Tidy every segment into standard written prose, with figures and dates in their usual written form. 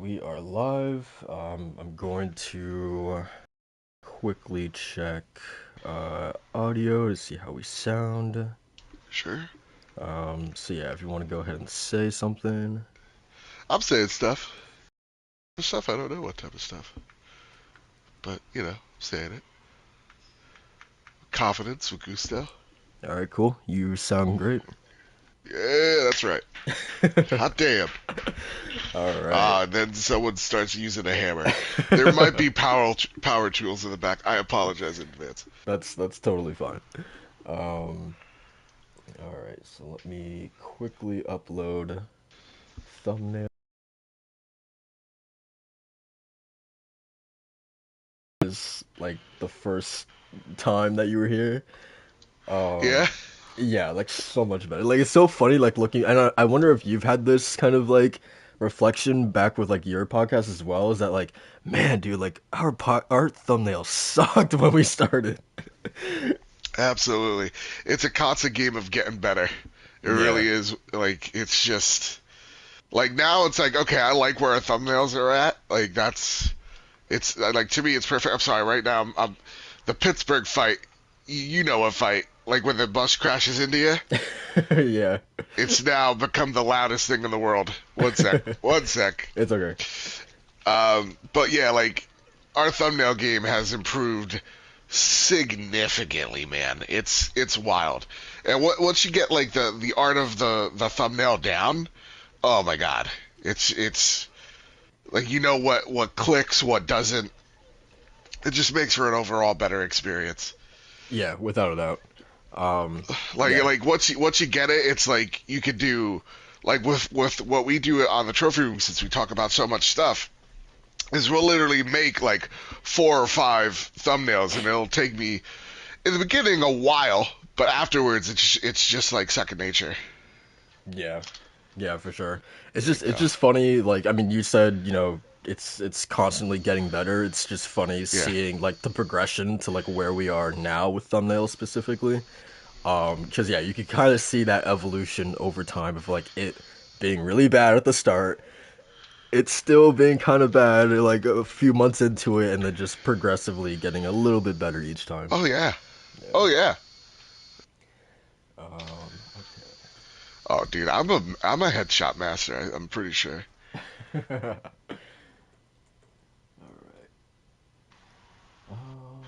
We are live. I'm going to quickly check audio to see how we sound. Sure. So yeah, if you want to go ahead and say something. I'm saying stuff. Stuff I don't know what type of stuff. But, saying it. Confidence with gusto. All right, cool. You sound great. Yeah, that's right. Hot damn. All right. Then someone starts using a hammer. There might be power tools in the back. I apologize in advance. That's totally fine. All right, so let me quickly upload thumbnail. Is like the first time that you were here. Yeah? Yeah, like so much better. Like it's so funny, like looking. And I wonder if you've had this kind of like reflection back with like your podcast as well. Is that like, man, dude, like our thumbnail sucked when we started. Absolutely. It's a constant game of getting better. It Yeah, really is. Like, it's just... Like, now it's like, okay, I like where our thumbnails are at. Like, It's like to me, it's perfect. I'm sorry. Right now, I'm the Pittsburgh fight. You know a fight like when the bus crashes into you. yeah. It's now become the loudest thing in the world. One sec. One sec. It's okay. But yeah, like our thumbnail game has improved significantly, man. It's wild. And once you get like the art of the thumbnail down, oh my god, it's like what clicks, what doesn't. It just makes for an overall better experience. Yeah, without a doubt. Like Yeah, like once you get it, it's like you could do like with what we do on the trophy room, since we talk about so much stuff, is we'll literally make like 4 or 5 thumbnails, and it'll take me in the beginning a while, but afterwards it's just like second nature. yeah, yeah, for sure. It's Yeah. just funny. Like I mean, you said it's constantly getting better. It's just funny Yeah. seeing like the progression to like where we are now with thumbnails specifically. Because yeah, you can kind of see that evolution over time of like it being really bad at the start, it's still being kind of bad like a few months into it, and then just progressively getting a little bit better each time. Oh yeah. Yeah. Oh yeah. Okay. Oh dude, I'm a headshot master. I'm pretty sure. All right. Um,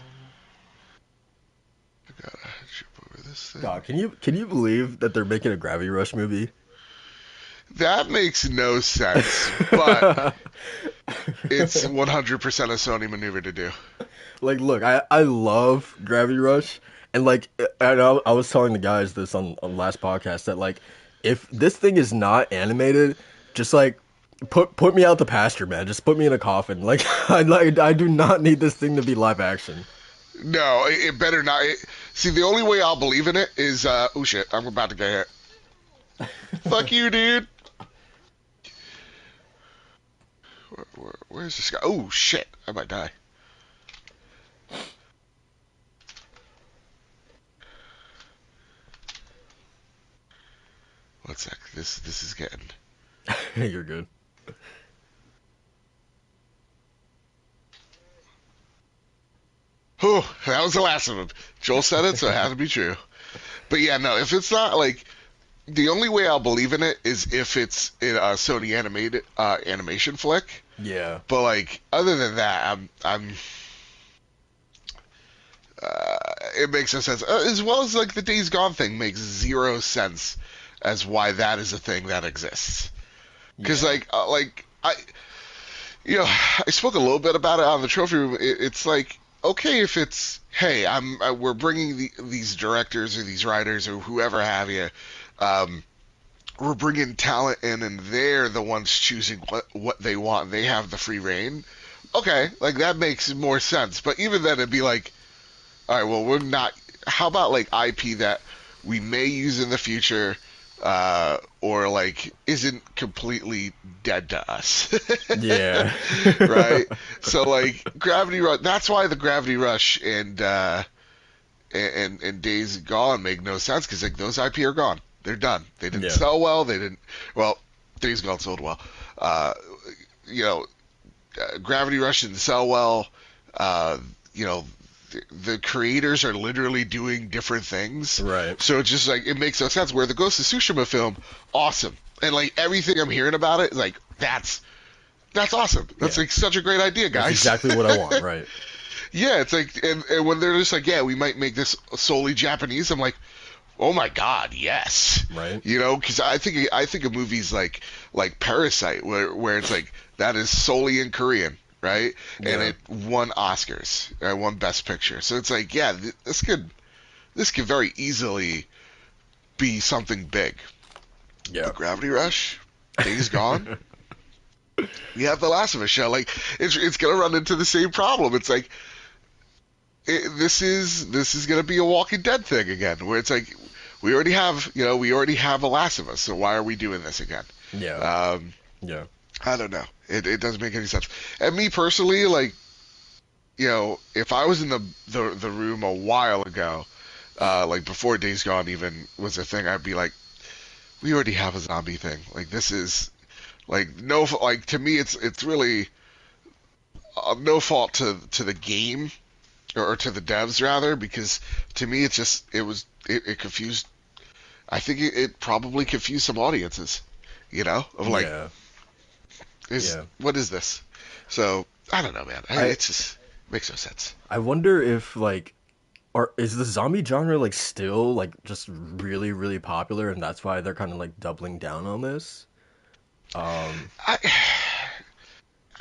I gotta jump over this thing. God, can you believe that they're making a Gravity Rush movie? That makes no sense, but it's 100% a Sony maneuver to do. Like, look, I love Gravity Rush, and like, I was telling the guys this on last podcast that like, if this thing is not animated, just like put me out the pasture, man. Just put me in a coffin. Like, I do not need this thing to be live action. No, it better not. See, the only way I'll believe in it is, oh shit, I'm about to get hit. Fuck you, dude. Where's this guy? Oh shit, I might die. One sec. This is getting. You're good. Whew, that was the last of them. Joel said it, so it had to be true. But yeah, no, if it's not like the only way I'll believe in it is if it's in a Sony animated animation flick. Yeah, But like other than that, I'm it makes no sense. As well as like the Days Gone thing makes zero sense as why that is a thing that exists. Because yeah, like I I spoke a little bit about it on the trophy room. It's like okay if it's hey we're bringing these directors or these writers or whoever have you. Um, we're bringing talent in, and they're the ones choosing what they want. And they have the free reign. Okay, like that makes more sense. But even then, it'd be like, all right, well, we're not. How about like IP that we may use in the future, or like isn't completely dead to us, yeah, right? So like Gravity Rush. That's why the Gravity Rush and Days Gone make no sense because like those IP are gone. They're done. They didn't yeah, sell well. They didn't. Well, Days Gone sold well. Uh, you know, Gravity Rush didn't sell well. Uh, you know, the creators are literally doing different things, Right. so it's just like it makes no sense. Where the Ghost of Tsushima film, awesome, and like everything I'm hearing about it, like that's awesome. That's Yeah. like such a great idea, That's guys. exactly what I want. Right. Yeah, it's like, and when they're just like, yeah, we might make this solely Japanese, I'm like, oh my god, yes. Right. You know, because I think of movies like Parasite, where it's like that is solely in Korean, right? And Yeah. it won Oscars, won Best Picture. So it's like, yeah, this could very easily be something big. Yeah. But Gravity Rush, Days Gone, we have the Last of Us show. Like it's gonna run into the same problem. It's like this is gonna be a Walking Dead thing again, where it's like we already have a Last of Us, so why are we doing this again? Yeah. Um, Yeah. I don't know. It doesn't make any sense. And me personally, like, if I was in the room a while ago, like before Days Gone even was a thing, I'd be like, we already have a zombie thing. Like this is like no, like to me, it's really no fault to the game or to the devs rather, because to me it confused. I think it probably confused some audiences, of like, Yeah. is Yeah. what is this? So I don't know, man. I It just makes no sense. I wonder if like is the zombie genre like still like just really really popular and that's why they're kind of like doubling down on this? Um I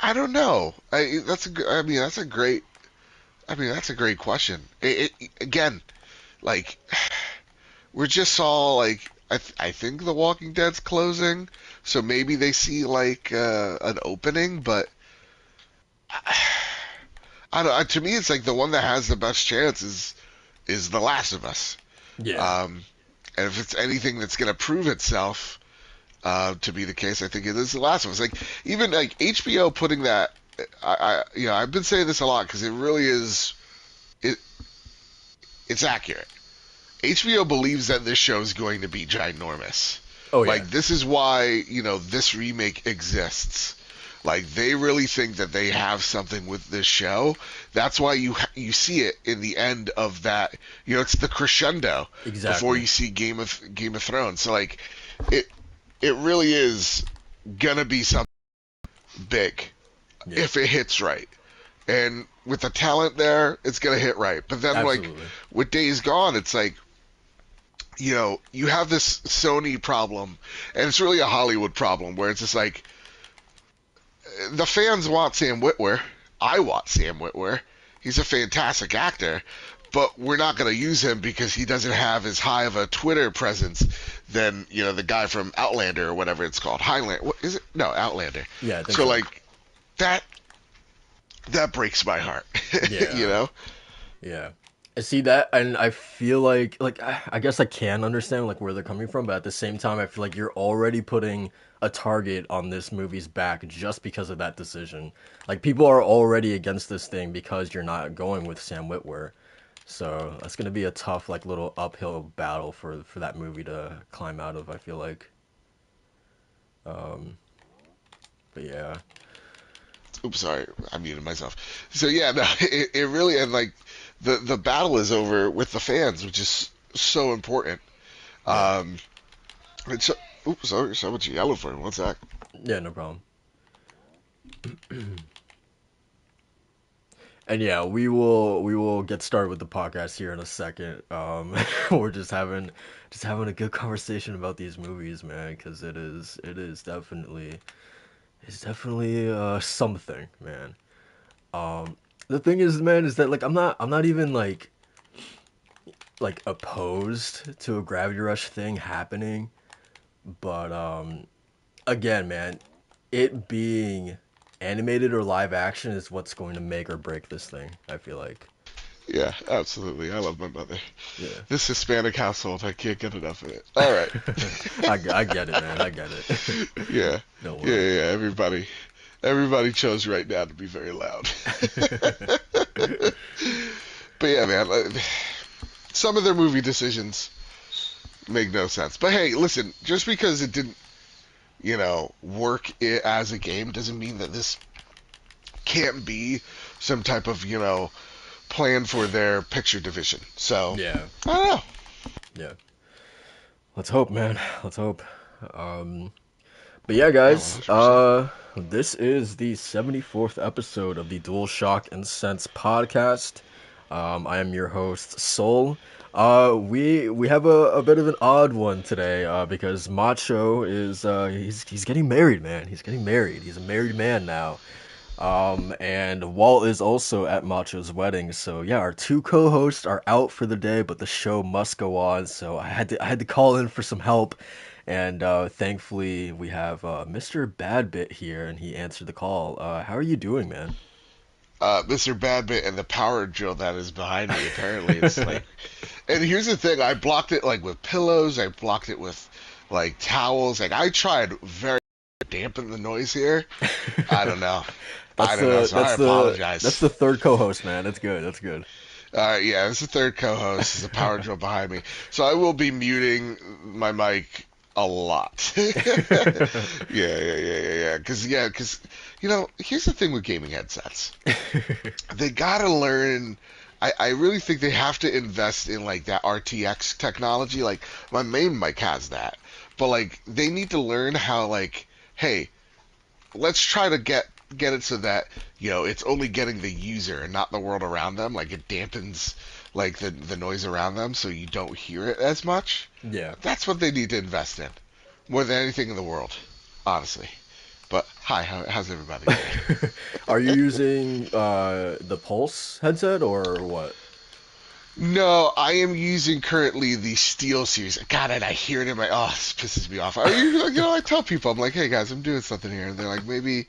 I don't know. I mean that's a great. I mean that's a great question. Again, like we're just saw like I think The Walking Dead's closing, so maybe they see like an opening, but I don't. To me, it's like the one that has the best chance is The Last of Us. yeah. Um, and if it's anything that's going to prove itself to be the case, I think it is The Last of Us. Like even like HBO putting that, I've been saying this a lot because it really is it it's accurate. HBO believes that this show is going to be ginormous. Oh yeah. Like this is why this remake exists. Like they really think that they have something with this show. That's why you see it in the end of that. It's the crescendo before Exactly. you see Game of Thrones. So like it it really is gonna be something big Yeah. if it hits right. And with the talent there, it's gonna hit right. But then like Absolutely. with Days Gone, it's like you have this Sony problem, and it's really a Hollywood problem where it's just like the fans want Sam Witwer. I want Sam Witwer. He's a fantastic actor, but we're not going to use him because he doesn't have as high of a Twitter presence than the guy from Outlander or whatever it's called. Highlander. What is it? No, Outlander. Yeah, I think So so. like that that breaks my heart. you Yeah. know? Yeah. I see that and I feel like I guess I can understand like where they're coming from, but at the same time I feel like you're already putting a target on this movie's back just because of that decision. Like people are already against this thing because you're not going with Sam Witwer. So that's gonna be a tough like little uphill battle for that movie to climb out of, I feel like. Um but yeah. Oops, sorry, I muted myself. So yeah, no, it really, and like the battle is over with the fans, which is so important. Yeah. Um, and so, oops, sorry, so much yellow for me. One sec. Yeah, no problem. And yeah, we will get started with the podcast here in a second. We're just having a good conversation about these movies, man, because it's definitely something, man. The thing is, man, is that like I'm not even like opposed to a Gravity Rush thing happening, but again, man, it being animated or live action is what's going to make or break this thing. I feel like. Yeah, absolutely. I love my mother. Yeah. This Hispanic household, I can't get enough of it. All right. I get it, man. I get it. Yeah, Don't yeah, worry. yeah. Everybody chose right now to be very loud. But yeah, man, some of their movie decisions make no sense. But hey, listen, just because it didn't work as a game doesn't mean that this can't be some type of, plan for their picture division. So, Yeah, I don't know. yeah. Let's hope, man. Let's hope. Um, but yeah, Yeah, guys. 100%. This is the 74th episode of the DualShock and Sense Podcast. I am your host, Soul. We have a bit of an odd one today, because Macho is he's getting married, man. He's getting married. He's a married man now. And Walt is also at Macho's wedding. So yeah, our two co-hosts are out for the day, but the show must go on. So I had to call in for some help, and thankfully we have Mr. Badbit here, and he answered the call. How are you doing, man? Mr. Badbit and the power drill that is behind me. Apparently, it's like, and here's the thing: I blocked it like with pillows. I blocked it with like towels. Like I tried very to dampen the noise here. I don't know. I That's don't know. the So I that's the that's apologize. the third co-host, man. That's good. That's good. Yeah, this is the third co-host. This is the power drill behind me. So I will be muting my mic a lot. Yeah. Because here's the thing with gaming headsets. They gotta learn. I really think they have to invest in like that RTX technology. Like my main mic has that, but like they need to learn how like, hey, let's try to get it so that it's only getting the user and not the world around them. Like it dampens like the noise around them, so you don't hear it as much. Yeah. That's what they need to invest in more than anything in the world, honestly. But hi, how's everybody today? Are you using the Pulse headset or what? No, I am using currently the Steel series. God, and I hear it in my this pisses me off. I tell people, I'm like, hey guys, I'm doing something here, and they're like, maybe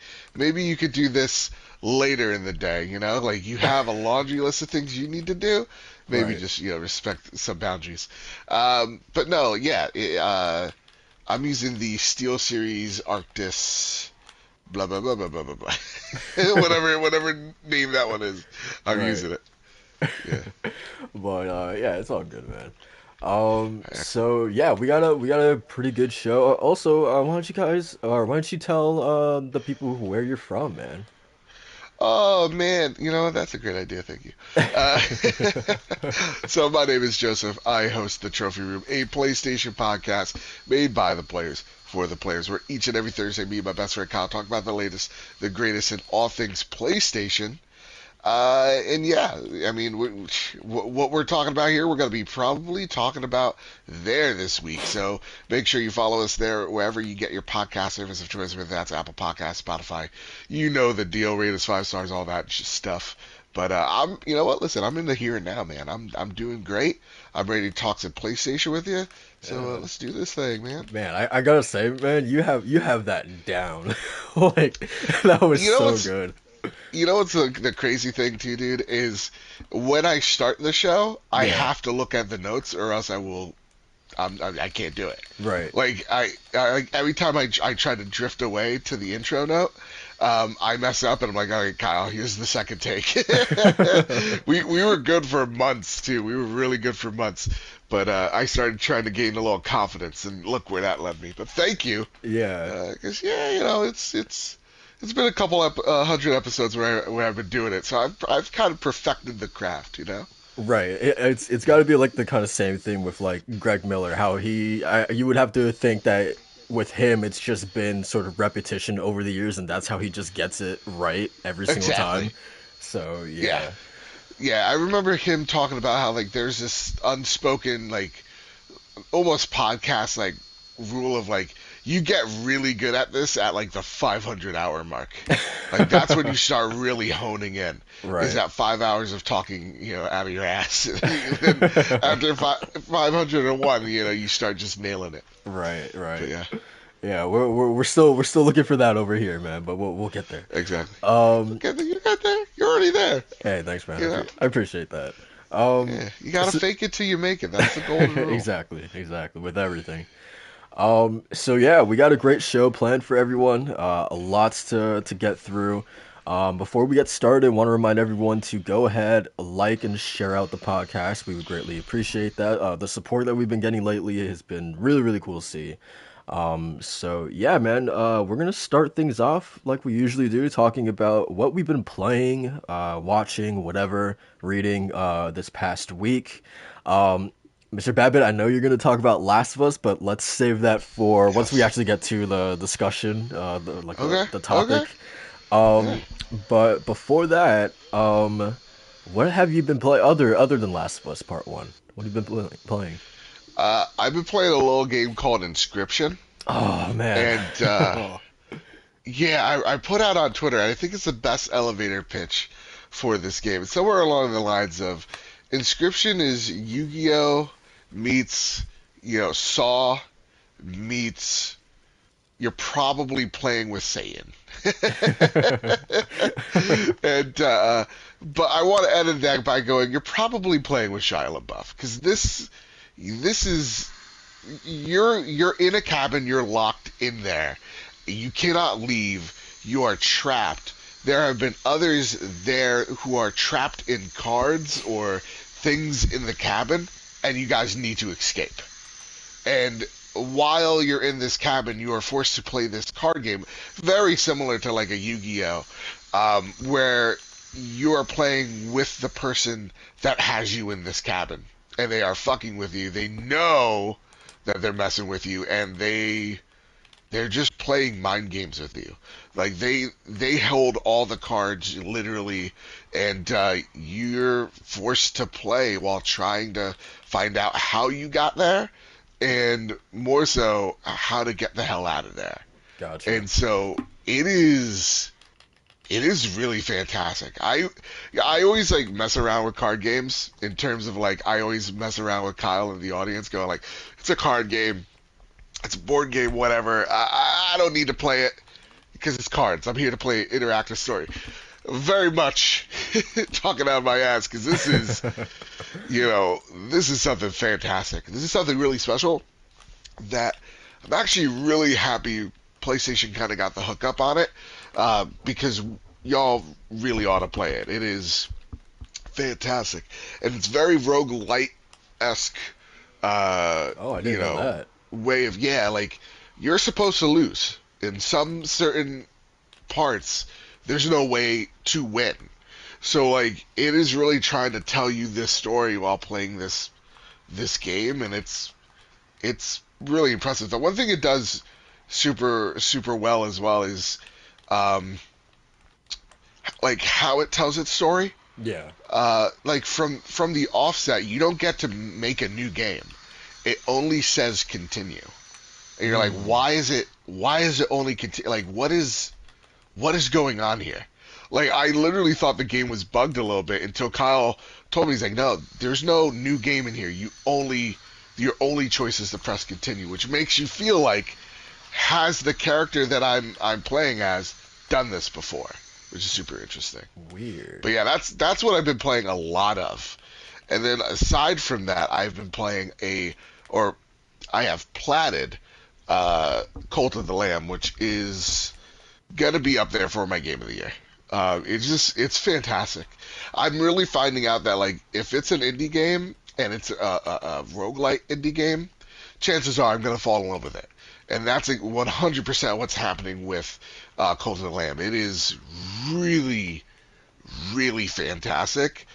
you could do this later in the day. Like you have a laundry list of things you need to do. Maybe Right. just respect some boundaries. But no, yeah, I'm using the Steel series Arctis. Blah blah blah blah blah blah blah. whatever name that one is, I'm Right. using it. Yeah. But yeah, it's all good, man. So yeah, we got a pretty good show. Also, why don't you guys, or why don't you tell the people where you're from, man? Oh man, that's a great idea. Thank you. Uh, so my name is Joseph. I host the Trophy Room, a PlayStation podcast made by the players for the players, where each and every Thursday, me and my best friend Kyle talk about the latest, the greatest in all things PlayStation. And yeah, I mean, what we're talking about here, we're going to be probably talking about there this week. So make sure you follow us there wherever you get your podcast service of choice, whether that's Apple Podcasts, Spotify. You know the deal. Rate us 5 stars, all that stuff. But you know what? Listen, I'm in the here and now, man. I'm doing great. I'm ready to talk some PlayStation with you. So Yeah. let's do this thing, man. Man, I gotta say, man, you have that down. Like that was You know so what's good. the crazy thing too, dude, is when I start the show, I Yeah. have to look at the notes, or else I can't do it. Right. Like like, every time I try to drift away to the intro note, I mess up and I'm like, all right, Kyle, here's the second take. We were good for months too. We were really good for months, but I started trying to gain a little confidence, and look where that led me. But thank you, Yeah. because yeah, it's been a couple 100 episodes where I've been doing it, so I've kind of perfected the craft. Right. It's got to be like the kind of same thing with like Greg Miller, how you would have to think that with him it's just been sort of repetition over the years, and that's how he just gets it right every single Exactly. time. So Yeah. yeah. Yeah, I remember him talking about how like there's this unspoken like almost podcast like rule of like you get really good at this at like the 500-hour mark. Like that's when you start really honing in. Is Right. that 5 hours of talking, out of your ass? Then after 501, you start just nailing it. Right, But right. yeah, Yeah, we're still looking for that over here, man, but we'll get there. exactly. Um Okay, you got there. You're already there. hey, thanks, man. You know. I appreciate that. Um Yeah, you gotta so, fake it till you make it. That's the golden rule. exactly, with everything. So yeah, we got a great show planned for everyone. Lots to get through. Before we get started, I want to remind everyone to go ahead, like, and share out the podcast. We would greatly appreciate that. The support that we've been getting lately has been really, really cool to see. So yeah, man, we're gonna start things off like we usually do, talking about what we've been playing, watching, whatever, reading, this past week. Um, Mr. Babbitt, I know you're gonna talk about Last of Us, but let's save that for once we Yes. actually get to the discussion, Okay. the Okay. topic. Yeah. Um, but before that, what have you been playing other than Last of Us Part One? What have you been playing? I've been playing a little game called Inscription, Oh man. and Oh. yeah, I put out on Twitter. I think it's the best elevator pitch for this game. It's somewhere along the lines of Inscription is Yu-Gi-Oh meets Saw meets you're probably playing with Satan. And but I want to edit that by going, you're probably playing with Shia LaBeouf because this is you're in a cabin, you're locked in there, you cannot leave, you are trapped. There have been others there who are trapped in cards or things in the cabin, and you guys need to escape. And while you're in this cabin, you are forced to play this card game, very similar to like a Yu-Gi-Oh, where you are playing with the person that has you in this cabin, and they are fucking with you. They know that they're messing with you, and they're just playing mind games with you. Like they hold all the cards literally, and you're forced to play while trying to find out how you got there, and more so how to get the hell out of there. Gotcha. And so it is really fantastic. I always like mess around with card games in terms of like I always mess around with Kyle in the audience, going like, it's a card game, it's a board game, whatever. I don't need to play it because it's cards. I'm here to play interactive story. Very much talking out of my ass because you know, this is something fantastic. This is something really special that I'm actually really happy PlayStation kind of got the hookup on it because y'all really ought to play it. It is fantastic, and it's very roguelite esque. Oh, I You didn't know know, that. way of like you're supposed to lose in some certain parts. There's no way to win. So like it is really trying to tell you this story while playing this game, and it's really impressive. The one thing it does super well as well is um, like how it tells its story. Yeah. Like from the offset, you don't get to make a new game. It only says continue, and you're like, Hmm. why is it only continue? Like what is going on here? Like I literally thought the game was bugged a little bit until Kyle told me, he's like, no, there's no new game in here. Your only choice is to press continue, which makes you feel like, has the character that I'm playing as done this before, which is super interesting. Weird. But yeah, that's what I've been playing a lot of. And then aside from that, I've been playing or I have platted Cult of the Lamb, which is gonna be up there for my game of the year. It's fantastic. I'm really finding out that like if it's an indie game and it's a roguelite indie game, chances are I'm gonna fall in love with it. And that's like 100% what's happening with Cult of the Lamb. It is really, really fantastic.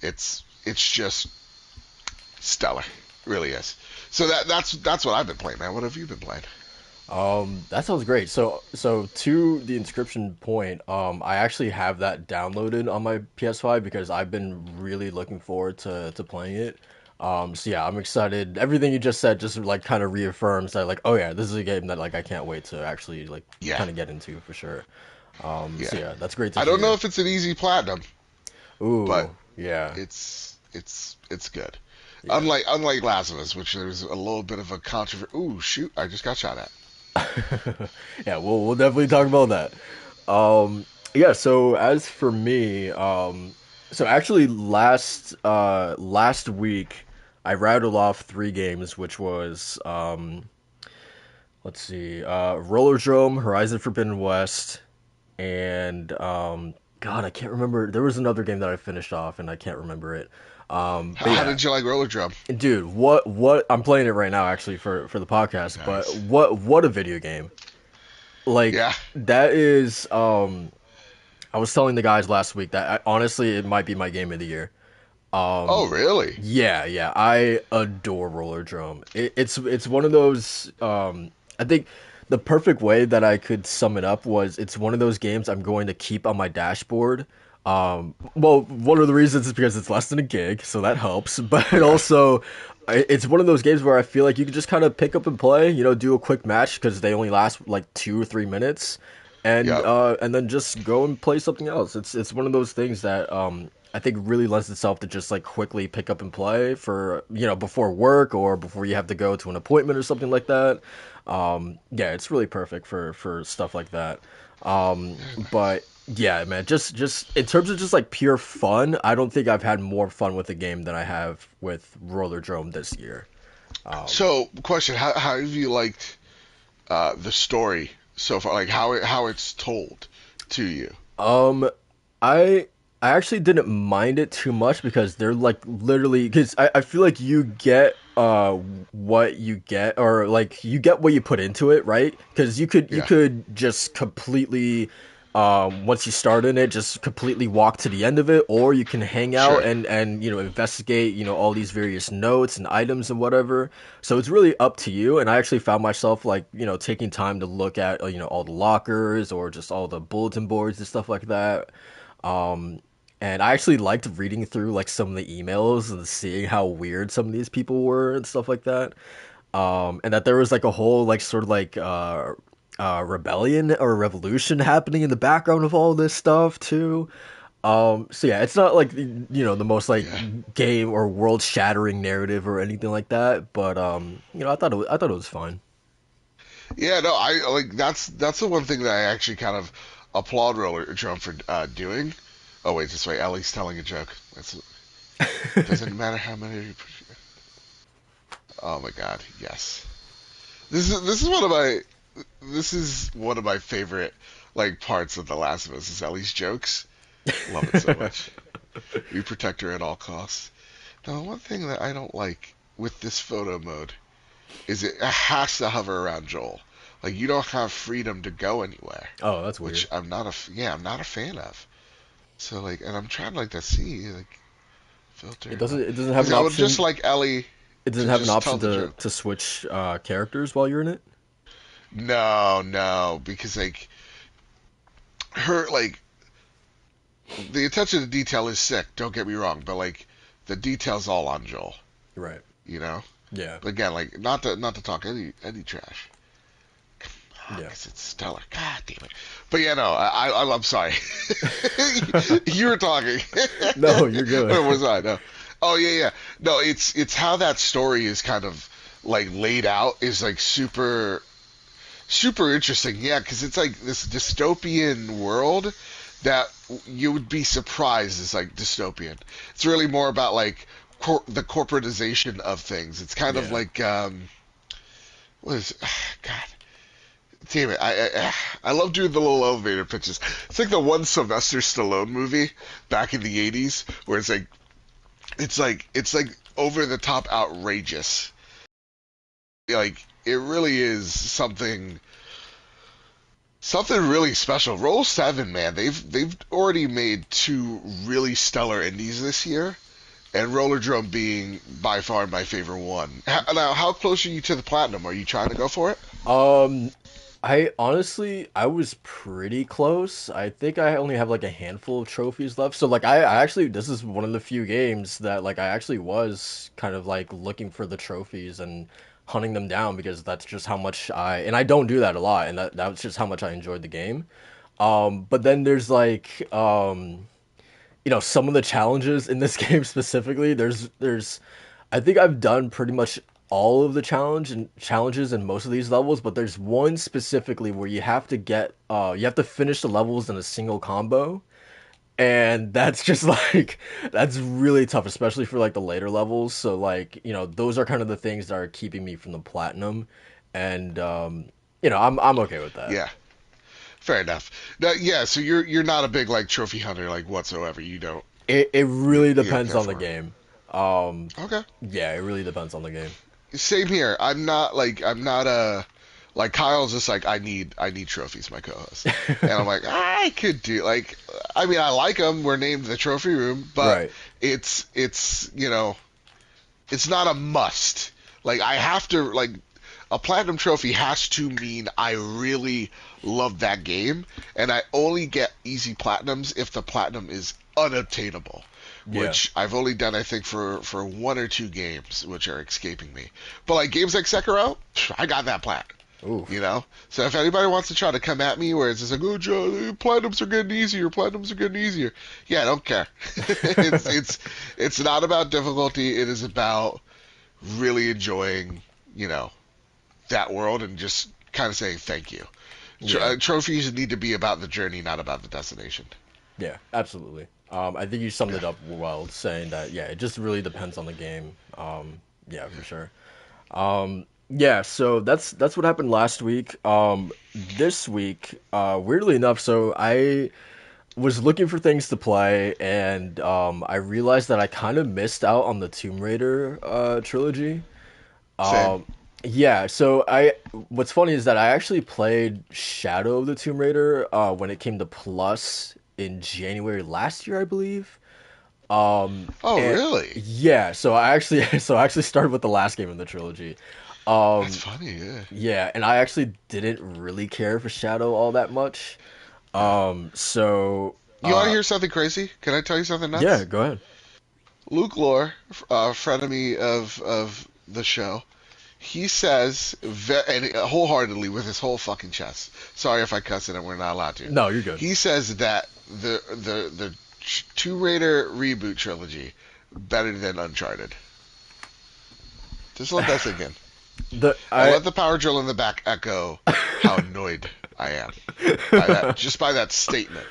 It's just stellar, it really is. So that's what I've been playing, man. What have you been playing? That sounds great. So to the inscription point, I actually have that downloaded on my PS5 because I've been really looking forward to playing it. So yeah, I'm excited. Everything you just said just like kind of reaffirms that like, oh yeah, this is a game that like I can't wait to actually like Yeah, kind of get into for sure. So yeah. yeah, that's great to I don't know hear. if it's an easy platinum, but Ooh, yeah, it's good. yeah. Unlike Last of Us, which there's a little bit of a controversy. Ooh, shoot! I just got shot at. Yeah, we'll definitely talk about that. Yeah, so as for me, so actually last week I rattled off three games, which was let's see, Rollerdrome, Horizon Forbidden West, and God, I can't remember. There was another game that I finished off, and I can't remember it. But How yeah, did you like Roller Drum? dude, what I'm playing it right now actually for the podcast. But Nice. what a video game! Like Yeah. that is. I was telling the guys last week that honestly it might be my game of the year. Oh, really? Yeah, yeah, I adore Roller Drum. It's one of those. I think the perfect way that I could sum it up was it's one of those games I'm going to keep on my dashboard. Well, one of the reasons is because it's less than a gig, so that helps. But Yeah. also, it's one of those games where I feel like you can just kind of pick up and play. You know, do a quick match because they only last like 2 or 3 minutes, Yep. and then just go and play something else. It's one of those things that I think really lends itself to just like quickly pick up and play for before work or before you have to go to an appointment or something like that. Yeah, it's really perfect for stuff like that. Very nice. But yeah, man, just in terms of just like pure fun, I don't think I've had more fun with a game than I have with Roller Drome this year. So, question: how have you liked the story so far? Like how it's told to you? Um, I I actually didn't mind it too much because they're like literally because I feel like you get what you get or like you get what you put into it, right? Because you Yeah. could just completely once you start in it just completely walk to the end of it, or you can hang out Sure. and investigate all these various notes and items and whatever. So it's really up to you. And I actually found myself like taking time to look at all the lockers or just all the bulletin boards and stuff like that. And I actually liked reading through like some of the emails and seeing how weird some of these people were and stuff like that. And that there was like a whole like sort of like rebellion or revolution happening in the background of all this stuff too. So yeah, it's not like the most like Yeah. game or world shattering narrative or anything like that, but I thought it was fine. Yeah. No, I like that's the one thing that I actually kind of applaud Roller Drum for doing. Oh wait, this way. Ellie's telling a joke. That's doesn't matter how many. Oh my God. Yes. This is one of my favorite like parts of The Last of Us is Ellie's jokes. Love it so much. We protect her at all costs. Now, one thing that I don't like with this photo mode is it has to hover around Joel. Like you don't have freedom to go anywhere, Oh, that's which weird. I'm not a fan of. So like, and I'm trying like to see like filter It doesn't have because an I would just option. like Ellie It doesn't to have an just tell option the to joke. switch characters while you're in it. No, no, because like her like the attention to detail is sick. Don't get me wrong, but like the details all on Joel. Right. You know. Yeah. But again, like not to talk any trash. Yeah. Because it's stellar. God damn it. But yeah, no, I'm sorry. You were talking. No, you're good. Or was I? No. Oh yeah, yeah. No, it's how that story is kind of like laid out is like super interesting. Yeah, because it's like this dystopian world that you would be surprised is like dystopian. It's really more about like the corporatization of things. It's kind of Yeah. like what is God damn it. I love doing the little elevator pitches. It's like the one Sylvester Stallone movie back in the '80s where it's like over the top outrageous. Like it really is something really special. Roll Seven, man. They've already made two really stellar indies this year, and Roller Drum being by far my favorite one. Now, how close are you to the platinum? Are you trying to go for it? Um, I was pretty close. I think I only have like a handful of trophies left. So like I actually this is one of the few games that like I actually was kind of like looking for the trophies and hunting them down because that's just how much I don't do that a lot and that was just how much I enjoyed the game. But then there's like some of the challenges in this game specifically. There's I think I've done pretty much all of the challenges in most of these levels, but there's one specifically where you have to finish the levels in a single combo. And that's just like that's really tough, especially for like the later levels. So like, those are kind of the things that are keeping me from the platinum. And I'm okay with that. Yeah. Fair enough. Now, yeah, so you're not a big like trophy hunter like whatsoever. You don't It really you don't depends care on the for it. game. Um, Okay. yeah, it really depends on the game. Same here. I'm not a like Kyle's just like I need trophies, my co-host, and I'm like I could do like I mean I like them. We're named the trophy room, but Right. it's it's not a must. Like I have to like a platinum trophy has to mean I really love that game, and I only get easy platinums if the platinum is unobtainable, Yeah. which I've only done I think for one or two games, which are escaping me. But like games like Sekiro, I got that plat. You Oof. know, so if anybody wants to try to come at me where it's just like, oh, Joe, platinums are getting easier, platinums are getting easier. Yeah, I don't care. It's not about difficulty. It is about really enjoying, you know, that world and just kind of saying thank you. Yeah. Trophies need to be about the journey, not about the destination. Yeah. Absolutely. I think you summed Yeah. it up well, saying that yeah, it just really depends on the game. Yeah, for sure. Yeah, so that's what happened last week. This week, weirdly enough, so I was looking for things to play, and I realized that I kind of missed out on the Tomb Raider trilogy. Same. Um, yeah, so I what's funny is that I actually played Shadow of the Tomb Raider when it came to Plus in January last year, I believe. Oh, And really? yeah, so I actually started with the last game in the trilogy. That's Um, funny. Yeah. yeah, and I actually didn't really care for Shadow all that much. Yeah. So You want to hear something crazy? Can I tell you something yeah, nuts? go ahead. Luke Lore, frenemy of the show, he says, and wholeheartedly with his whole fucking chest. Sorry if I cuss it and we're not allowed to. No, you're good. He says that the Tomb Raider reboot trilogy better than Uncharted. Just let that sink in, The and I let the power drill in the back echo how annoyed I am by that, just by that statement.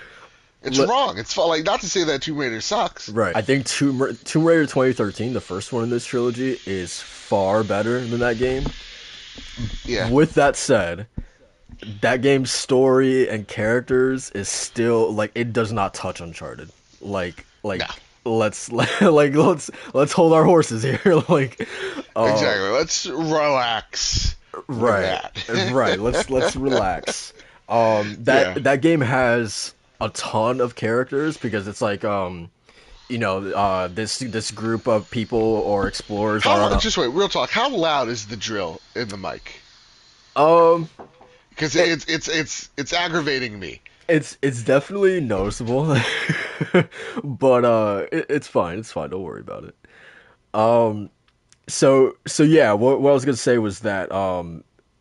It's Let- wrong. It's like not to say that Tomb Raider sucks. right. I think Tomb Raider 2013, the first one in this trilogy, is far better than that game. Yeah. With that said, that game's story and characters is still like it does not touch Uncharted. No. Let's let's hold our horses here. Like, uh, Exactly. Let's relax with right, that. right. Let's relax. Yeah. That game has a ton of characters because it's like this group of people or explorers are on Just wait, real talk. How loud is the drill in the mic? a Because it, it's aggravating me. it's definitely noticeable, but it's fine. It's fine. Don't worry about it. So yeah, what I was gonna say was that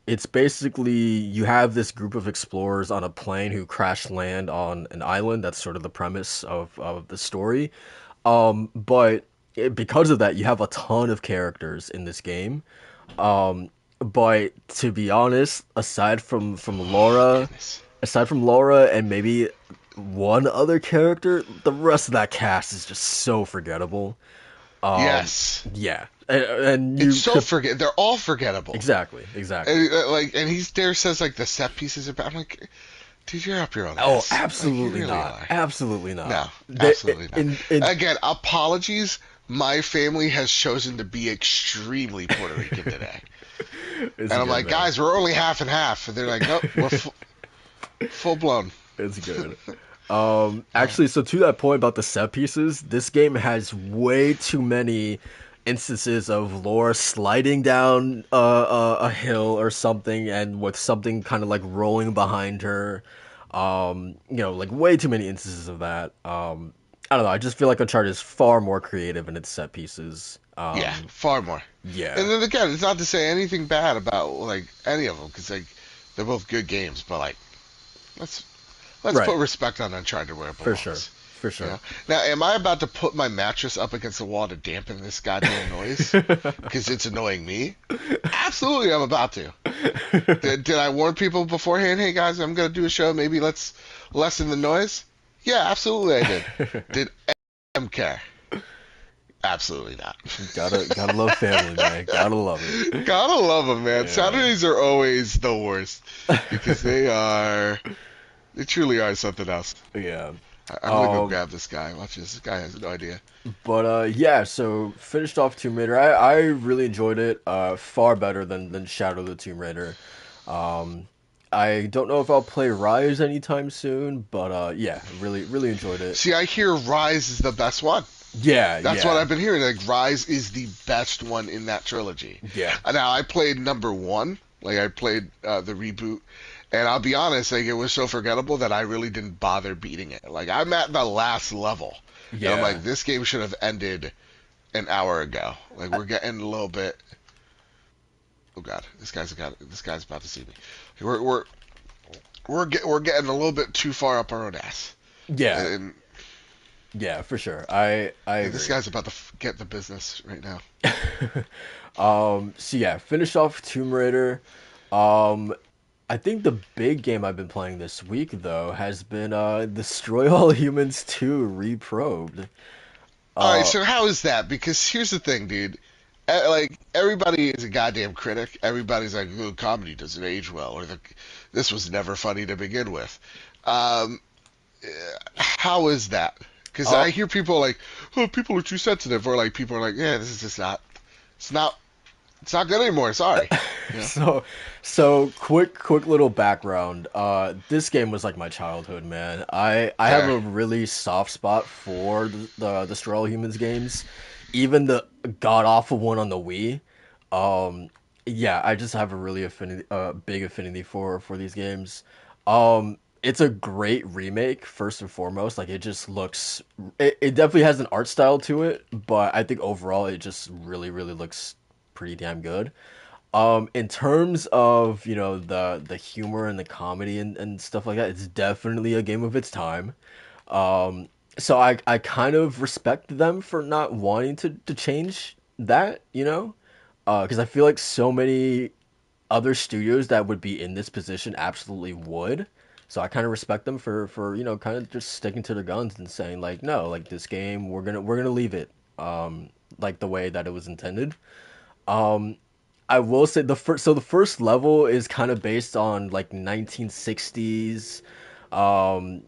it's basically you have this group of explorers on a plane who crash land on an island. That's sort of the premise of the story. But because of that, you have a ton of characters in this game. But to be honest, Oh goodness. aside from Laura and maybe one other character, the rest of that cast is just so forgettable. Yes. Yeah, and It's you so could forget. They're all forgettable. exactly. And, like, and he there says like the set pieces are bad. I'm like, dude, you're up your own Oh, ass. Like you absolutely really not. are. Absolutely not. No, absolutely not. In Again, apologies. My family has chosen to be extremely Puerto Rican today. it's And I'm good, like, man. guys, we're only half and half. And they're like, nope, we're full blown. It's good. Actually, so to that point about the set pieces, this game has way too many instances of Laura sliding down a hill or something, and with something kind of like rolling behind her. Like way too many instances of that. I don't know. I just feel like Uncharted is far more creative in its set pieces. Yeah, far more. Yeah, And then again, it's not to say anything bad about like any of them because like they're both good games. But like, let's right, put respect on Uncharted where it for sure, belongs. for You sure. know? Now, am I about to put my mattress up against the wall to dampen this goddamn noise because it's annoying me? Absolutely, I'm about to. Did I warn people beforehand? Hey guys, I'm gonna do a show. Maybe let's lessen the noise. Yeah, absolutely, I did. Did M care? Absolutely not. Gotta love family, man. Gotta love it. Gotta love them, man. Yeah. Saturdays are always the worst because they are They truly are something else. Yeah. I'm gonna go Um, grab this guy. Watch this. This guy has no idea. but yeah, so finished off Tomb Raider. I really enjoyed it. Far better than Shadow of the Tomb Raider. Um, I don't know if I'll play Rise anytime soon, but yeah, really enjoyed it. See, I hear Rise is the best one. Yeah, That's what yeah, I've been hearing. Like Rise is the best one in that trilogy. yeah. Now I played number one. Like I played the reboot, and I'll be honest, like it was so forgettable that I really didn't bother beating it. Like I'm at the last level, and I'm Yeah. like, this game should have ended an hour ago. Like we're getting a little bit. Oh God, this guy's about to see me. We're getting a little bit too far up our own ass, Yeah, and yeah, for sure. I this agree. guy's about to get the business right now. So yeah, finish off Tomb Raider. Um, I think the big game I've been playing this week though has been Destroy All Humans 2 Reprobed. All right, Uh, so how is that? Because here's the thing, dude. Like everybody is a goddamn critic. Everybody's like, "Oh, comedy doesn't age well," or "This was never funny to begin with." Um, how is that? Because uh, I hear people like, "Oh, people are too sensitive," or like people are like, "Yeah, this is just not. It's not. It's not good anymore. Sorry." You know? so quick little background. This game was like my childhood, man. I have Fair. a really soft spot for the Destroy All Humans games, even the god awful one on the Wii. Um, yeah, I just have a really big affinity for these games. It's a great remake, first and foremost. Like it just looks, it definitely has an art style to it, but I think overall it just really looks pretty damn good. In terms of, the humor and the comedy and stuff like that, it's definitely a game of its time. So I kind of respect them for not wanting to change that, because I feel like so many other studios that would be in this position absolutely would. So I kind of respect them for kind of just sticking to their guns and saying like, no, like this game we're gonna leave it like the way that it was intended. I will say the first level is kind of based on like 1960s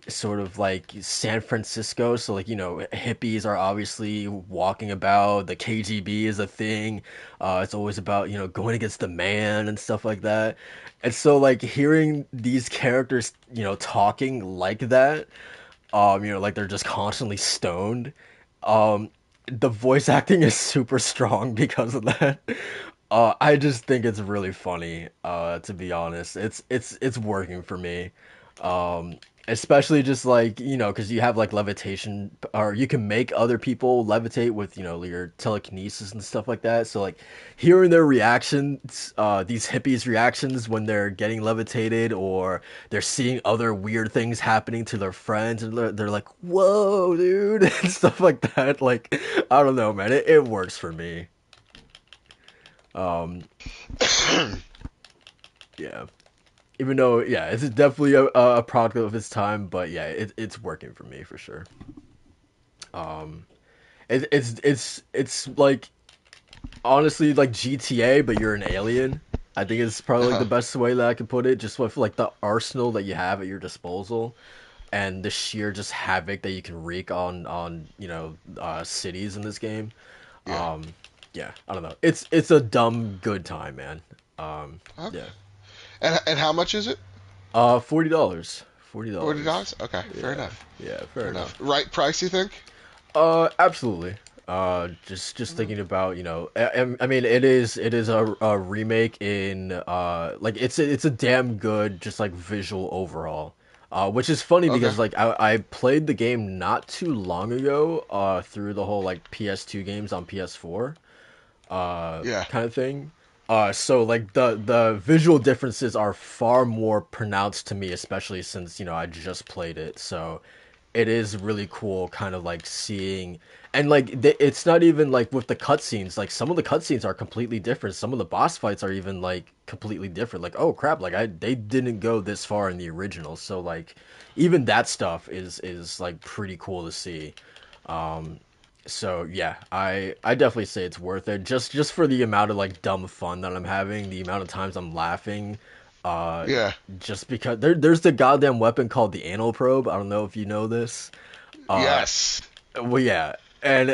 sort of like San Francisco, so like hippies are obviously walking about, the KGB is a thing. It's always about going against the man and stuff like that. And so like hearing these characters talking like that, like they're just constantly stoned. um the voice acting is super strong because of that. I just think it's really funny. To be honest, it's working for me. Um, Especially just like because you have like levitation, or you can make other people levitate with your telekinesis and stuff like that. So like hearing their reactions, these hippies' reactions when they're getting levitated, or they're seeing other weird things happening to their friends, and they're like, "Whoa, dude," and stuff like that. Like I don't know, man. It works for me. Um, yeah. Even though, yeah, it's definitely a product of its time, but yeah, it's working for me for sure. Um, it's like honestly like GTA, but you're an alien. I think it's probably like the Uh-huh. best way that I could put it. Just with like the arsenal that you have at your disposal, and the sheer just havoc that you can wreak on cities in this game. Yeah. Um, yeah, I don't know. It's a dumb good time, man. Okay. Yeah. And how much is it? $40. $40. $40? Okay, fair Yeah, enough. yeah, Fair fair enough. enough. Right price, you think? Absolutely. Just thinking about, I mean, it is a remake in, like it's a damn good just like visual overall. Which is funny Okay. because like I played the game not too long ago, through the whole like PS2 games on PS4, Yeah. kind of thing. So like the visual differences are far more pronounced to me, especially since I just played it. So it is really cool, kind of like seeing, and like it's not even like with the cutscenes. Like some of the cutscenes are completely different. Some of the boss fights are even like completely different. Like oh crap, like they didn't go this far in the original. So like even that stuff is like pretty cool to see. So yeah, I definitely say it's worth it, just for the amount of like dumb fun that I'm having, the amount of times I'm laughing. Uh, Yeah. just because there's the goddamn weapon called the anal probe. I don't know if you know this. Uh, Yes. well, yeah, and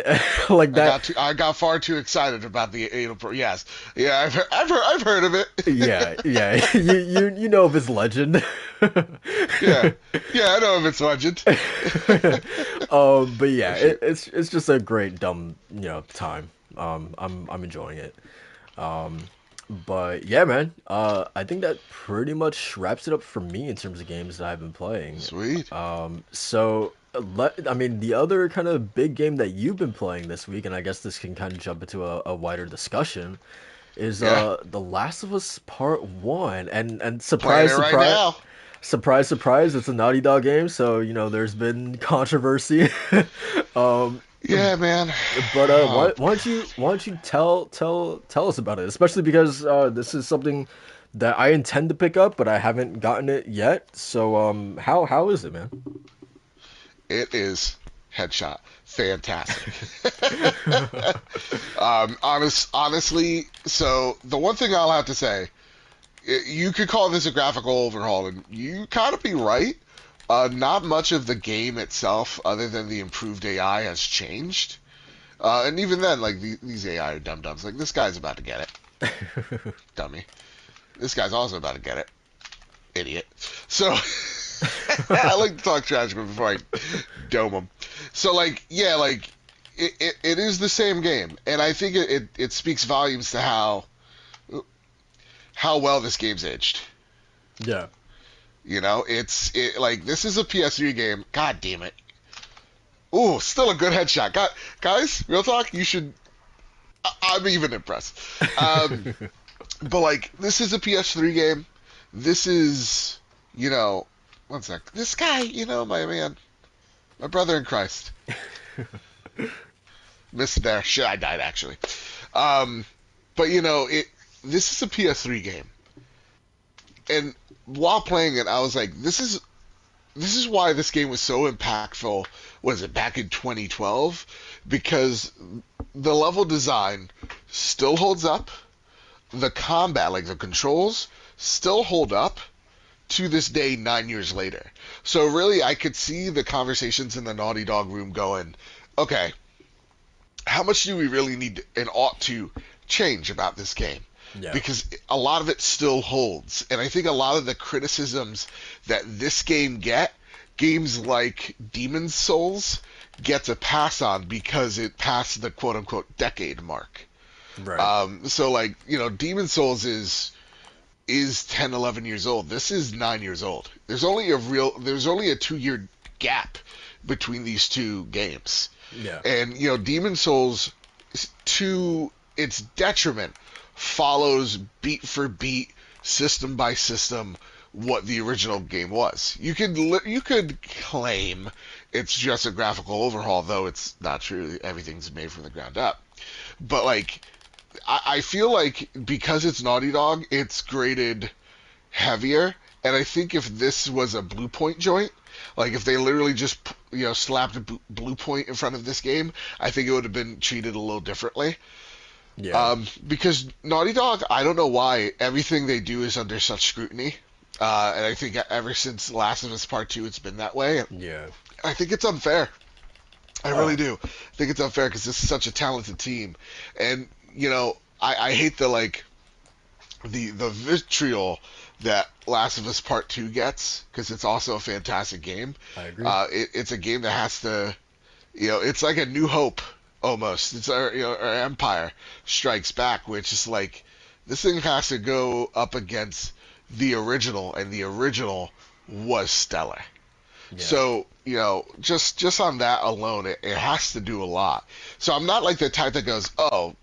like that. I got far too excited about the anal pro. Yes. Yeah, I've heard of it. Yeah, yeah, you know of his legend. Yeah. Yeah, I know of its legend. But yeah, For sure. it's just a great dumb time. I'm enjoying it. But yeah, man. I think that pretty much wraps it up for me in terms of games that I've been playing. Sweet. So I mean, the other kind of big game that you've been playing this week, and I guess this can kind of jump into a wider discussion, is Yeah. The Last of Us Part One, and Playing it surprise, right surprise. now. Surprise, surprise! It's a Naughty Dog game, so there's been controversy. um, Yeah, man. but Oh, why don't you tell us about it? Especially because this is something that I intend to pick up, but I haven't gotten it yet. So how is it, man? it is headshot. Fantastic. Honestly, so the one thing I'll have to say, you could call this a graphical overhaul, and you kind of be right. Not much of the game itself, other than the improved AI, has changed. And even then, like these AI are dum dums. Like this guy's about to get it, dummy. This guy's also about to get it, idiot. So I like to talk trash before I dome him. So like, yeah, like it is the same game, and I think it speaks volumes to how well this game's aged. Yeah. You know, like this is a PS3 game. God damn it. Ooh, still a good headshot. Guys, real talk, you should. I'm even impressed. Um, but like, this is a PS3 game. This is, you know, one sec. This guy, my man, my brother in Christ. Missed there. Shit, I died actually. Um, but this is a PS3 game, and while playing it, I was like, this is why this game was so impactful. Was it back in 2012? Because the level design still holds up. The combat, like the controls, still hold up to this day, 9 years later. So really, I could see the conversations in the Naughty Dog room going, okay, how much do we really need and ought to change about this game? Yeah. Because a lot of it still holds. And I think a lot of the criticisms that this game games like Demon's Souls gets a pass on because it passed the quote unquote decade mark. Right. So like, Demon's Souls is 10, 11 years old. This is 9 years old. There's only a 2 year gap between these two games. Yeah. And Demon Souls, to its detriment, follows beat for beat, system by system, what the original game was. You could claim it's just a graphical overhaul, though it's not true. Everything's made from the ground up. But like, I feel like because it's Naughty Dog, it's graded heavier. And I think if this was a Blue Point joint, like if they literally just slapped a Blue Point in front of this game, I think it would have been treated a little differently. Yeah. Because Naughty Dog, I don't know why everything they do is under such scrutiny. And I think ever since Last of Us Part 2, it's been that way. Yeah. I think it's unfair. I really Oh. do. I think it's unfair because this is such a talented team. And, I hate the vitriol that Last of Us Part 2 gets, because it's also a fantastic game. I agree. It's a game that has to, it's like a New Hope almost. It's our Empire Strikes Back, which is like, this thing has to go up against the original, and the original was stellar. Yeah. So, just on that alone, it has to do a lot. So I'm not like the type that goes, oh,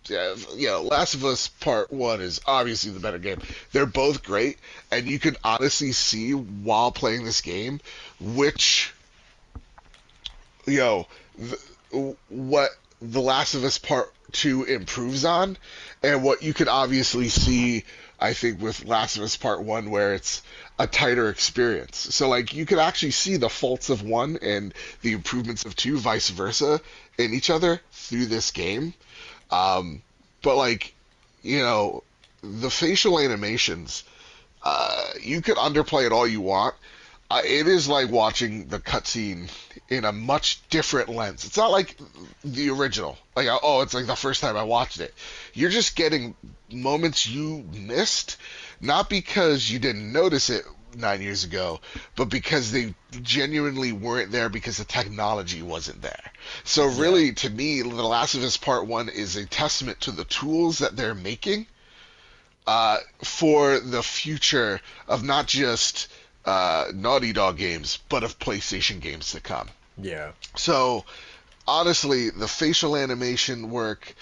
yeah, Last of Us Part 1 is obviously the better game. They're both great, and you can honestly see while playing this game which, what The Last of Us Part 2 improves on, and what you can obviously see, I think, with Last of Us Part 1, where it's a tighter experience. So, like, you can actually see the faults of 1 and the improvements of 2, vice versa, in each other through this game. But, like, the facial animations, You could underplay it all you want. It is like watching the cutscene in a much different lens. It's not like the original. Like, oh, it's like the first time I watched it. You're just getting moments you missed, not because you didn't notice it 9 years ago, but because they genuinely weren't there because the technology wasn't there. So Yeah. really, to me, The Last of Us Part 1 is a testament to the tools that they're making for the future of not just Naughty Dog games, but of PlayStation games to come. Yeah. So honestly, the facial animation work,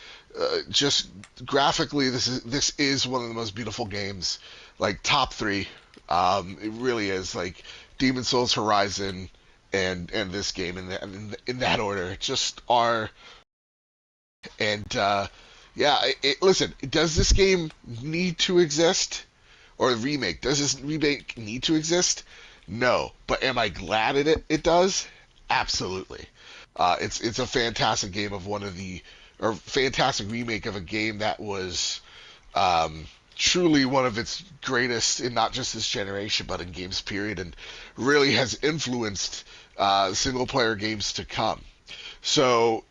just graphically, this is one of the most beautiful games, like top three. It really is. Like Demon Souls, Horizon, and this game in that order just are. And yeah, listen, does this game need to exist? Or remake? Does this remake need to exist? No, but am I glad it does? Absolutely. It's a fantastic game of one of the or fantastic remake of a game that was truly one of its greatest in not just this generation but in games period, and really has influenced single player games to come. So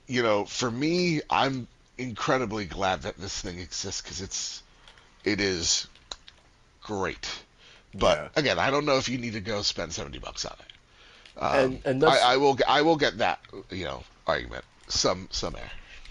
for me, I'm incredibly glad that this thing exists because it is great. But Yeah. again, I don't know if you need to go spend $70 on it. And I, that's I will I will get that argument some air.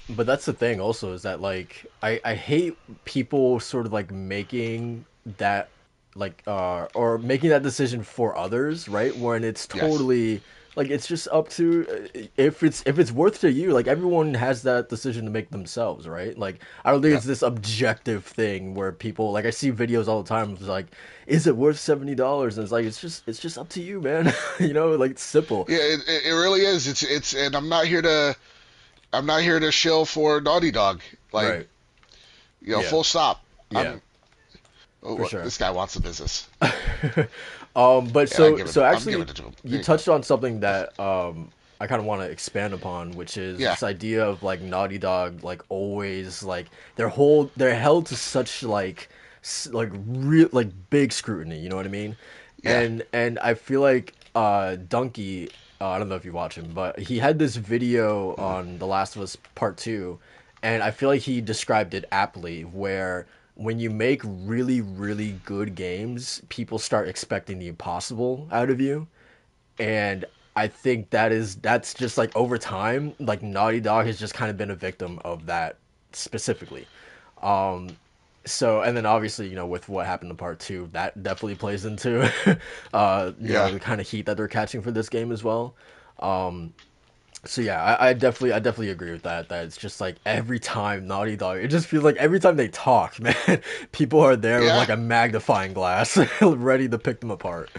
but that's the thing also is that like I hate people sort of like making that like or making that decision for others, right? When it's Yes. totally like it's just up to if it's worth to you, like everyone has that decision to make themselves, right? Like I don't think Yeah. it's this objective thing where people like I see videos all the time. It's like, is it worth $70? And it's like it's just up to you, man. Like it's simple. Yeah. It really is. It's and I'm not here to shill for Naughty Dog. Like Right. Yeah. full stop. Yeah. I'm. For Oh, sure. this guy wants the business. But Yeah, I so give it. so I'm actually, giving it to him. you There you go. touched on something that I kind of want to expand upon, which is Yeah. this idea of like Naughty Dog, like always like they're held to such like like real like big scrutiny. You know what I mean? Yeah. And I feel like Donkey. I don't know if you watch him, but he had this video on The Last of Us Part Two, and I feel like he described it aptly where when you make really really good games people start expecting the impossible out of you, and I think that's just like over time like Naughty Dog has just kind of been a victim of that specifically. So and then obviously with what happened in part two that definitely plays into Yeah. the kind of heat that they're catching for this game as well. So yeah, I definitely agree with that. That it's just like every time Naughty Dog, it just feels like every time they talk, man, people are there with Yeah. like a magnifying glass, ready to pick them apart.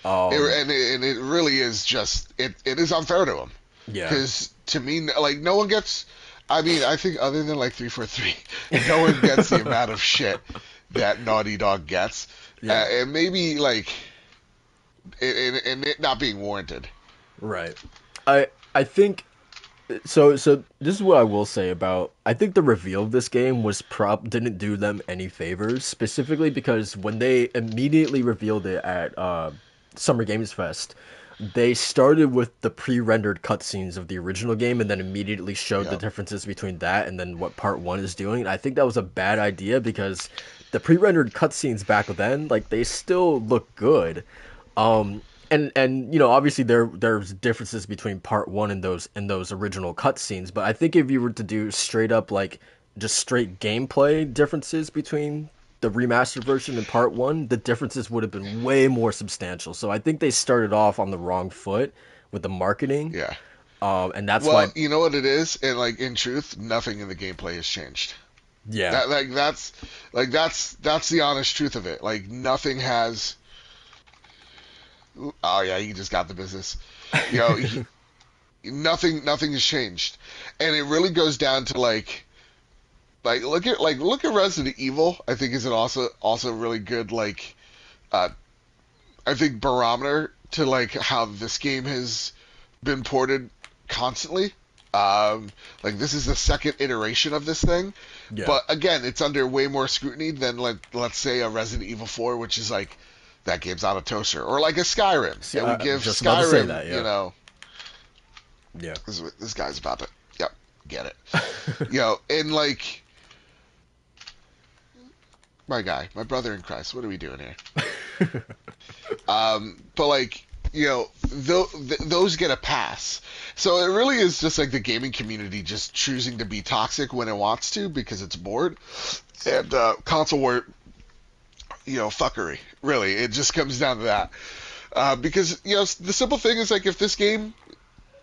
And it really is just it is unfair to him Yeah, because to me, like, no one gets. I mean, I think other than like 343, no one gets the amount of shit that Naughty Dog gets, yeah, and maybe like and it not being warranted. right. I think so. So this is what I will say about. I think the reveal of this game was didn't do them any favors, specifically because when they immediately revealed it at Summer Games Fest, they started with the pre-rendered cutscenes of the original game and then immediately showed the Yeah. differences between that and then what Part One is doing. And I think that was a bad idea because the pre-rendered cutscenes back then, like they still look good. And obviously there's differences between part one and those original cutscenes, but I think if you were to do straight up like just straight gameplay differences between the remastered version and part one, the differences would have been way more substantial. So I think they started off on the wrong foot with the marketing, Yeah. and that's Well, why. you know what it is, and like in truth, nothing in the gameplay has changed. Yeah, That's the honest truth of it. Like nothing has. Oh yeah, you just got the business. You know, nothing has changed, and it really goes down to look at Resident Evil. I think is an also really good uh I think barometer to like how this game has been ported constantly. Like this is the second iteration of this thing, Yeah. but again, it's under way more scrutiny than let's say a Resident Evil 4, which is like that game's on a toaster, or like a Skyrim. See, And we I give just about to say Skyrim, that. Yeah. Yeah. this guy's about to, yep, get it. And like my guy, my brother in Christ, what are we doing here? But like, those get a pass. So it really is just like the gaming community just choosing to be toxic when it wants to because it's bored, and console war, fuckery. Really, it just comes down to that. Because the simple thing is like if this game,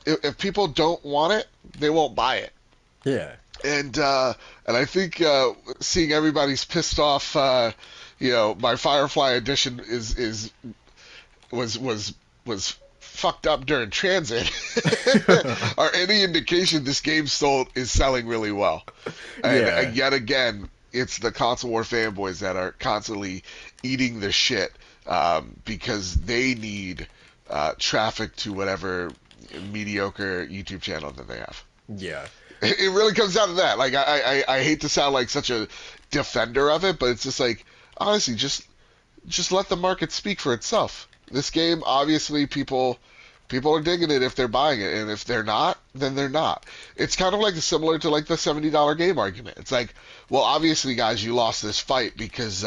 if people don't want it, they won't buy it. Yeah. And I think seeing everybody's pissed off, my Firefly edition was fucked up during transit, or any indication this game is selling really well. And Yeah. yet again, it's the console war fanboys that are constantly eating the shit because they need traffic to whatever mediocre YouTube channel that they have. Yeah. It really comes down to that. Like I hate to sound like such a defender of it, but it's just like honestly, just let the market speak for itself. This game, obviously, people are digging it if they're buying it, and if they're not, then they're not. It's kind of like similar to like the $70 game argument. It's like, well, obviously, guys, you lost this fight because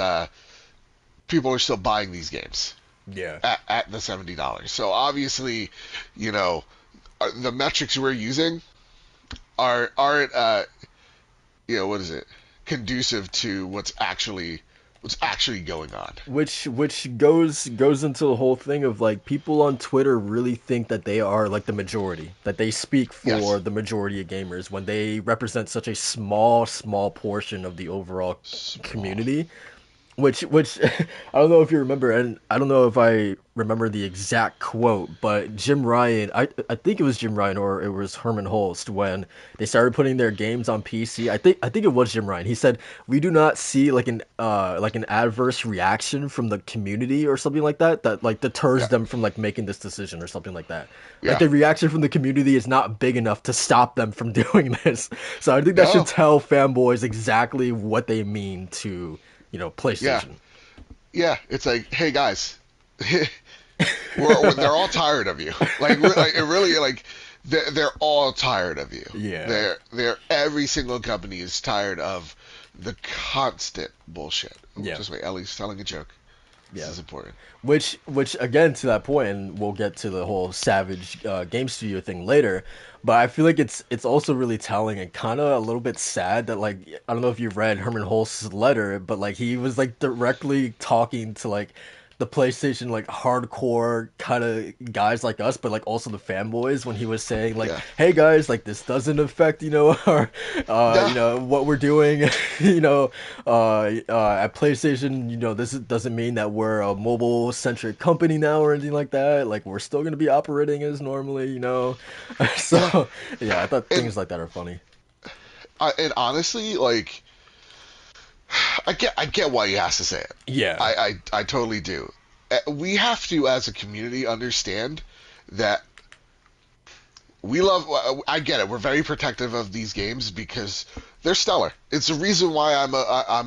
people are still buying these games Yeah. at the $70. So obviously, the metrics we're using aren't what is it, conducive to what's actually going on. Which goes into the whole thing of like people on Twitter really think that they are like the majority, that they speak for Yes. the majority of gamers when they represent such a small portion of the overall Small. community. Which I don't know if you remember, and I don't know if I remember the exact quote, but Jim Ryan, I think it was Jim Ryan or it was Herman Holst when they started putting their games on PC. I think it was Jim Ryan. He said we do not see like an adverse reaction from the community or something like that like deters Yeah. them from like making this decision or something like that. Like Yeah. the reaction from the community is not big enough to stop them from doing this. So I think that should No. tell fanboys exactly what they mean to Yeah. PlayStation. Yeah. It's like, hey guys, they're all tired of you. Like it really like they're all tired of you. Yeah. Every single company is tired of the constant bullshit. Yeah. Just wait, Ellie's telling a joke. This Yeah. is important. Which again to that point, and we'll get to the whole Savage Game Studio thing later. But I feel like it's also really telling and kind of a little bit sad that like I don't know if you read Herman Holst's letter, but like he was like directly talking to like the PlayStation like hardcore kind of guys like us, but like also the fanboys when he was saying like, Yeah. "Hey guys, like this doesn't affect our what we're doing, at PlayStation. Doesn't mean that we're a mobile centric company now or anything like that. Like we're still gonna be operating as normally. Yeah. So yeah, I thought And things like that are funny. and honestly, like I get why he has to say it. Yeah, I totally do. We have to, as a community, understand that we love. I get it. We're very protective of these games because they're stellar. It's the reason why I'm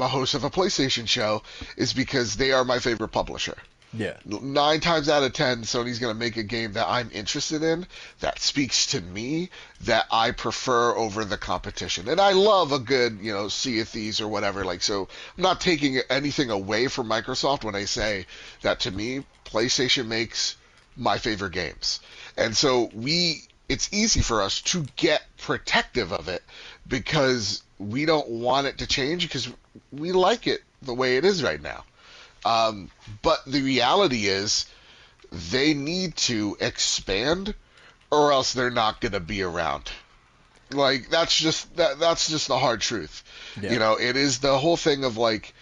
a host of a PlayStation show is because they are my favorite publisher. yeah, 9 times out of 10, Sony's going to make a game that I'm interested in, that speaks to me, that I prefer over the competition. And I love a good, Sea of Thieves or whatever. Like, so I'm not taking anything away from Microsoft when I say that to me, PlayStation makes my favorite games. And so it's easy for us to get protective of it because we don't want it to change because we like it the way it is right now. But the reality is they need to expand or else they're not going to be around. Like that's just the hard truth. yeah, It is the whole thing of like,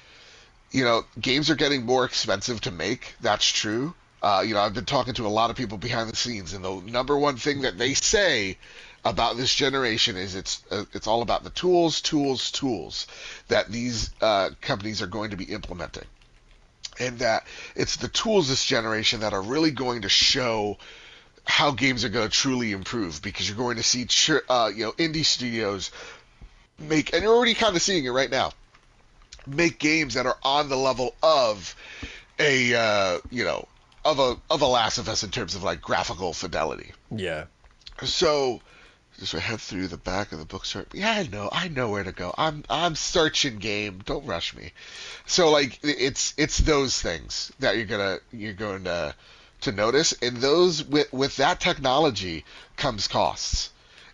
games are getting more expensive to make. That's true. I've been talking to a lot of people behind the scenes, and the number one thing that they say about this generation is it's all about the tools that these companies are going to be implementing. And that it's the tools this generation that are really going to show how games are going to truly improve, because you're going to see indie studios make, and you're already kind of seeing it right now, make games that are on the level of a of a Last of Us in terms of like graphical fidelity. Yeah. So just head through the back of the bookstore. Yeah, I know where to go. I'm searching game. Don't rush me. So like it's those things that you're going to notice, and those with that technology comes costs.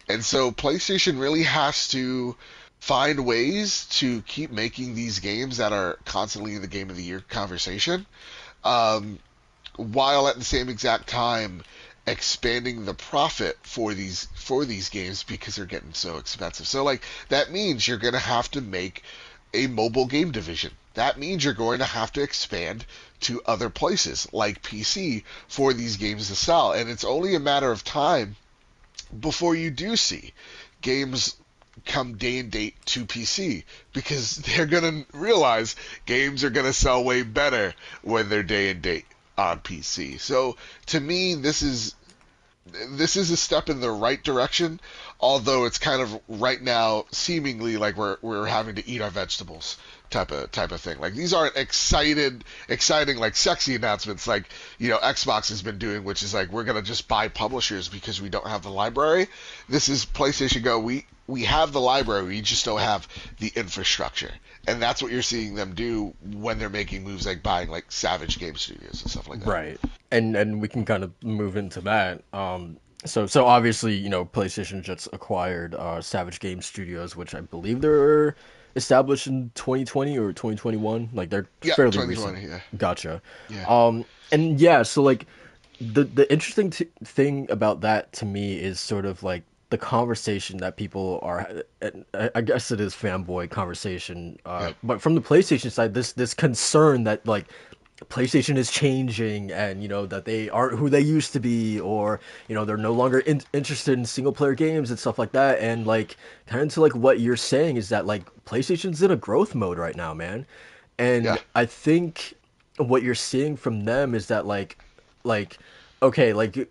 And so PlayStation really has to find ways to keep making these games that are constantly in the Game of the Year conversation, um, while at the same exact time expanding the profit for these games because they're getting so expensive. So like that means you're going to have to make a mobile game division. That means you're going to have to expand to other places like PC for these games to sell. And it's only a matter of time before you do see games come day and date to PC, because they're going to realize games are going to sell way better when they're day and date on PC. So to me, this is a step in the right direction, although it's kind of right now seemingly like we're having to eat our vegetables type of thing. Like these aren't exciting like sexy announcements like Xbox has been doing, which is like we're gonna just buy publishers because we don't have the library. This is PlayStation Go. We have the library, we just don't have the infrastructure. And that's what you're seeing them do when they're making moves like buying like Savage Game Studios and stuff like that. Right. And we can kind of move into that. So obviously, PlayStation just acquired Savage Game Studios, which I believe they're established in 2020 or 2021. Like they're Yeah, fairly 2020, recent. yeah. Gotcha. Yeah. And yeah, so like the interesting thing about that to me is sort of like the conversation that people are, I guess it is fanboy conversation, Yeah. but from the PlayStation side, this concern that like PlayStation is changing, and that they aren't who they used to be, or they're no longer interested in single player games and stuff like that. And like kind of to like what you're saying is that like PlayStation's in a growth mode right now, man. Yeah. And I think what you're seeing from them is that like okay, like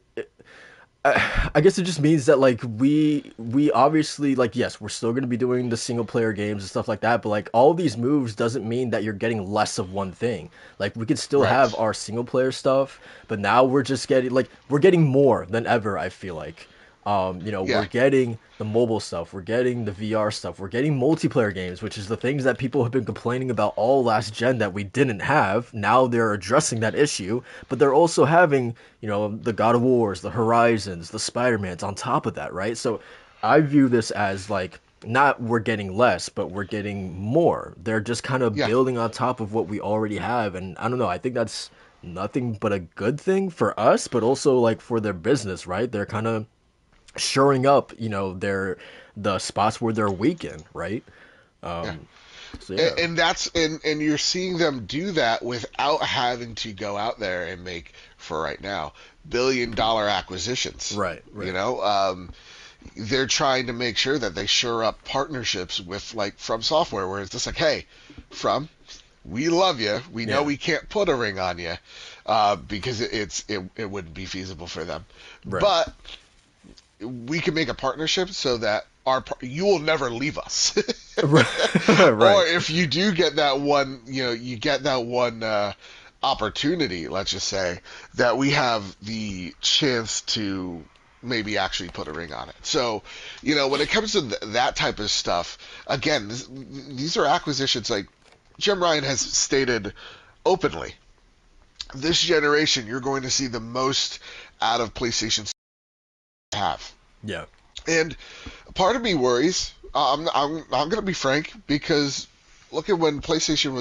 I guess it just means that like we obviously, like, yes, we're still going to be doing the single player games and stuff like that, but like all these moves doesn't mean that you're getting less of one thing. Like we could still have Right. our single player stuff, but now we're just getting like we're getting more than ever, I feel like. We're Yeah. getting the mobile stuff, we're getting the VR stuff, we're getting multiplayer games, which is the things that people have been complaining about all last gen that we didn't have. Now they're addressing that issue, but they're also having, the God of Wars, the Horizons, the Spider-Mans on top of that, right? So I view this as like not we're getting less, but we're getting more. They're just kind of Yeah. building on top of what we already have, and I don't know, I think that's nothing but a good thing for us, but also like for their business, right? They're kind of shoring up, their the spots where they're weak in, right? Yeah. So yeah, And that's and you're seeing them do that without having to go out there and make, for right now, $1 billion acquisitions. right, You right, know, they're trying to make sure that they shore up partnerships with like FromSoftware, where it's just like, hey, From, we love you. We know yeah, we can't put a ring on you, because it wouldn't be feasible for them. right, But we can make a partnership so that you will never leave us. Or right, if you do get that one, you get that one opportunity, let's just say, that we have the chance to maybe actually put a ring on it. So, when it comes to that type of stuff, again, these are acquisitions like Jim Ryan has stated openly. This generation, you're going to see the most out of PlayStation have. yeah, And part of me worries. I'm going to be frank, because look at when PlayStation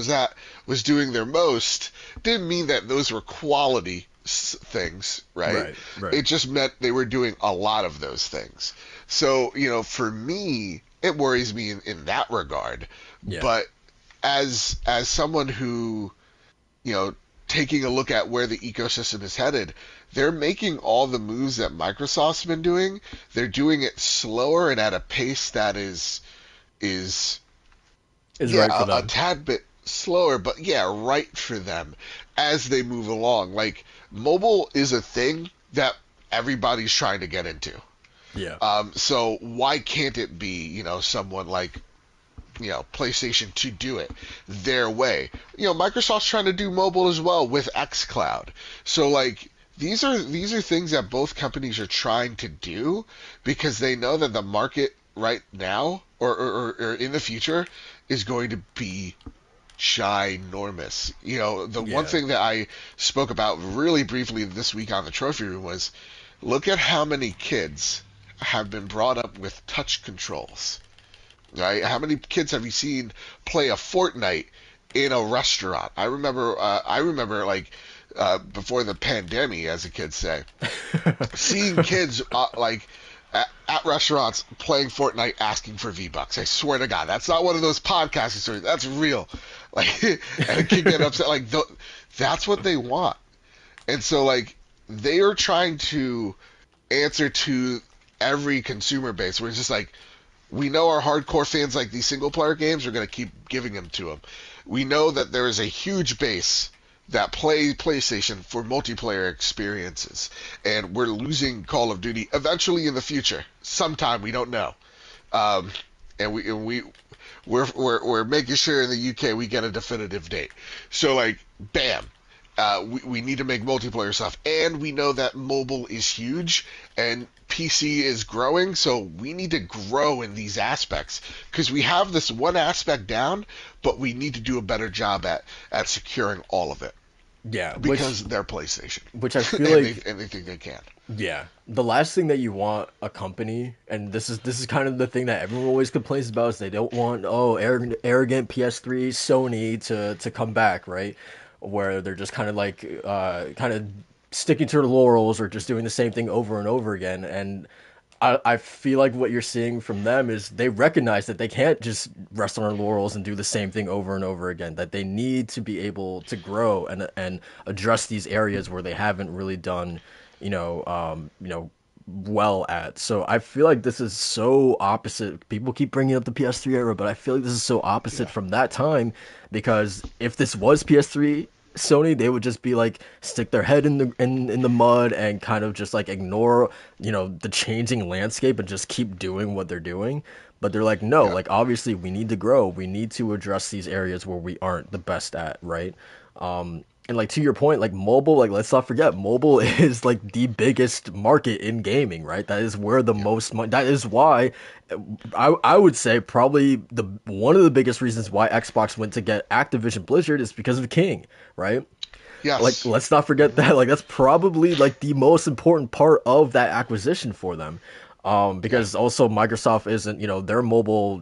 was doing their most. Didn't mean that those were quality things, right? right, right, It just meant they were doing a lot of those things. So for me, it worries me in that regard. yeah, But as someone who, you know, taking a look at where the ecosystem is headed, they're making all the moves that Microsoft's been doing. They're doing it slower and at a pace that is is yeah, right for a them. tad bit slower, but yeah, right for them as they move along. Like mobile is a thing that everybody's trying to get into. Yeah. So why can't it be, someone like, PlayStation to do it their way? Microsoft's trying to do mobile as well with xCloud. So like these are things that both companies are trying to do because they know that the market right now or in the future is going to be ginormous. The one Yeah. thing that I spoke about really briefly this week on the trophy room was look at how many kids have been brought up with touch controls. Right? How many kids have you seen play a Fortnite in a restaurant? I remember. Like before the pandemic, as the kids say, seeing kids like at restaurants playing Fortnite, asking for V-Bucks. I swear to God, that's not one of those podcasting stories. That's real. Like, and a kid get upset. Like, that's what they want. And so, like, they are trying to answer to every consumer base. Where it's just like, we know our hardcore fans like these single player games. We're going to keep giving them to them. We know that there is a huge base that play PlayStation for multiplayer experiences, and we're losing Call of Duty eventually in the future. Sometime, we don't know. Um, and we're making sure in the UK we get a definitive date. So like, bam. We need to make multiplayer stuff, and we know that mobile is huge and PC is growing, so we need to grow in these aspects because we have this one aspect down, but we need to do a better job at securing all of it Yeah, because they're PlayStation which I feel and like, they think they can. yeah, the last thing that you want a company, and this is kind of the thing that everyone always complains about, is they don't want, arrogant PS3 Sony to come back, right? Where they're just kind of like kind of sticking to their laurels or just doing the same thing over and over again. And I feel like what you're seeing from them is they recognize that they can't just rest on their laurels and do the same thing over and over again. That they need to be able to grow and address these areas where they haven't really done, well at. So I feel like this is so opposite. People keep bringing up the PS3 era, but I feel like this is so opposite Yeah. from that time because if this was PS3 Sony, they would just be like stick their head in the mud and kind of just like ignore, the changing landscape and just keep doing what they're doing. But they're like, no, Yeah. like obviously we need to grow. We need to address these areas where we aren't the best at, right? And like to your point, like mobile, like let's not forget, mobile is like the biggest market in gaming, right? That is where the Yeah. most money. That is why I would say probably the one of the biggest reasons why Xbox went to get Activision Blizzard is because of King, right? Like Yes. let's not forget Hmm. that. Like that's probably like the most important part of that acquisition for them. Yeah. Because also Microsoft isn't, their mobile,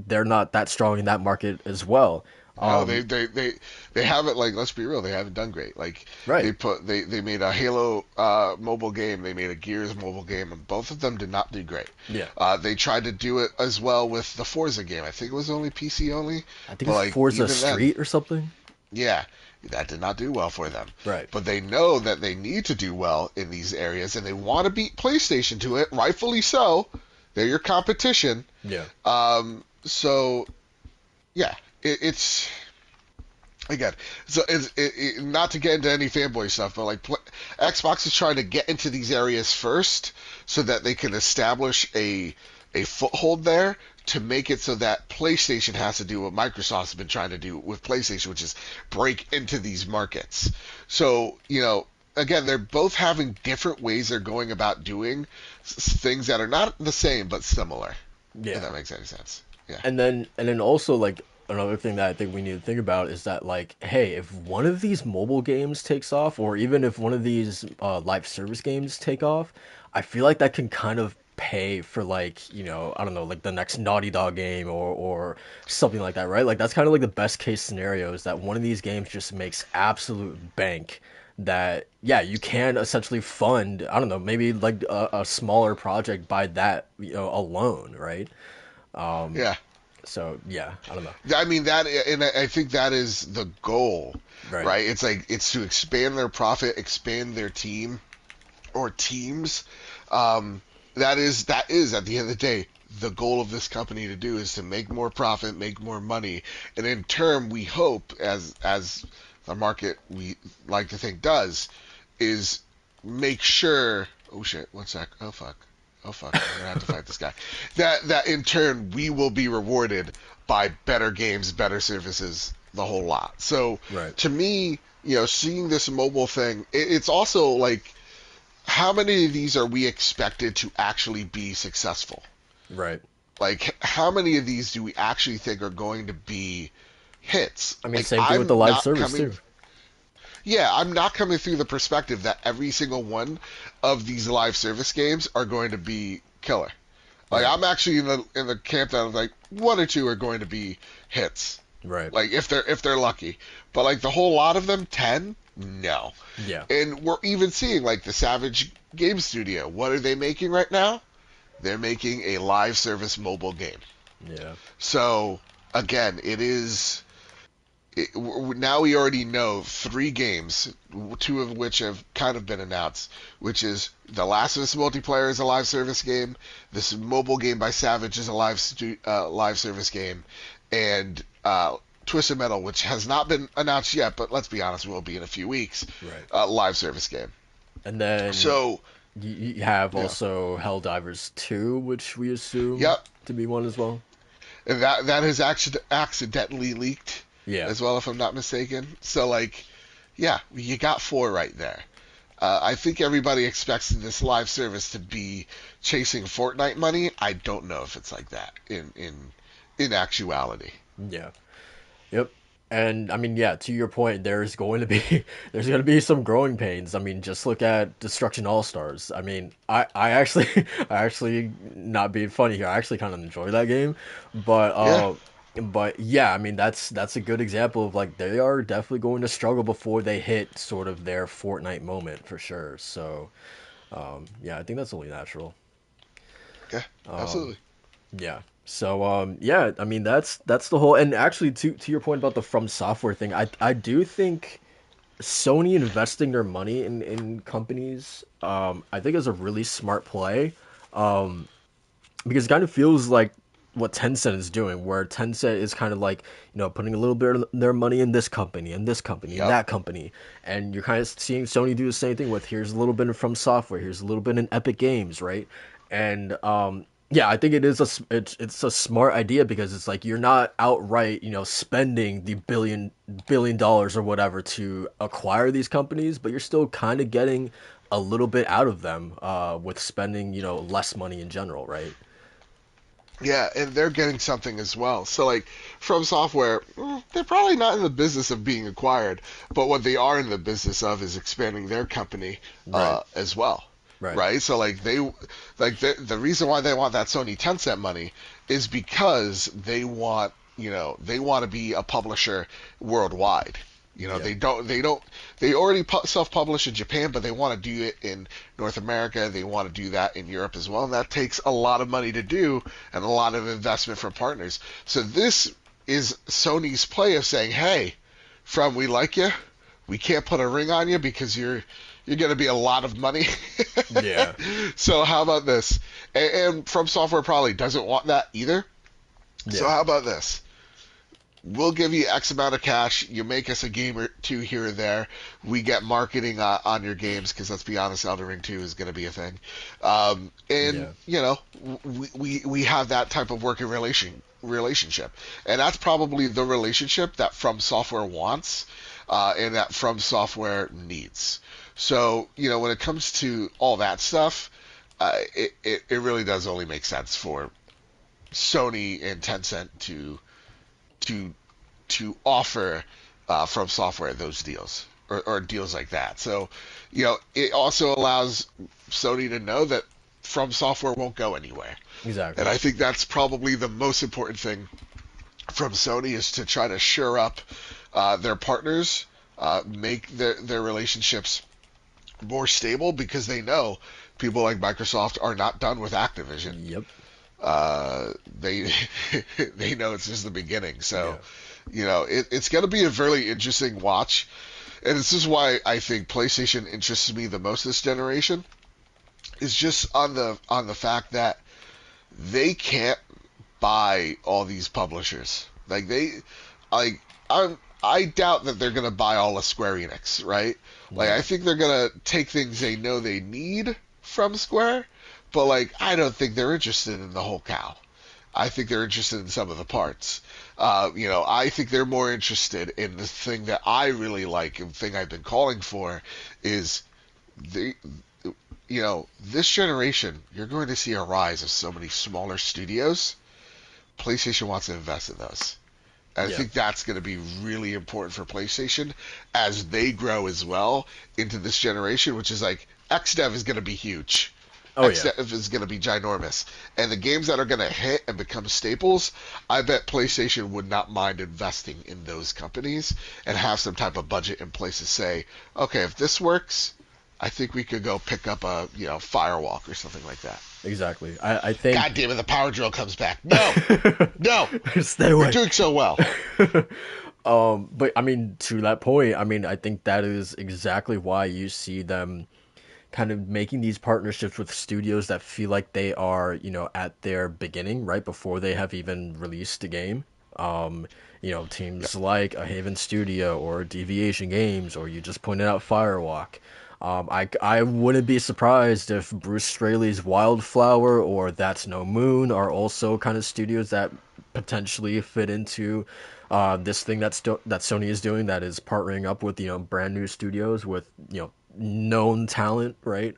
they're not that strong in that market as well. No, they haven't, like, let's be real, they haven't done great. Like Right. they made a Halo mobile game, they made a Gears mobile game, and both of them did not do great. Yeah. They tried to do it as well with the Forza game. I think it was only PC only, I think but it's like Forza even then, Street or something. yeah, that did not do well for them. Right. But they know that they need to do well in these areas, and they want to beat PlayStation to it, rightfully so. They're your competition. Yeah. So yeah, it's again, so not to get into any fanboy stuff, but like Xbox is trying to get into these areas first so that they can establish a foothold there to make it so that PlayStation has to do what Microsoft's been trying to do with PlayStation, which is break into these markets. So, again, they're both having different ways they're going about doing things that are not the same but similar. If Yeah. that makes any sense. Yeah. And then also like another thing that I think we need to think about is that like, hey, if one of these mobile games takes off, or even if one of these live service games take off, I feel like that can kind of pay for like, I don't know, like the next Naughty Dog game or something like that, right? Like that's kind of like the best case scenario is that one of these games just makes absolute bank that yeah you can essentially fund, I don't know, maybe like a smaller project by that, alone, right? Yeah. So yeah, I don't know. I mean that, and I think that is the goal, Right. right? It's like it's to expand their profit, expand their team or teams. That is at the end of the day the goal of this company to do is to make more profit, make more money, and in turn we hope as the market we like to think does is make sure Oh shit, one sec. Oh fuck. Oh fuck. I'm gonna have to fight this guy. That in turn we will be rewarded by better games, better services, the whole lot. So Right. to me, seeing this mobile thing, it's also like how many of these are we expected to actually be successful? Right. Like how many of these do we actually think are going to be hits? I mean, Like same thing with the live service too. I'm not coming through the perspective that every single one of these live service games are going to be killer. Like Right. I'm actually in the camp that I'm like one or two are going to be hits. Right. Like if they're lucky. But like the whole lot of them, 10? No. Yeah. And we're even seeing like the Savage Game Studio. What are they making right now? They're making a live service mobile game. Yeah. So again, now we already know three games, two of which have kind of been announced, which is The Last of Us multiplayer is a live service game, this mobile game by Savage is a live service game, and Twisted Metal, which has not been announced yet, but let's be honest, will be in a few weeks, Right. live service game. And then So, you have yeah, also Helldivers 2, which we assume yep, to be one as well. and that has accidentally leaked Yeah. as well, if I'm not mistaken. So, like, yeah, you got four right there. I think everybody expects this live service to be chasing Fortnite money. I don't know if it's like that in actuality. Yeah. Yep. And I mean, yeah, to your point, there's going to be there's going to be some growing pains. I mean, just look at Destruction All Stars. I mean, I actually I actually not being funny here. I actually kind of enjoy that game, but Yeah, yeah, I mean that's a good example of like they are definitely going to struggle before they hit sort of their Fortnite moment for sure. So, yeah, I think that's only natural. yeah, absolutely. Yeah. So yeah, I mean that's the whole, and actually to your point about the From Software thing, I do think Sony investing their money in companies I think is a really smart play. Because it kind of feels like what Tencent is doing, where Tencent is kind of like, putting a little bit of their money in this company and this company and Yep. that company. And you're kind of seeing Sony do the same thing with here's a little bit from software, here's a little bit in Epic Games, right? And yeah, I think it's a smart idea because it's like you're not outright, spending the billion dollars or whatever to acquire these companies, but you're still kind of getting a little bit out of them with spending, less money in general, right? Yeah, and they're getting something as well. So, like, From Software, they're probably not in the business of being acquired, but what they are in the business of is expanding their company Right. as well, Right. right? So, like, the reason why they want that Sony Tencent money is because they want to be a publisher worldwide. Yeah. They already self-publish in Japan, but they want to do it in North America. They want to do that in Europe as well, and that takes a lot of money to do and a lot of investment from partners. So this is Sony's play of saying, "Hey, From, we like you. We can't put a ring on you because you're going to be a lot of money. Yeah. So how about this?" And From Software probably doesn't want that either. So Yeah. how about this? We'll give you X amount of cash. You make us a game or two here or there. We get marketing on your games because let's be honest, Elden Ring 2 is going to be a thing. And Yeah. we have that type of working relationship, and that's probably the relationship that From Software wants, and that From Software needs. So when it comes to all that stuff, it really does only make sense for Sony and Tencent to offer From Software those deals or deals like that. So, it also allows Sony to know that From Software won't go anywhere. And Exactly. I think that's probably the most important thing from Sony is to try to shore up their partners, make their relationships more stable because they know people like Microsoft are not done with Activision. Yep. They they know it's just the beginning. So, Yeah. it's going to be a very interesting watch, and this is why I think PlayStation interests me the most this generation. Is just on the fact that they can't buy all these publishers. Like I doubt that they're going to buy all of Square Enix, right? Like Yeah. I think they're going to take things they know they need from Square, but like I don't think they're interested in the whole cow. I think they're interested in some of the parts. I think they're more interested in the thing that I really like and the thing I've been calling for is the this generation, you're going to see a rise of so many smaller studios. PlayStation wants to invest in those. And I Yeah. think that's going to be really important for PlayStation as they grow as well into this generation, which is like XDev is going to be huge. Oh yeah. XDev is going to be ginormous. And the games that are going to hit and become staples, I bet PlayStation would not mind investing in those companies and have some type of budget in place to say, okay, if this works, I think we could go pick up a Firewalk or something like that. Exactly. I think. God damn it, the power drill comes back. No, no, Stay we're away. doing so well. But I mean, to that point, I mean, I think that is exactly why you see them kind of making these partnerships with studios that feel like they are, at their beginning, right before they have even released a game. Yeah, Teams like a Haven Studio or Deviation Games, or you just pointed out Firewalk. I wouldn't be surprised if Bruce Straley's Wildflower or That's No Moon are also kind of studios that potentially fit into this thing that Sony is doing, that is partnering up with brand new studios with known talent, right?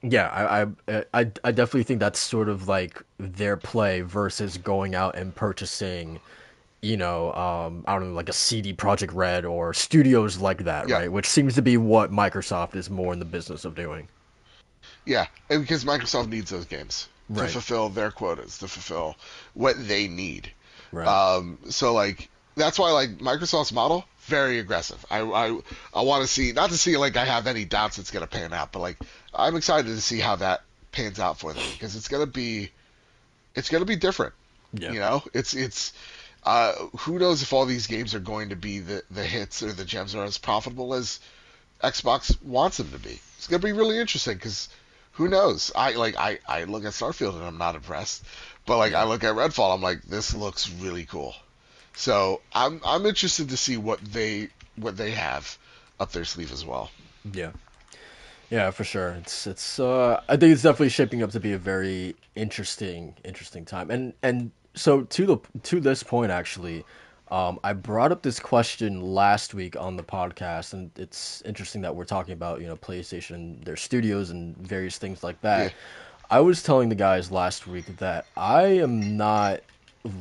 Yeah, I definitely think that's sort of like their play versus going out and purchasing, I don't know, like a CD Project Red or studios like that, yeah, right? Which seems to be what Microsoft is more in the business of doing. yeah. And because Microsoft needs those games to Right, fulfill their quotas, to fulfill what they need. right. So like that's why like Microsoft's model very aggressive. I want to see not to see like I have any doubts it's gonna pan out, but like I'm excited to see how that pans out for them because it's gonna be different. Yeah, Who knows if all these games are going to be the hits or the gems are as profitable as Xbox wants them to be. It's gonna be really interesting because who knows? I look at Starfield and I'm not impressed, but like I yeah, look at Redfall, I'm like this looks really cool. So I'm interested to see what they have up their sleeve as well. yeah. Yeah, for sure. It's I think it's definitely shaping up to be a very interesting time. And so to this point actually, I brought up this question last week on the podcast, and it's interesting that we're talking about, PlayStation, their studios and various things like Yeah, that. I was telling the guys last week that I am not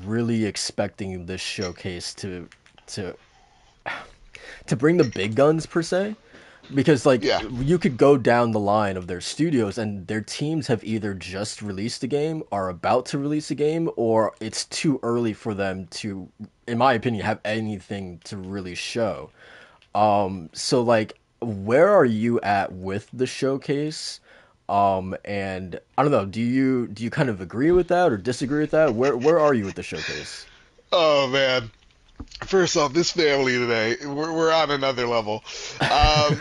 really expecting this showcase to to bring the big guns per se, because like yeah, you could go down the line of their studios and their teams have either just released a game, are about to release a game, or it's too early for them to, in my opinion, have anything to really show. So like, where are you at with the showcase? And I don't know, do you kind of agree with that or disagree with that? Where are you with the showcase? oh man. First off, this family today, we're on another level. I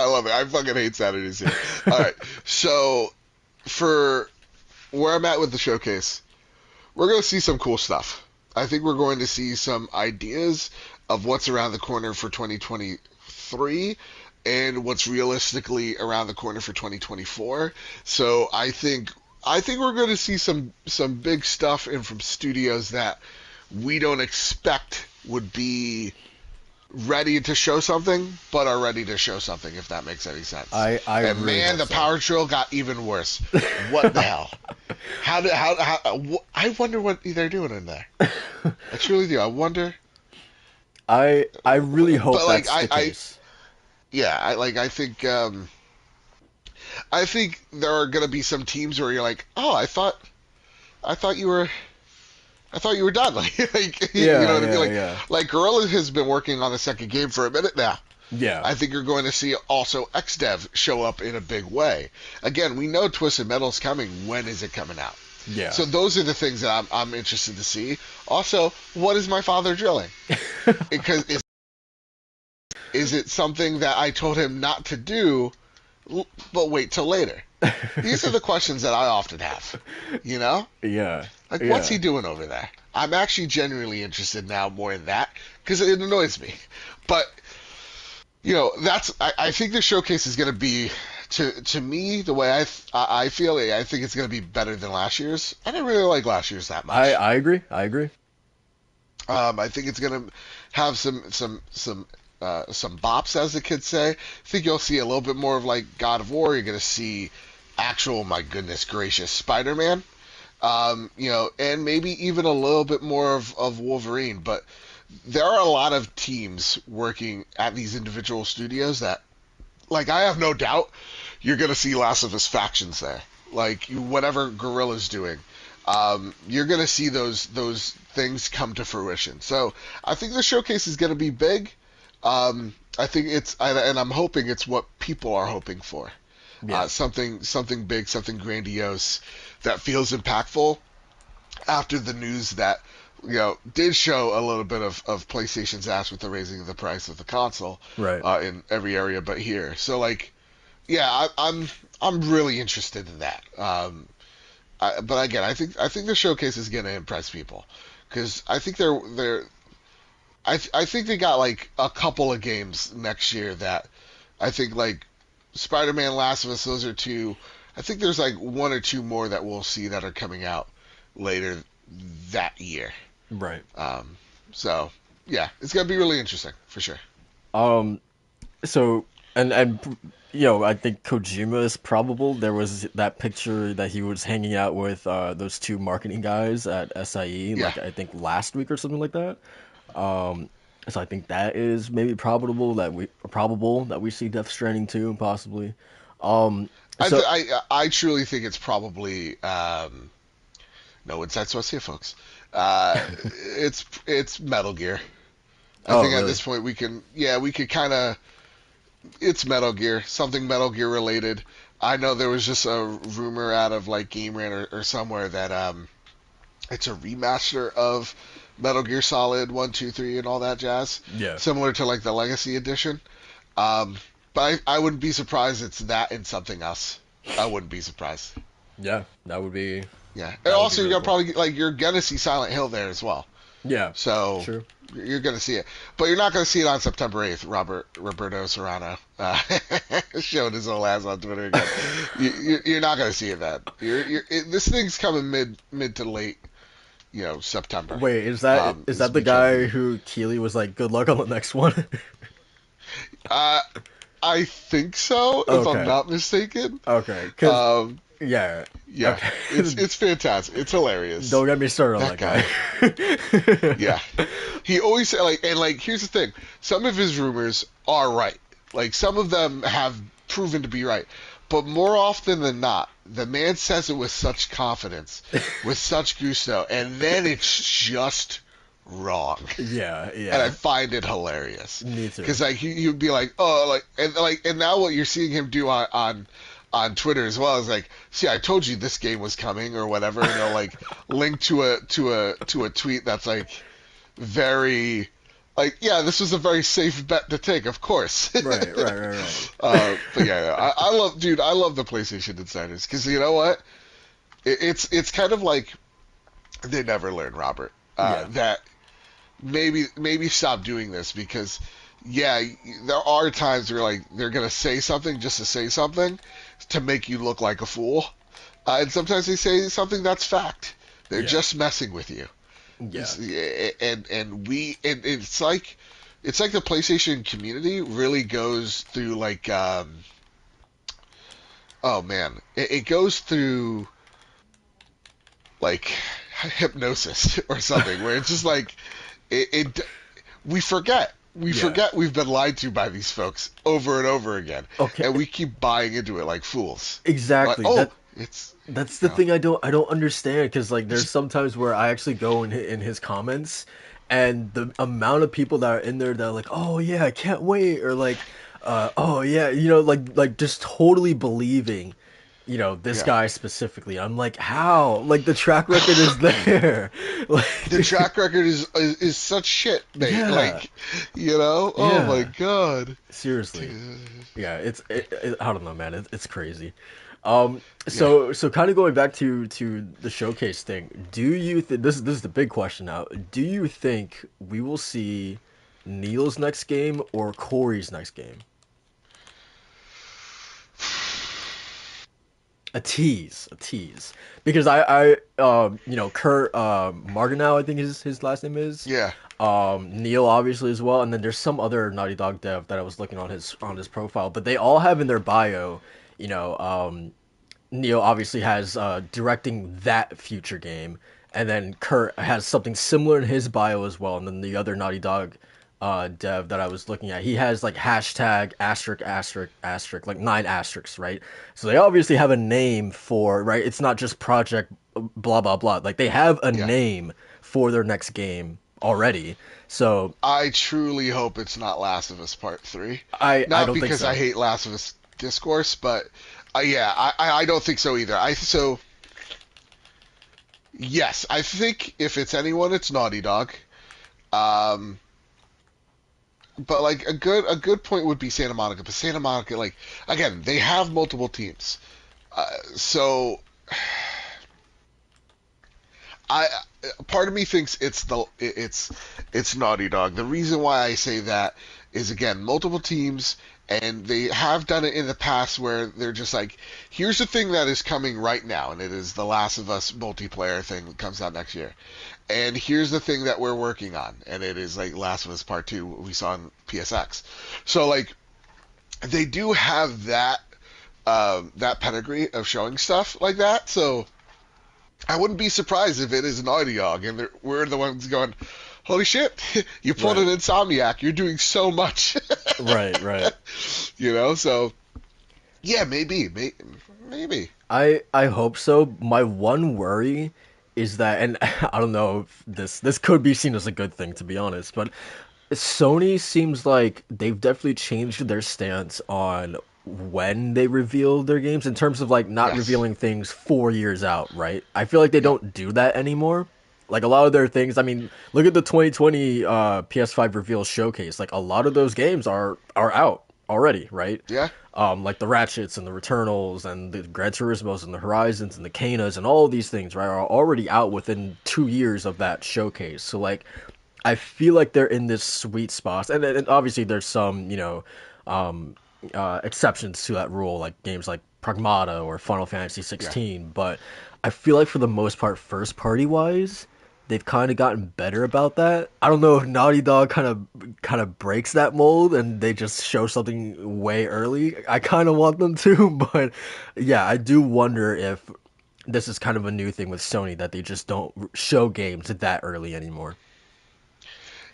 love it. I fucking hate Saturdays here. All right, so for where I'm at with the showcase, we're going to see some cool stuff. I think we're going to see some ideas of what's around the corner for 2023 and what's realistically around the corner for 2024. So I think we're going to see some big stuff in from studios that we don't expect would be ready to show something, but are ready to show something, if that makes any sense. I And really man, hope the so. power drill got even worse. What the hell? I wonder what they're doing in there. I truly do. I wonder. I really hope But like that's the I case. yeah, I think there are gonna be some teams where you're like, oh, I thought you were I thought you were done. Like you know Yeah, what I mean? yeah, Like yeah. like Gorilla has been working on the second game for a minute now. Yeah. I think you're going to see also XDev show up in a big way. Again, we know Twisted Metal's coming. When is it coming out? Yeah. So those are the things that I'm interested to see. Also, what is my father drilling? Because is it something that I told him not to do, but wait till later? These are the questions that I often have. You know, Yeah. like what's Yeah. he doing over there? I'm actually genuinely interested now more in that because it annoys me. But I think the showcase is going to be to me the way I feel it. I think it's going to be better than last year's. I didn't really like last year's that I much. I agree. I agree. I think it's going to have some bops, as the kids say. I think you'll see a little bit more of like God of War. You're going to see actual, my goodness gracious, Spider-Man. And maybe even a little bit more of Wolverine. But there are a lot of teams working at these individual studios that, like, I have no doubt you're going to see Last of Us factions there. Like, whatever Guerrilla's doing, you're going to see those things come to fruition. So I think the showcase is going to be big. I think and I'm hoping it's what people are hoping for. Yeah. Something big, something grandiose that feels impactful after the news that did show a little bit of PlayStation's ass with the raising of the price of the console Right. in every area but here. So like, yeah, I'm really interested in that. But again, I think the showcase is going to impress people because I think I think they got like a couple of games next year that I think like Spider-Man, Last of Us, those are two. I think there's like one or two more that we'll see that are coming out later that year. Right. Um, so yeah, it's gonna be really interesting for sure. Um. So and I think Kojima is probable. There was that picture that he was hanging out with those two marketing guys at SIE, Yeah, like I think last week or something like that. Um. So I think that is maybe probable that we see Death Stranding 2 possibly. Um. So I truly think it's probably no inside source here, folks. It's Metal Gear. I oh think at really? this point we could kind of it's Metal Gear, something Metal Gear related. I know there was just a rumor out of like Game Rant or somewhere that it's a remaster of Metal Gear Solid 1, 2, 3, and all that jazz, Yeah. similar to like the Legacy Edition. Um, but I wouldn't be surprised it's that and something else. I wouldn't be surprised. Yeah. That would be Yeah, and that would be also you're really gonna cool. probably like you're gonna see Silent Hill there as well. Yeah. So True. you're going to see it, but you're not going to see it on September 8th. Roberto Serrano showed his old ass on Twitter again. You're not going to see it then. This thing's coming mid to late, September. Wait, is that is Is that the me trying to guy think. who Keeley was like, "Good luck on the next one"? Uh, I think so, if I'm Okay. not mistaken. Okay. Cause Um, yeah. yeah, Okay. it's fantastic. It's hilarious. Don't get me started on That that guy. guy. Yeah, he always like. Here's the thing. Some of his rumors are right. Like some of them have proven to be right, but more often than not, the man says it with such confidence, with such gusto, and then it's just wrong. Yeah. And I Yeah. find it hilarious Me too. because like he'd be like, oh, and now what you're seeing him do on Twitter as well is like, see, I told you this game was coming or whatever, and they'll like link to a tweet that's like very like, yeah, this was a very safe bet to take, of course. Right. Right. Right. Right. But yeah, I love the PlayStation Insiders because you know what, it's kind of like they never learn, Robert. Yeah. That maybe stop doing this because yeah, there are times where like they're gonna say something just to say something to make you look like a fool, and sometimes they say something that's fact. They're Yeah. just messing with you. Yeah. And it's like the PlayStation community really goes through like oh man, it goes through like hypnosis or something where it's just like it we forget. We Yeah. forget we've been lied to by these folks over and over again, Okay. and we keep buying into it like fools. Like, Exactly. oh, That it's that's you the know, thing I don't understand because like there's sometimes where I actually go in his comments and the amount of people that are in there that are like, oh yeah, I can't wait, or like, oh yeah, like just totally believing, this yeah. guy specifically. I'm like, how? Like the track record is there. The Like, track record is such shit, mate. yeah, Like, oh my yeah, god. seriously. Yeah, I don't know, man. It's crazy. Yeah. So kind of going back to the showcase thing. Do you think this is the big question now? Do you think we will see Neil's next game or Corey's next game? A tease, because Kurt Marganow, I think his last name is. Yeah. Neil obviously as well, and then there's some other Naughty Dog dev that I was looking on his profile, but they all have in their bio, you know, Neil obviously has directing that future game, and then Kurt has something similar in his bio as well, and then the other Naughty Dog dev that I was looking at, he has like hashtag asterisk asterisk asterisk like 9 asterisks, right? So they obviously have a name for, right. It's not just project blah blah blah. Like they have a Yeah. name for their next game already. So I truly hope it's not Last of Us Part 3. I Not don't think because I so. hate Last of Us discourse, but yeah, I don't think so either. Yes, I think if it's anyone, it's Naughty Dog. Um, but like a good point would be Santa Monica. But Santa Monica, like again, they have multiple teams. So I part of me thinks it's Naughty Dog. The reason why I say that is again multiple teams, and they have done it in the past where they're just like, here's the thing that is coming right now, and it is the Last of Us multiplayer thing that comes out next year, and here's the thing that we're working on, and it is like Last of Us Part Two, what we saw on PSX. So like they do have that pedigree of showing stuff like that. So I wouldn't be surprised if it is Naughty Dog, and we're the ones going, "Holy shit! You pulled an Right, Insomniac. You're doing so much." right. So yeah, maybe. I hope so. My one worry is that, and I don't know if this could be seen as a good thing, to be honest, but Sony seems like they've definitely changed their stance on when they reveal their games in terms of like not Yes. revealing things 4 years out, right? I feel like they Yep. don't do that anymore. Like a lot of their things, I mean, look at the 2020 PS5 reveal showcase. Like a lot of those games are out already, right? Yeah. Like the Ratchets and the Returnals and the Gran Turismos and the Horizons and the Kanas and all of these things, right, are already out within 2 years of that showcase. So like I feel like they're in this sweet spot, and obviously there's some exceptions to that rule, like games like Pragmata or Final Fantasy Yeah. 16. But I feel like for the most part, first party wise, they've kind of gotten better about that. I don't know if Naughty Dog kind of breaks that mold and they just show something way early. I kind of want them to, but yeah, I do wonder if this is kind of a new thing with Sony that they just don't show games that early anymore.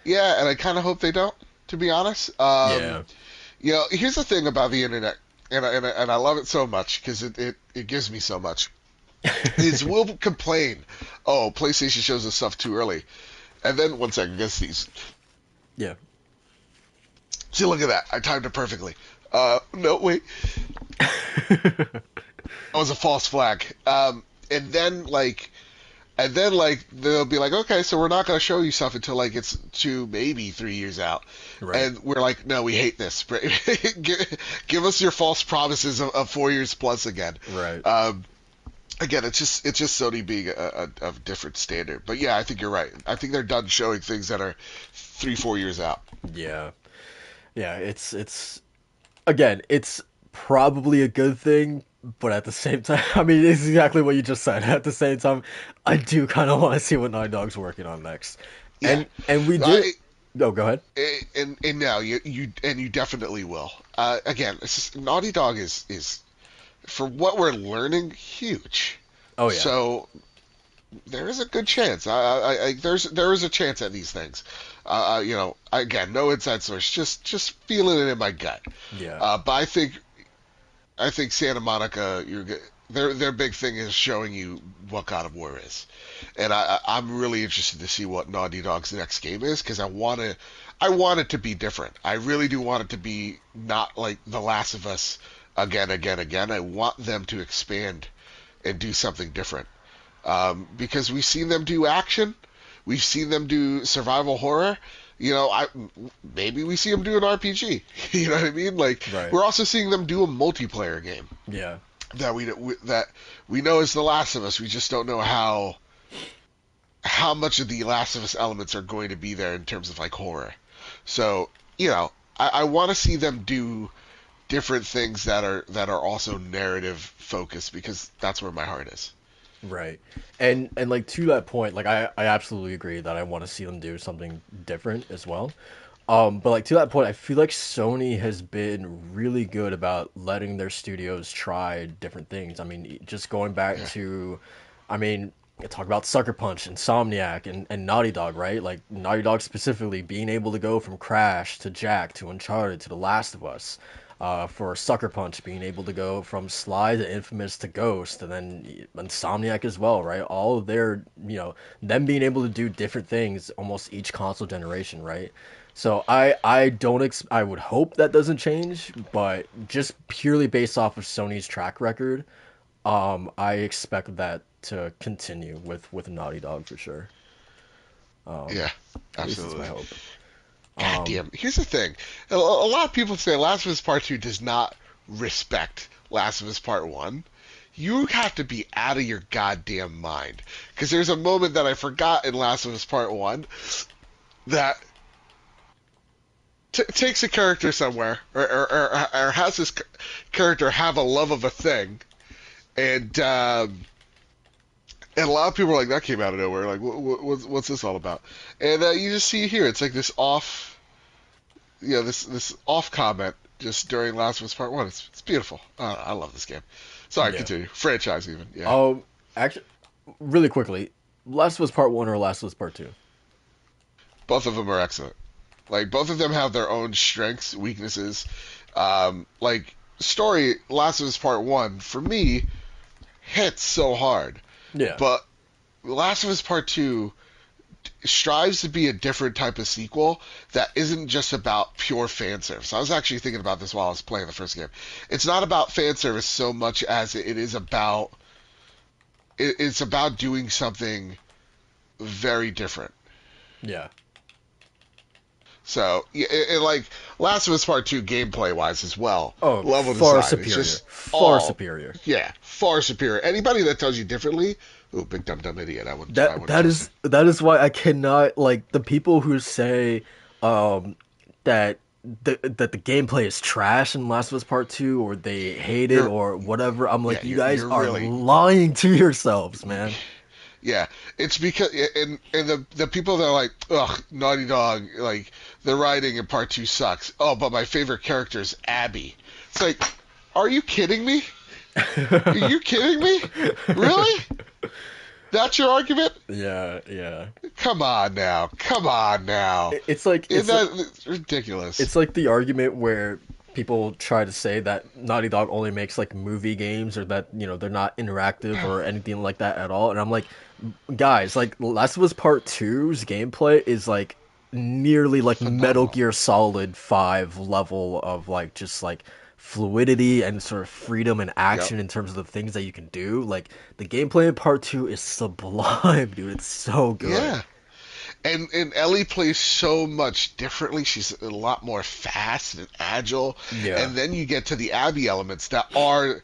Yeah, and I kind of hope they don't, to be honest. Yeah. Here's the thing about the internet, and I love it so much because it gives me so much. Is we'll complain, oh, PlayStation shows us stuff too early, and then one second, guess these. Yeah. See, look at that. I timed it perfectly. No, wait. That was a false flag. And then like they'll be like, okay, so we're not going to show you stuff until like it's 2 maybe 3 years out, Right. and we're like, no, we hate this. Give us your false promises of 4 years plus again. Right. Again, it's just Sony being a different standard. But yeah, I think you're right. I think they're done showing things that are 3 4 years out. Yeah. Yeah, it's again, it's probably a good thing, but at the same time, I mean, it's exactly what you just said. At the same time, I do kind of want to see what Naughty Dog's working on next. Yeah, And we did. I Oh, go ahead. and now you definitely will. Again, it's just, Naughty Dog is for what we're learning huge. Oh yeah. So there is a good chance. There is a chance at these things. Again, no inside source, just feeling it in my gut. Yeah. But I think Santa Monica, their big thing is showing you what God of War is, and I'm really interested to see what Naughty Dog's next game is because I want it to be different. I really do want it to be not like The Last of Us again, again, again. I want them to expand and do something different because we've seen them do action, we've seen them do survival horror. Maybe we see them do an RPG. You know what I mean? Like Right. we're also seeing them do a multiplayer game Yeah. that we know is The Last of Us. We just don't know how much of the Last of Us elements are going to be there in terms of like horror. So, I want to see them do different things that are also narrative focused because that's where my heart is. Right. And like to that point, like I absolutely agree that I want to see them do something different as well. But like to that point, I feel like Sony has been really good about letting their studios try different things. I mean, just going back Yeah. to, I mean, talk about Sucker Punch, Insomniac, and Naughty Dog, right? Like Naughty Dog specifically being able to go from Crash to Jack to Uncharted to The Last of Us. For Sucker Punch being able to go from Sly to Infamous to Ghost, and then Insomniac as well, right? All of their, them being able to do different things almost each console generation, right? So I don't I would hope that doesn't change, but just purely based off of Sony's track record, I expect that to continue with Naughty Dog for sure. Yeah, At least it's my absolutely. hope. God Um, damn. Here's the thing. A lot of people say Last of Us Part 2 does not respect Last of Us Part 1. You have to be out of your goddamn mind. Because there's a moment that I forgot in Last of Us Part 1 that takes a character somewhere, or has this character have a love of a thing, and a lot of people are like, that came out of nowhere. Like, what's this all about? And you just see here, it's like this off, this off comment just during Last of Us Part 1. It's beautiful. I love this game. Sorry, yeah. continue. Franchise, even. Yeah. Actually, really quickly, Last of Us Part One or Last of Us Part Two? Both of them are excellent. Like, both of them have their own strengths, weaknesses. Like, story, Last of Us Part 1, for me, hits so hard. Yeah, But Last of Us Part 2 strives to be a different type of sequel that isn't just about pure fan service. I was actually thinking about this while I was playing the first game. It's not about fan service so much as it is about it's about doing something very different. yeah. So, yeah, like Last of Us Part 2 gameplay wise as well, Oh, level far design, it's superior. just Far all, superior. yeah, far superior. Anybody that tells you differently, ooh, big dumb idiot. I That wouldn't that trust him. is that is why I cannot like the people who say um that that the gameplay is trash in Last of Us Part 2 or they hate it You're or whatever. I'm yeah, like, you guys you're are really lying to yourselves, man. yeah. It's because and the people that are like, ugh, Naughty Dog, like the writing in Part 2 sucks. Oh, but my favorite character is Abby. It's like, are you kidding me? Are you kidding me? Really? That's your argument? Yeah, yeah. Come on now. Come on now. It's like Isn't that it's ridiculous? it's like the argument where people try to say that Naughty Dog only makes like movie games or that they're not interactive or anything like that at all. And I'm like, guys, like Last of Us Part Two's gameplay is like nearly like Metal Phenomenal. Gear Solid 5 level of like just like fluidity and sort of freedom and Yep. action in terms of the things that you can do. Like the gameplay in Part 2 is sublime, dude. It's so good. Yeah. And Ellie plays so much differently. She's a lot more fast and agile. Yeah. And then you get to the Abby elements that are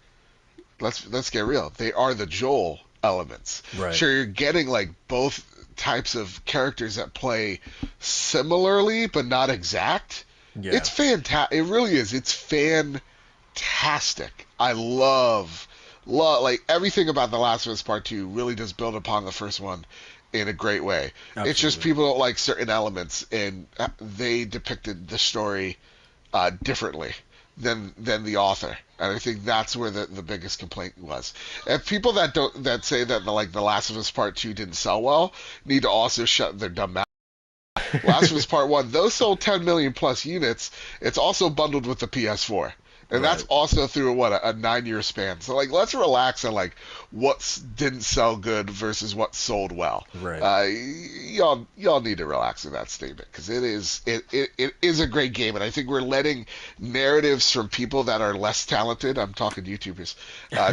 let's get real. They are the Joel elements. Right. Sure, you're getting like both types of characters that play similarly but not exact. Yeah. It's fantastic. It really is. It's fantastic. I love like everything about The Last of Us Part 2 really does build upon the first one in a great way. It's just Absolutely. people don't like certain elements and they depicted the story differently than the author. And I think that's where the biggest complaint was. And people that say that the Last of Us Part 2 didn't sell well need to also shut their dumb mouth. Last of Us Part 1, those sold 10 million plus units. It's also bundled with the PS4. And that's Right. also through what a 9 year span. So like let's relax on like what didn't sell good versus what sold well. Right. Y'all need to relax in that statement because it is a great game and I think we're letting narratives from people that are less talented. I'm talking YouTubers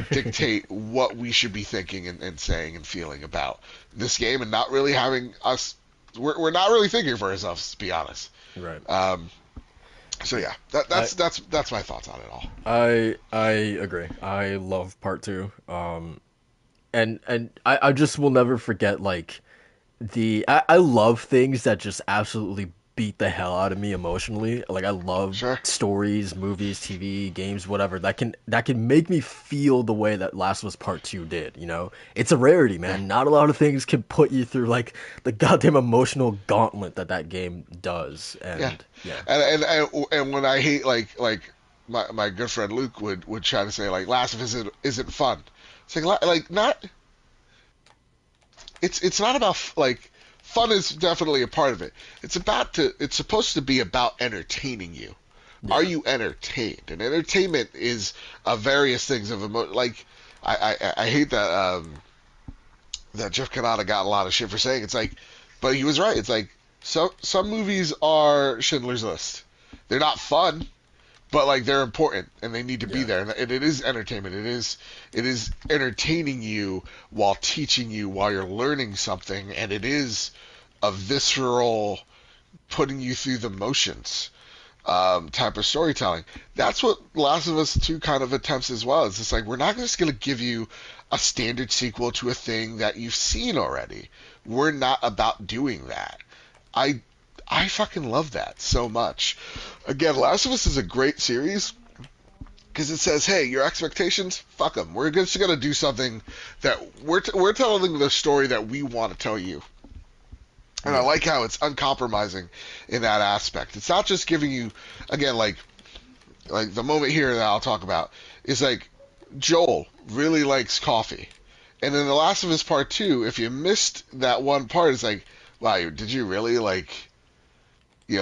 dictate what we should be thinking and saying and feeling about this game and not really having us we're not really thinking for ourselves, to be honest. Right. Um, so yeah, I that's my thoughts on it all. I agree. I love part two. And I just will never forget like I love things that just absolutely beat the hell out of me emotionally. Like I love Sure. stories, movies, TV, games, whatever that can make me feel the way that Last of Us Part 2 did, you know? It's a rarity, Yeah. man. Not a lot of things can put you through like the goddamn emotional gauntlet that game does. Yeah. And yeah. And when I hate my good friend Luke would try to say like Last of Us isn't fun. It's like not it's not about like fun is definitely a part of it. It's supposed to be about entertaining you. Are Yeah. you entertained? And entertainment is various things of like I hate that Jeff Kanata got a lot of shit for saying it's like, but he was right. It's like some movies are Schindler's List. They're not fun, but like they're important and they need to be Yeah. there. And it is entertainment. It is entertaining you while teaching you while you're learning something, and it is a visceral putting you through the motions type of storytelling. That's what Last of Us 2 kind of attempts as well. It's just like we're not just going to give you a standard sequel to a thing that you've seen already. We're not about doing that. I I fucking love that so much. Again, Last of Us is a great series because it says, hey, your expectations, fuck them. We're just going to do something that we're telling the story that we want to tell you. And I Yeah. like how it's uncompromising in that aspect. It's not just giving you, again, like the moment here that I'll talk about is like Joel really likes coffee, and in The Last of Us Part Two, if you missed that one part, it's like, wow, did you really like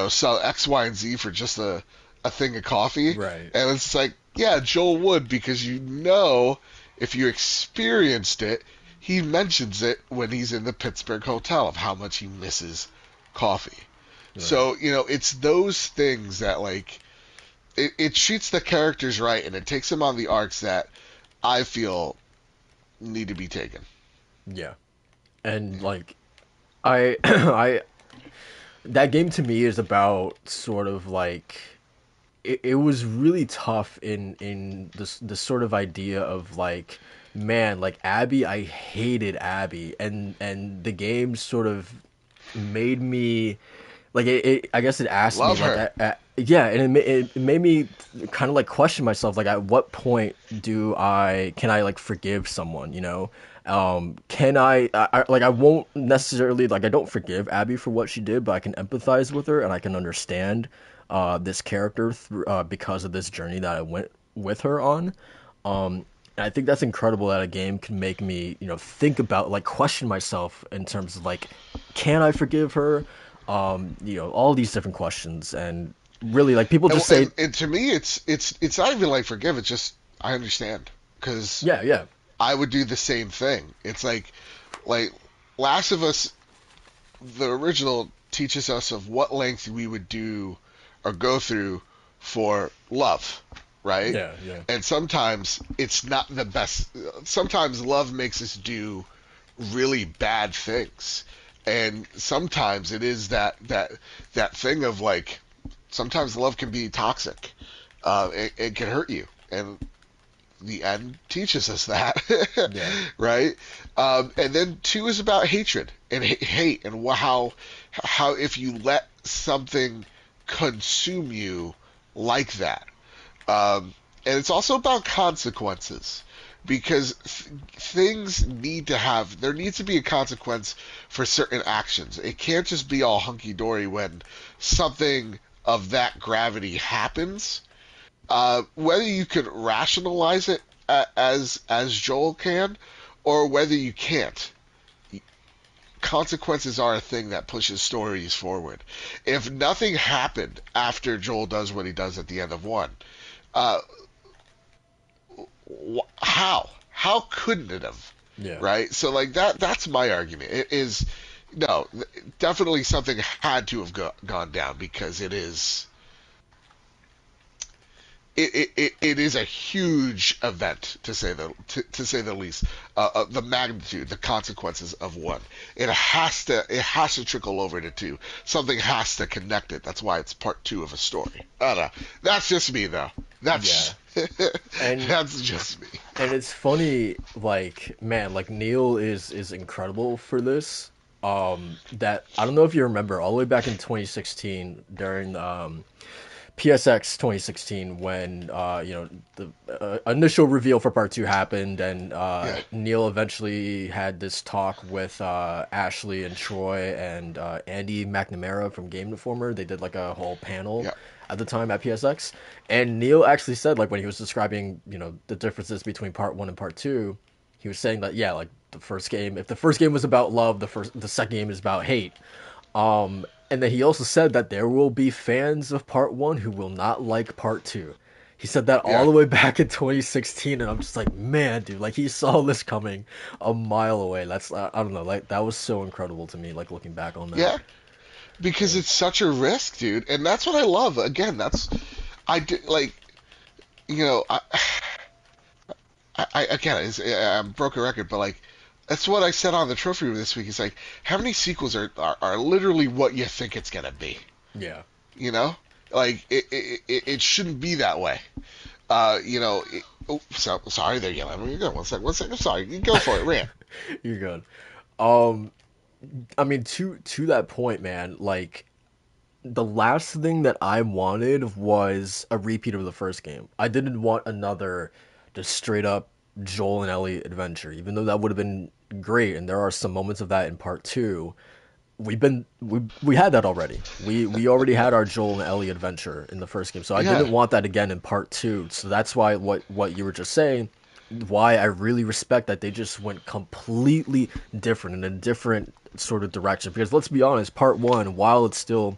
sell X, Y, and Z for just a thing of coffee? Right. And it's like, yeah, Joel would because if you experienced it, he mentions it when he's in the Pittsburgh hotel of how much he misses coffee. Right. So, it's those things that like it treats the characters right and it takes them on the arcs that I feel need to be taken. Yeah. And like I I that game to me is about sort of like it was really tough in this sort of idea of like, man, like Abby, I hated Abby, and the game sort of made me like I guess it asked me Love like her. yeah, and it made me kind of like question myself, like at what point can I like forgive someone, you know? Can like I won't necessarily like I don't forgive Abby for what she did, but I can empathize with her and I can understand this character through because of this journey that I went with her on. And I think that's incredible that a game can make me, think about like question myself in terms of like, can I forgive her? All these different questions, and really like people And, just say, and, and to me, it's not even like forgive. It's just I understand because yeah, yeah, I would do the same thing. It's like Last of Us, the original teaches us of what length we would do or go through for love, right? yeah, yeah, And sometimes it's not the best. Sometimes love makes us do really bad things, and sometimes it is that thing of like sometimes love can be toxic. It can hurt you, and the end teaches us that, yeah, right? And then two is about hatred and hate and how if you let something consume you like that. And it's also about consequences because things there needs to be a consequence for certain actions. It can't just be all hunky dory when something of that gravity happens. Whether you can rationalize it as Joel can, or whether you can't, consequences are a thing that pushes stories forward. If nothing happened after Joel does what he does at the end of one, uh, how couldn't it have, yeah. right? So like that's my argument. It is no, definitely something had to have gone down because it is a huge event to say the least. The magnitude, the consequences of one. It has to trickle over to two. Something has to connect it. That's why it's part two of a story. I don't know. That's just me though. Yeah. That's And that's just me. and it's funny, like man, like Neil is incredible for this. That I don't know if you remember all the way back in 2016 during PSX 2016 when the initial reveal for part two happened and Yeah, Neil eventually had this talk with Ashley and Troy and Andy McNamara from Game Informer. They did like a whole panel yeah, at the time at PSX, and Neil actually said like when he was describing the differences between part one and part two, he was saying that yeah, like the first game, if the first game was about love, the second game is about hate. And then he also said that there will be fans of part one who will not like part two. He said that all yeah, the way back in 2016, and I'm just like, man, dude, like he saw this coming a mile away. That's I don't know, like that was so incredible to me, like looking back on that. yeah. Because Yeah, it's such a risk, dude, and that's what I love. Again, that's I do like you know I again I'm broken record, but like that's what I said on the trophy room this week. It's like how many sequels are literally what you think it's gonna be. yeah, You know, like it shouldn't be that way. Sorry, they're yelling at me. Go one second. Sorry, you go for it, rant. you're good. Um, I mean, to that point, man, like the last thing that I wanted was a repeat of the first game. I didn't want another just straight up Joel and Ellie adventure, even though that would have been great. And there are some moments of that in part two. We had that already. We already Yeah, had our Joel and Ellie adventure in the first game, so I yeah, didn't want that again in part two. So that's why what you were just saying, why I really respect that they just went completely different in a different sort of direction. Because let's be honest, part one, while it's still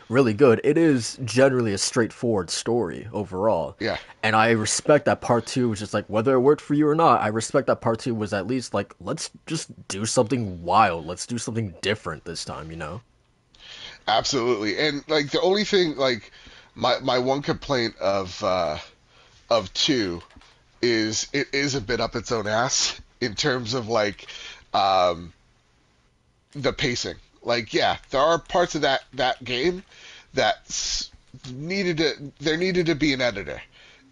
really good, it is generally a straightforward story overall. yeah. And I respect that part two was just like, whether it worked for you or not, I respect that part two was at least like, let's just do something wild. Let's do something different this time, you know? Absolutely. And like the only thing, like my one complaint of two is it is a bit up its own ass in terms of like um the pacing. Like, yeah, there are parts of that game that there needed to be an editor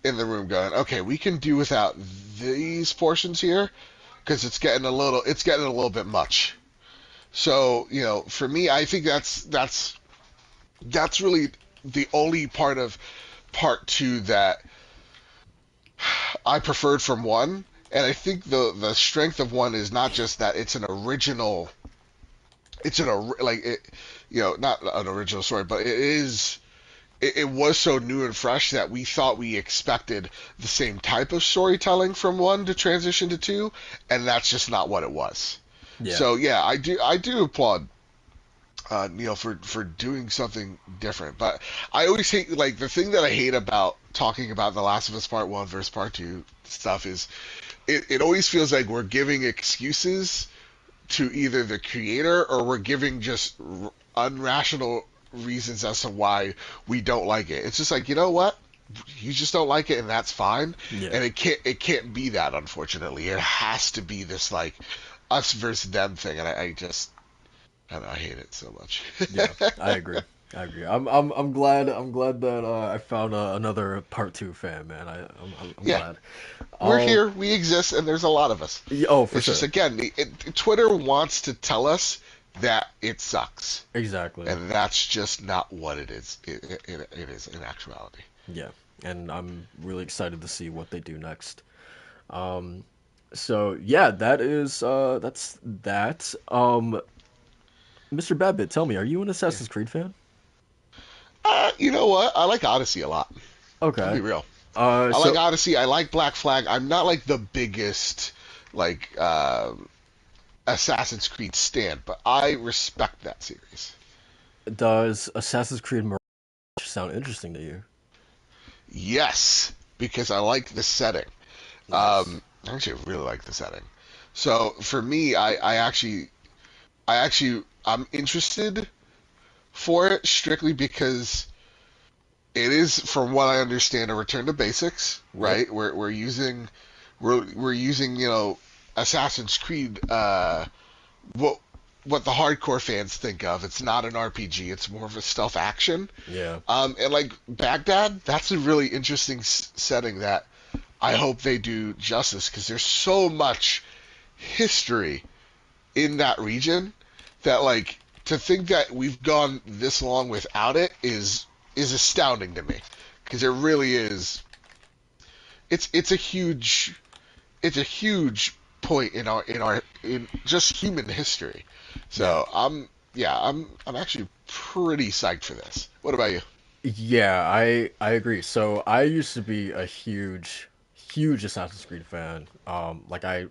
in the room going, okay, we can do without these portions here because it's getting a little bit much. So, for me, I think that's really the only part of part two that I preferred from one. And I think the strength of one is not just that it's an original, like it, not an original story, but it was so new and fresh that we thought we expected the same type of storytelling from one to transition to two, and that's just not what it was. Yeah. So yeah, I do applaud Neil for doing something different. But I always hate like the thing that I hate about talking about The Last of Us Part One versus Part Two stuff is it always feels like we're giving excuses to either the creator or we're giving just unrational reasons as to why we don't like it. It's just like, you know what? You just don't like it and that's fine. Yeah. And it can't be that, unfortunately. It has to be this like us versus them thing, and I don't know, I hate it so much. Yeah. I agree. I agree. I'm glad that I found another part two fan, man. I'm Yeah, glad. we're Um, here, we exist, and there's a lot of us. yeah, oh, for It's just sure. again, Twitter wants to tell us that it sucks, Exactly. and that's just not what it is. It is in actuality. Yeah. And I'm really excited to see what they do next. Um, so yeah, that's that. Mr. Babbitt, tell me, are you an Yeah. Assassin's Creed fan? You know what? I like Odyssey a lot. I'll Okay. be real. I like So Odyssey. I like Black Flag. I'm not like the biggest like Assassin's Creed stan, but I respect that series. does Assassin's Creed Mirage sound interesting to you? Yes, because I like the setting. Nice. Actually, I really like the setting. So for me, I'm interested for it strictly because it is, from what I understand, a return to basics. Yep. Right? We're using Assassin's Creed what what the hardcore fans think of. It's not an RPG. It's more of a stealth action. Yeah. And like Baghdad, that's a really interesting setting that I hope they do justice because there's so much history in that region that like to think that we've gone this long without it is astounding to me because it really is. It's a huge point in our in just human history. Yeah. So I'm actually pretty psyched for this. What about you? Yeah, I agree. So I used to be a huge Assassin's Creed fan. Like I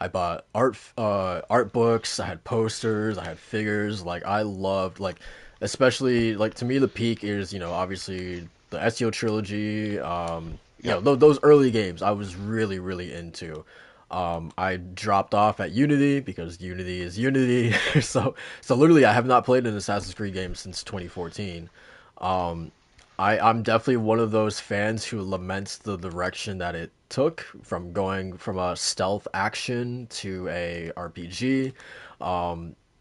I bought art books, I had posters, I had figures. Like I loved like especially like to me the peak is, obviously the Ezio trilogy, Yep. those early games I was really into. I dropped off at Unity because Unity is Unity. So literally I have not played an Assassin's Creed game since 2014. Um, I'm definitely one of those fans who laments the direction that it took from going from a stealth action to a RPG.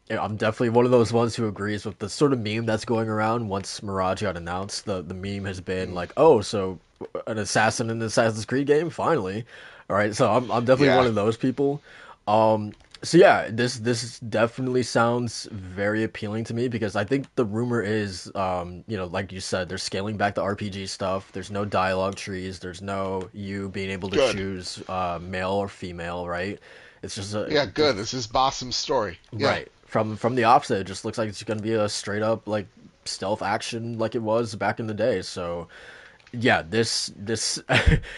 Yeah, I'm definitely one of those ones who agrees with the sort of meme that's going around once Mirage got announced. The meme has been Mm. like, oh, so an assassin in an Assassin's Creed game, finally. All right, so I'm definitely one Yeah. of those people. Um, so yeah, this definitely sounds very appealing to me because I think the rumor is, like you said, they're scaling back the RPG stuff. There's no dialogue trees. There's no you being able to Good. choose male or female, right? It's just a Yeah. Good. This is Basim's story. Yeah. right from the offset. It just looks like it's gonna be a straight up like stealth action like it was back in the day. So yeah, this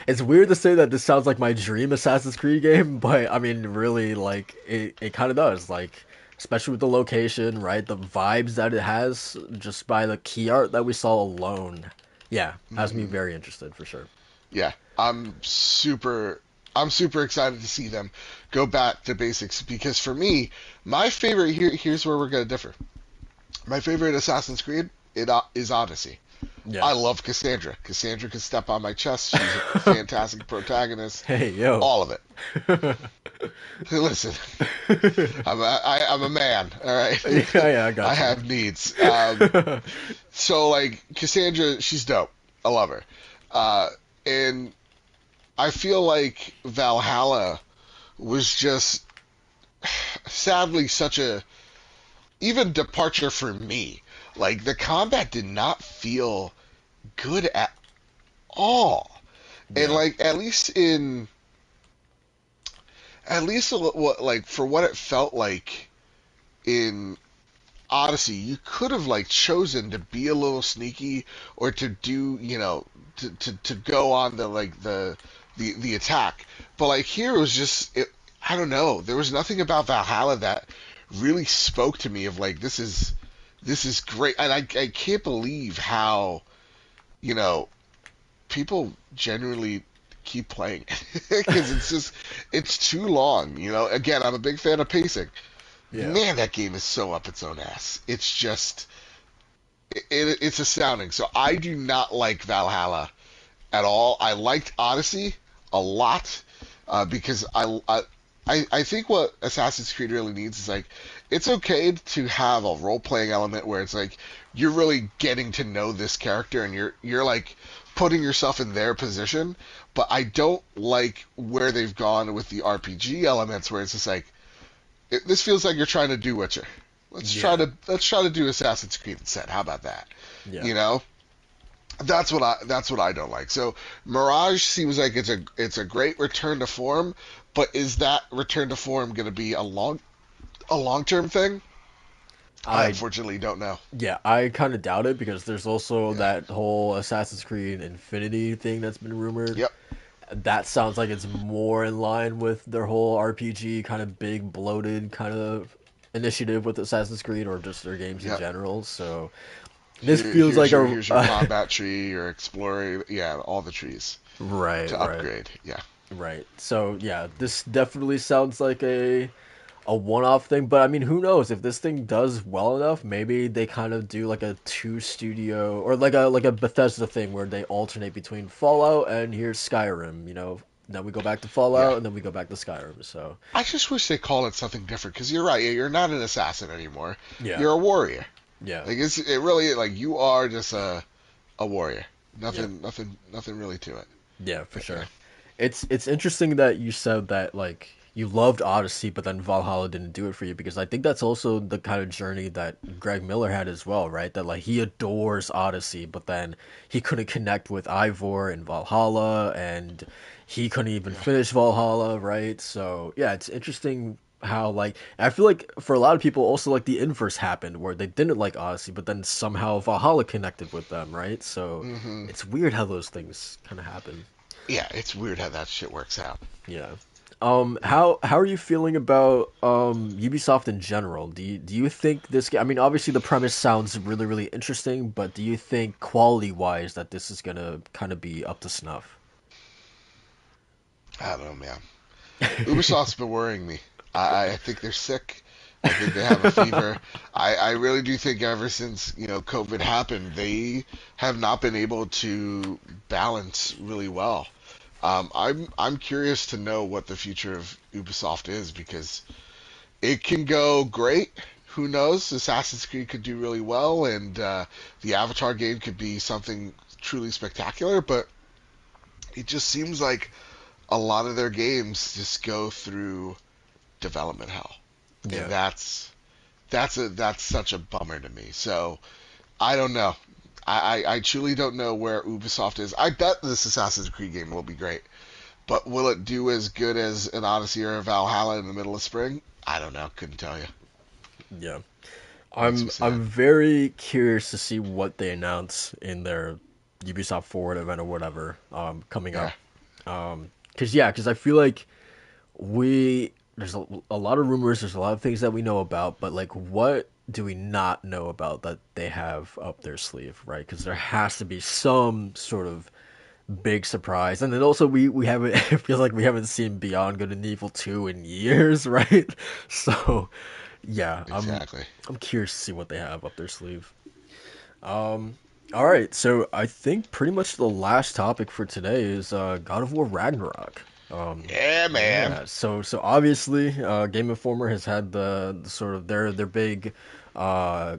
it's weird to say that this sounds like my dream Assassin's Creed game, but I mean really like it kind of does, like especially with the location, right? The vibes that it has just by the key art that we saw alone. Yeah, has me Hmm. very interested for sure. Yeah. I'm super excited to see them go back to basics because for me, my favorite here's where we're gonna differ. My favorite Assassin's Creed is Odyssey. Yeah. I love Cassandra. Cassandra can step on my chest. She's a fantastic protagonist. Hey, yo. All of it. Listen, I'm a man. All right, Yeah, yeah, I I got you. have needs. So like Cassandra, she's dope. I love her. Uh, and I feel like Valhalla was just sadly such a even departure for me. Like the combat did not feel good at all. And Yeah. like at least what like for what it felt like in Odyssey, you could have like chosen to be a little sneaky or to do, to go on the like the attack. But like here it was just I don't know. There was nothing about Valhalla that really spoke to me of like this is great. And I can't believe how, you know, people genuinely keep playing because it's too long. Again, I'm a big fan of pacing. Yeah. Man, that game is so up its own ass. It's just it's astounding. So I do not like Valhalla at all. I liked Odyssey a lot because I think what Assassin's Creed really needs is like it's okay to have a role playing element where it's like you're really getting to know this character and you're like putting yourself in their position. But I don't like where they've gone with the RPG elements where it's just like this feels like you're trying to do Witcher. Yeah. Let's try to do Assassin's Creed instead. How about that? Yeah. You know, that's what I don't like. So Mirage seems like it's a great return to form, but is that return to form going to be a long term thing? I I unfortunately don't know. Yeah, I kind of doubt it because there's also Yeah. that whole Assassin's Creed Infinity thing that's been rumored. Yep. That sounds like it's more in line with their whole RPG kind of big bloated kind of initiative with Assassin's Creed or just their games in Yep. general. So this Here, feels here's like your a here's your combat tree, your exploring, yeah, all the trees right, to right, upgrade. Yeah. right. So yeah, this definitely sounds like a one-off thing, but I mean, who knows if this thing does well enough? Maybe they kind of do like a two studio or like a Bethesda thing where they alternate between Fallout and here's Skyrim. Then we go back to Yeah. Fallout and then we go back to Skyrim. So I just wish they called it something different because you're right. You're not an assassin anymore. yeah, You're a warrior. yeah, Like it really like you are just a warrior. yeah, Nothing really to it. yeah, for But yeah. sure. It's interesting that you said that like you loved Odyssey, but then Valhalla didn't do it for you, because I think that's also the kind of journey that Greg Miller had as well, right? That like he adores Odyssey, but then he couldn't connect with Ivor in Valhalla, and he couldn't even Yeah. finish Valhalla, right? So yeah, it's interesting how like I feel like for a lot of people also like the inverse happened where they didn't like Odyssey, but then somehow Valhalla connected with them, right? So Hmm. it's weird how those things kind of happen. Yeah, it's weird how that shit works out. Yeah. Yeah. How are you feeling about Ubisoft in general? Do you think this game? I mean, obviously the premise sounds really really interesting, but do you think quality wise that this is gonna kind of be up to snuff? I don't know, man. Ubisoft's been worrying me. I think they're sick. I think they have a fever. I really do think ever since, COVID happened, they have not been able to balance really well. I'm curious to know what the future of Ubisoft is because it can go great. Who knows? Assassin's Creed could do really well, and the Avatar game could be something truly spectacular. But it just seems like a lot of their games just go through development hell, and Yeah. that's such a bummer to me. So I don't know. I truly don't know where Ubisoft is. I bet this Assassin's Creed game will be great, but will it do as good as an Odyssey or a Valhalla in the middle of spring? I don't know. Couldn't tell you. Yeah. Makes me I'm sad. very curious to see what they announce in their Ubisoft Forward event or whatever coming Yeah. up. Because I feel like we there's a lot of rumors, there's a lot of things that we know about, but like what do we not know about that they have up their sleeve, right? Because there has to be some sort of big surprise, and then also we haven't it feels like we haven't seen Beyond Good and Evil 2 in years, right? So yeah, Exactly. I'm curious to see what they have up their sleeve. All right, so I think pretty much the last topic for today is God of War Ragnarok. Yeah, man. Yeah, so obviously, Game Informer has had the sort of their big uh,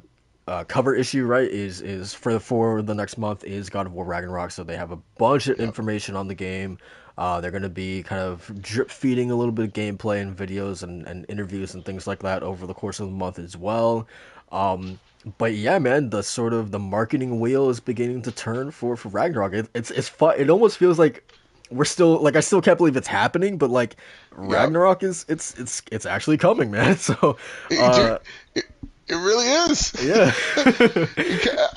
cover issue, right? Is for the next month is God of War Ragnarok. So they have a bunch of Yep. information on the game. They're going to be kind of drip feeding a little bit of gameplay and videos and interviews and things like that over the course of the month as well. But yeah, man, the sort of the marketing wheel is beginning to turn for Ragnarok. It's fun. It almost feels like we're still like I still can't believe it's happening, but like Yep. Ragnarok is it's actually coming, man. So Dude, it, it really is. yeah.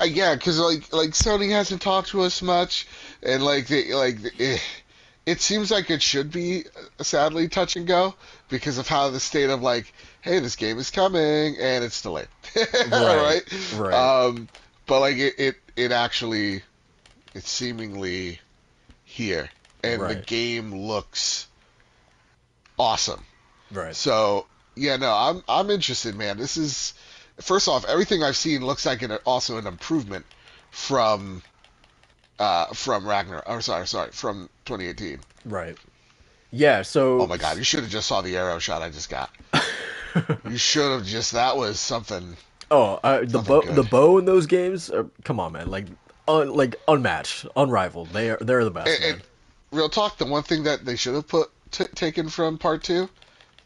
Yeah, because like Sony hasn't talked to us much, and it seems like it should be sadly touch and go because of how the state of like, hey, this game is coming and it's delayed, Right, right? right, Um, but like it actually it's seemingly here, and the right, game looks awesome. right. So yeah, no, I'm interested, man. This is first off, everything I've seen looks like also an improvement from from Ragnar. Or sorry, from 2018. Right. Yeah, Oh so my God, you should have just saw the arrow shot I just got. You should have just that was oh, something the good. bow in those games, come on, man, like unmatched, unrivaled. They're the best, And man. real talk, the one thing that they should have taken from part two,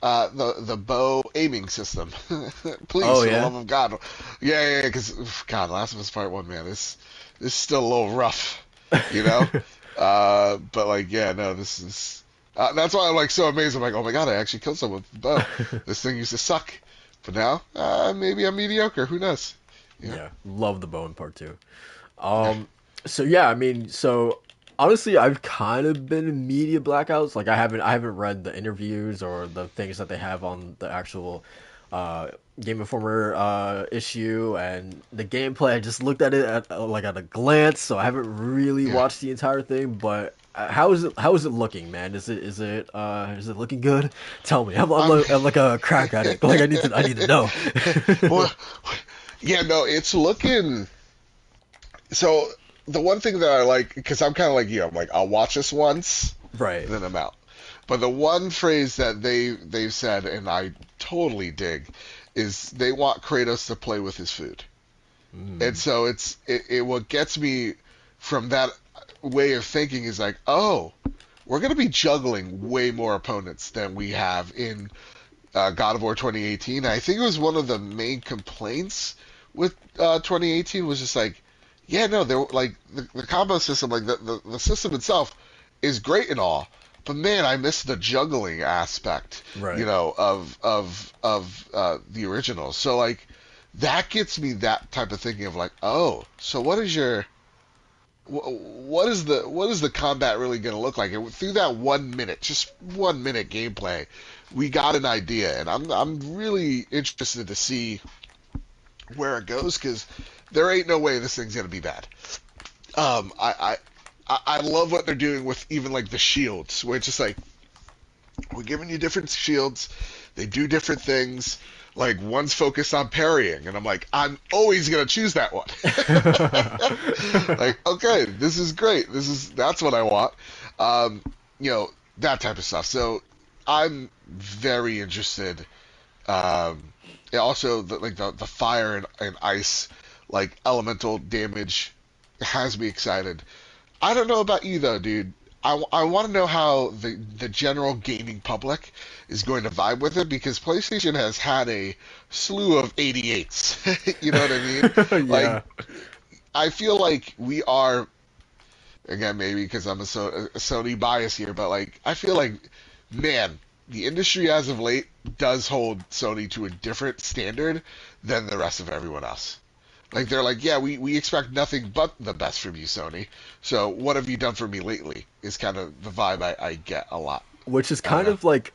the bow aiming system. Please, Oh for the yeah. love of God, yeah, because God, Last of Us Part One, man, this is still a little rough, you know. But like, yeah, no, this is. That's why I'm like so amazed. I'm like, oh my God, I actually killed someone with the bow. This thing used to suck, but now maybe I'm mediocre. Who knows? Yeah, Yeah, love the bow in part two. yeah, So yeah, I mean, so honestly, I've kind of been in media blackouts. Like I haven't read the interviews or the things that they have on the actual uh, Game Informer issue and the gameplay. I just looked at it like at a glance, so I haven't really yeah. watched the entire thing. But how is it looking, man? Is it looking good? Tell me. I'm. I'm like a crack addict. Like I need to know. Well, yeah, no, it's looking. So the one thing that I like, because I'm kind of like you, I'm like I'll watch this once, Right. then I'm out. But the one phrase that they've said, and I totally dig, is they want Kratos to play with his food. And Mm, so it what gets me from that way of thinking is like, oh, we're going to be juggling way more opponents than we have in God of War 2018. I think it was one of the main complaints with 2018 was just like, yeah, no, there like the combo system, like the system itself is great and all, but man, I miss the juggling aspect, Right. of the original. So like that gets me that type of thinking of like, oh, so what is the combat really going to look like? And through that 1 minute, just 1 minute gameplay, we got an idea, and I'm really interested to see where it goes because there ain't no way this thing's going to be bad. Um, I, I love what they're doing with even like the shields, where it's just like we're giving you different shields, they do different things. Like one's focused on parrying, and I'm like, I'm always gonna choose that one. Like, okay, this is great. That's what I want. Um, that type of stuff. So I'm very interested. Yeah, also, the fire and ice, like elemental damage, has me excited. I don't know about you though, dude. I want to know how the general gaming public is going to vibe with it because PlayStation has had a slew of 88s. You know what I mean? Like, Yeah. I feel like we are, again, maybe because I'm a Sony bias here, but like, I feel like, man, the industry as of late does hold Sony to a different standard than the rest of everyone else. Like they're like, yeah, we expect nothing but the best from you, Sony. So what have you done for me lately? Is kind of the vibe I get a lot. Which is I don't kind know. of like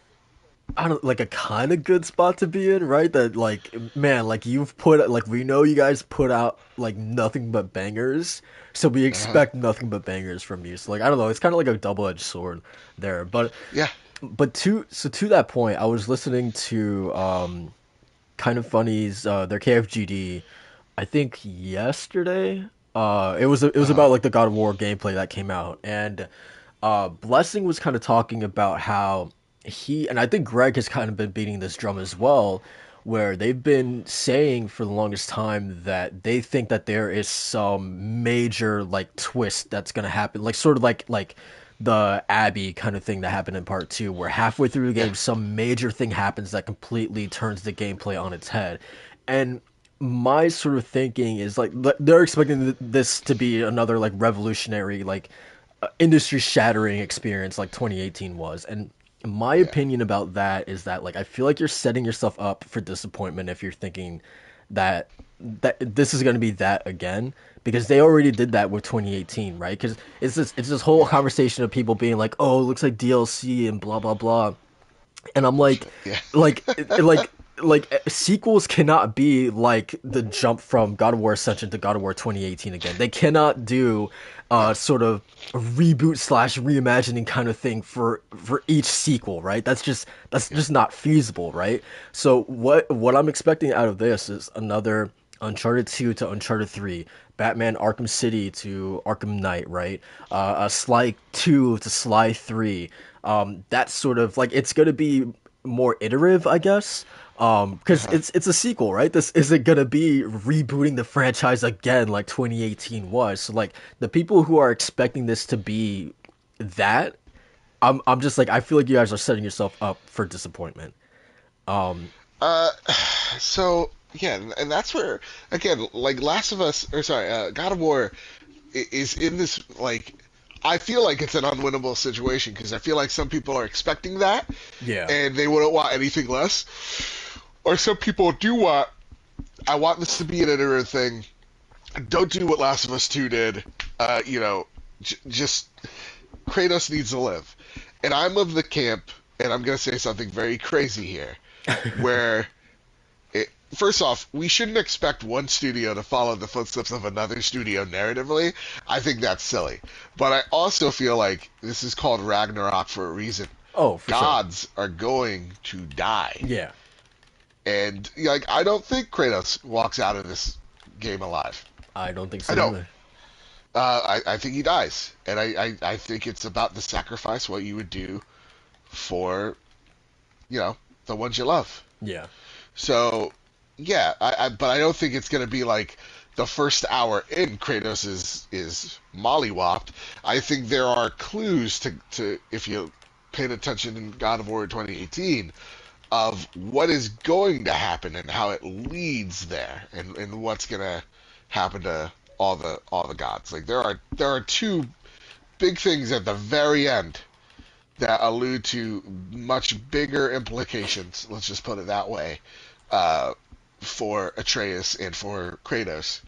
I don't like a kind of good spot to be in, right? That like man, like you've put like we know you guys put out like nothing but bangers, so we Uh-huh. expect nothing but bangers from you. So like I don't know, it's kind of like a double-edged sword there. Yeah. To that point, I was listening to Kind of Funny's their KFGD, I think yesterday. It was Uh-huh. about like the God of War gameplay that came out, and Blessing was kind of talking about how and I think Greg has kind of been beating this drum as well, where they've been saying for the longest time that they think that there is some major like twist that's gonna happen, like sort of like the Abby kind of thing that happened in part two, where halfway through the Yeah. game some major thing happens that completely turns the gameplay on its head. And my sort of thinking is like they're expecting this to be another like revolutionary like industry shattering experience like 2018 was. And my Yeah. opinion about that is that like I feel like you're setting yourself up for disappointment if you're thinking that this is going to be that again, because they already did that with 2018, right? Because it's this whole Yeah. conversation of people being like, oh, it looks like DLC and blah blah blah. And I'm Yeah. like, like, sequels cannot be like the jump from God of War Ascension to God of War 2018 again. They cannot do No. sort of a reboot slash reimagining kind of thing for each sequel, right? That's Yeah. just not feasible, right? So what I'm expecting out of this is another Uncharted 2 to Uncharted 3, Batman Arkham City to Arkham Knight, right? A Sly 2 to Sly 3. That's sort of like it's gonna be more iterative, I guess. Because Uh-huh. it's a sequel, right? This isn't gonna be rebooting the franchise again like 2018 was. So like the people who are expecting this to be that, I'm just like I feel like you guys are setting yourself up for disappointment. Um, Uh, so yeah, and that's where again, like Last of Us, or sorry, God of War is in this like. I feel like it's an unwinnable situation because I feel like some people are expecting that yeah, and they wouldn't want anything less, or some people do want. I want this to be an iterative thing. Don't do what Last of Us 2 did. Just Kratos needs to live. And I'm of the camp, and I'm going to say something very crazy here, where first off, we shouldn't expect one studio to follow the footsteps of another studio narratively. I think that's silly. But I also feel like this is called Ragnarok for a reason. oh for sure, Gods are going to die. yeah. And like I don't think Kratos walks out of this game alive. I don't think I so don't. either. I think he dies, and I think it's about the sacrifice, what you would do for the ones you love. Yeah, So yeah, but I don't think it's gonna be like the first hour in, Kratos is mollywopped. I think there are clues to if you paid attention in God of War 2018 of what is going to happen and how it leads there, and what's gonna happen to all the gods. Like there are two big things at the very end that allude to much bigger implications. Let's just put it that way, uh, for Atreus and for Kratos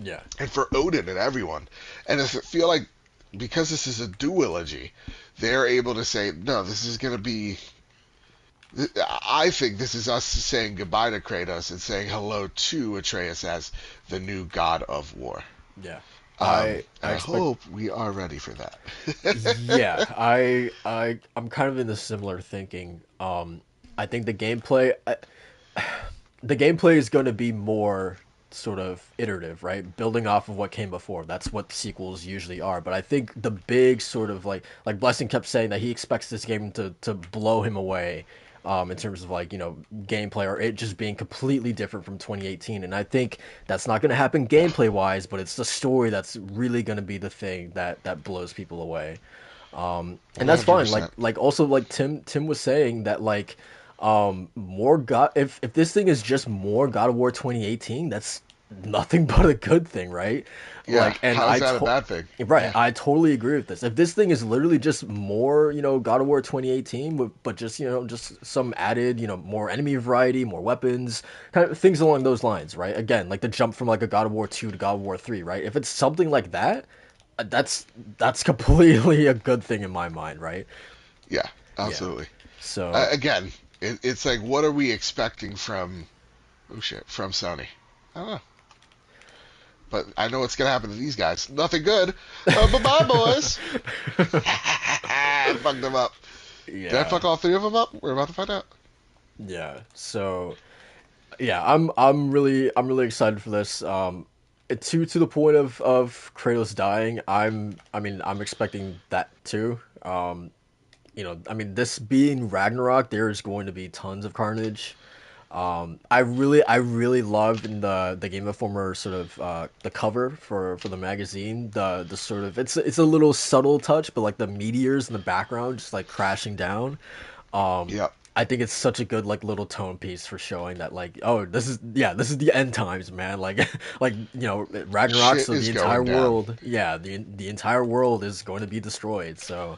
Yeah. and for Odin and everyone. And I feel like because this is a duology, they're able to say, no, this is going to be. I think this is us saying goodbye to Kratos and saying hello to Atreus as the new god of war. Yeah. I And I expect. hope we are ready for that. Yeah, I'm kind of in the similar thinking. I think the gameplay is going to be more sort of iterative, right? Building off of what came before. That's what sequels usually are. But I think the big sort of like Blessing kept saying that he expects this game to blow him away, in terms of like, gameplay, or it just being completely different from 2018. And I think that's not going to happen gameplay wise, but it's the story that's really going to be the thing that blows people away. And that's fine. Like 100%. also like Tim was saying that like, more God, if this thing is just more God of War 2018, that's nothing but a good thing, right? Yeah, Like, and how is that a bad thing? right, Yeah, I totally agree with this. If this thing is literally just more, God of War 2018, but just, just some added, more enemy variety, more weapons, kind of things along those lines, right? Again, like the jump from like a God of War 2 to God of War 3, right? If it's something like that, that's completely a good thing in my mind, right? yeah, Yeah. absolutely. So, Again, it's like, what are we expecting from, oh shit, from Sony? I don't know. But I know what's going to happen to these guys. Nothing good. Bye-bye, boys. Fucked them up. Did I yeah. fuck all three of them up? We're about to find out. Yeah. So, yeah, I'm really excited for this. To the point of Kratos dying, I'm expecting that too. This being Ragnarok, there's going to be tons of carnage. I really love in the Game Informer sort of, the cover for the magazine, the sort of, it's a little subtle touch, but like the meteors in the background just like crashing down. Um, Yep. I think it's such a good like little tone piece for showing that like, oh, this is the end times, man. Like like, Ragnarok, Shit so the is entire going down. world, yeah, the entire world is going to be destroyed. So,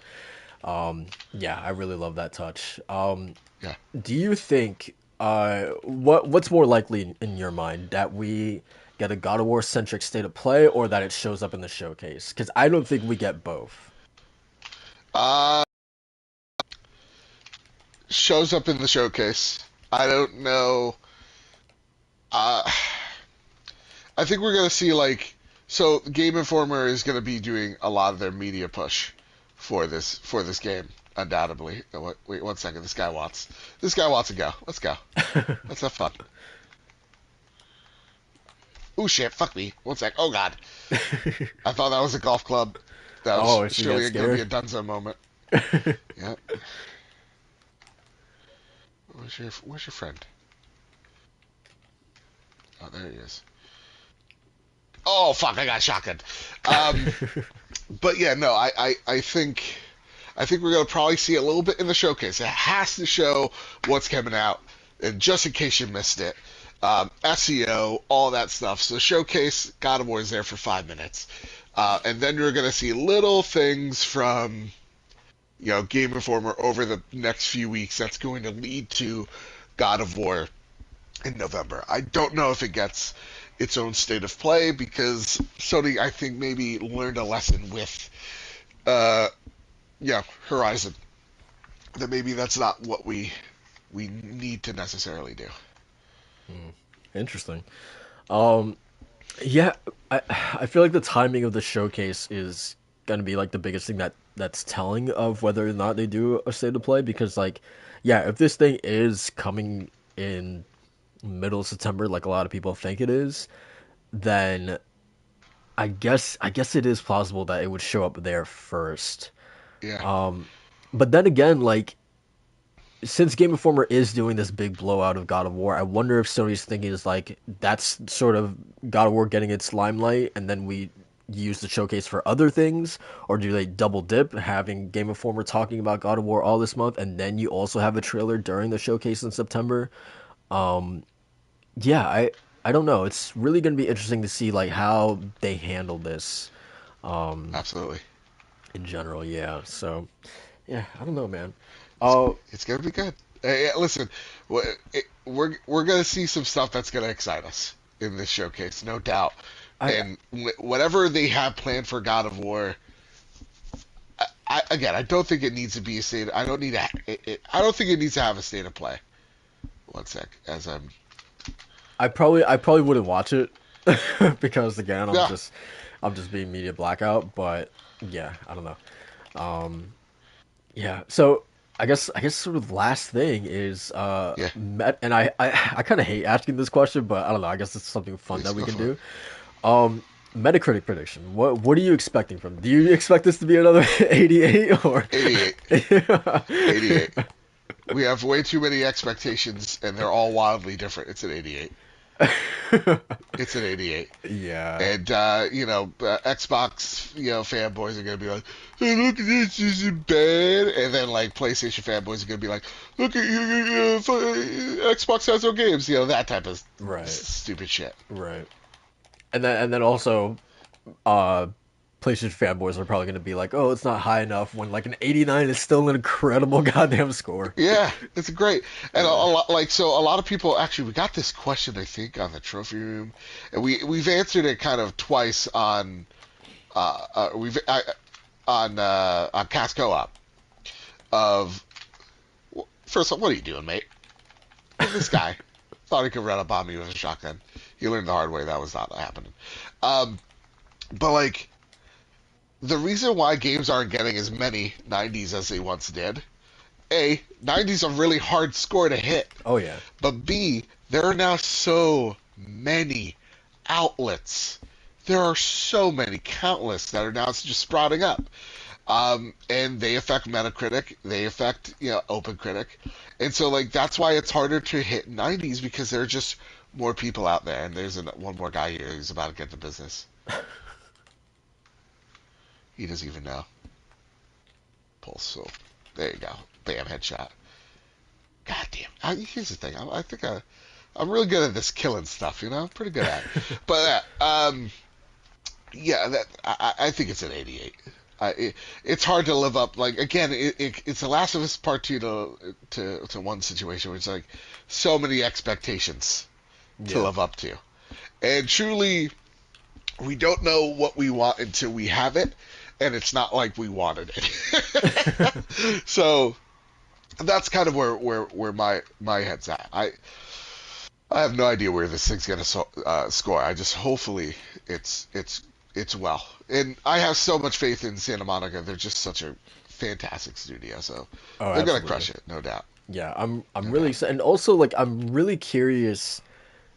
yeah, I really love that touch. Yeah. Do you think, what's more likely in your mind, that we get a God of War centric state of play, or that it shows up in the showcase? Because I don't think we get both. Uh, Shows up in the showcase. I don't know. Uh, I think we're gonna see like, so Game Informer is gonna be doing a lot of their media push for this game, undoubtedly. Oh, wait 1 second. This guy wants to go. Let's go. Let's have fun. Oh shit! Fuck me. 1 sec. Oh god. I thought that was a golf club. That was Oh, so you get surely gonna be scared? a Dunzo moment. Yeah. Where's your friend? Oh, there he is. Oh fuck! I got shotgun. Um, but yeah, no, I think we're gonna probably see a little bit in the showcase. It has to show what's coming out, and just in case you missed it, SEO, all that stuff. So the showcase, God of War is there for 5 minutes, and then you're gonna see little things from Game Informer over the next few weeks. That's going to lead to God of War in November. I don't know if it gets its own state of play because Sony, I think, maybe learned a lesson with, uh, Horizon. That maybe that's not what we need to necessarily do. Hmm, interesting. Um, yeah, I feel like the timing of the showcase is gonna be like the biggest thing that's telling of whether or not they do a state of play, because like, yeah, if this thing is coming in middle of September, like a lot of people think it is, then I guess it is plausible that it would show up there first. Yeah, Um, but then again, like, since Game Informer is doing this big blowout of God of War, I wonder if Sony's thinking is like that's sort of God of War getting its limelight, and then we use the showcase for other things, or do they double dip, having Game Informer talking about God of War all this month, and then you also have a trailer during the showcase in September? Yeah, I don't know. It's really going to be interesting to see like how they handle this Absolutely. in general. Yeah, so yeah, I don't know, man. It's Oh, it's gonna be good. Listen, we're gonna see some stuff that's gonna excite us in this showcase, no doubt. I And whatever they have planned for God of War, again, I don't think it needs to be a state. I don't need I don't think it needs to have a state of play. One sec, as I'm. I probably wouldn't watch it because again, Yeah, I'm just being media blackout. But yeah, I don't know. Yeah, so I guess sort of last thing is yeah. and I kind of hate asking this question, but I don't know. I guess it's something fun Please that we go can for it. do. Metacritic prediction. What are you expecting from? Do you expect this to be another 88 or? 88. 88. We have way too many expectations, and they're all wildly different. It's an 88. It's an 88. Yeah. And Xbox, fanboys are gonna be like, "Hey, look at this, this is bad." And then like PlayStation fanboys are gonna be like, "Look at Xbox has no games," that type of Right. stupid shit. Right. And then also uh PlayStation fanboys are probably going to be like, "Oh, it's not high enough," when like an 89 is still an incredible goddamn score. Yeah, it's great. And a Yeah. lot, a lot of people actually, we got this question I think on the trophy room, and we've answered it kind of twice on we've on Cast Co-op of first of all, what are you doing, mate? This guy thought he could run up on me with a shotgun. He learned the hard way that was not happening. Um, but like the reason why games aren't getting as many 90s as they once did, A, 90s a really hard score to hit, Oh yeah. but B, there are now so many outlets. There are so many, countless, that are now just sprouting up. And they affect Metacritic, they affect OpenCritic, and so like that's why it's harder to hit 90s because there are just more people out there. And there's one more guy here who's about to get the business. He doesn't even know. Pulse. So there you go. Bam, headshot. God damn. Here's the thing. I think I'm really good at this killing stuff. Pretty good at it. But yeah, I think it's an 88. It's hard to live up. Like again, it's The Last of Us Part Two to one situation where it's like so many expectations to Yeah. live up to, and truly, we don't know what we want until we have it, and it's not like we wanted it. So that's kind of where my head's at. I have no idea where this thing's gonna score. I just hopefully it's well, and I have so much faith in Santa Monica. They're just such a fantastic studio, so Oh, they're gonna absolutely. crush it, no doubt, Yeah, I'm no really doubt. excited, and also like I'm really curious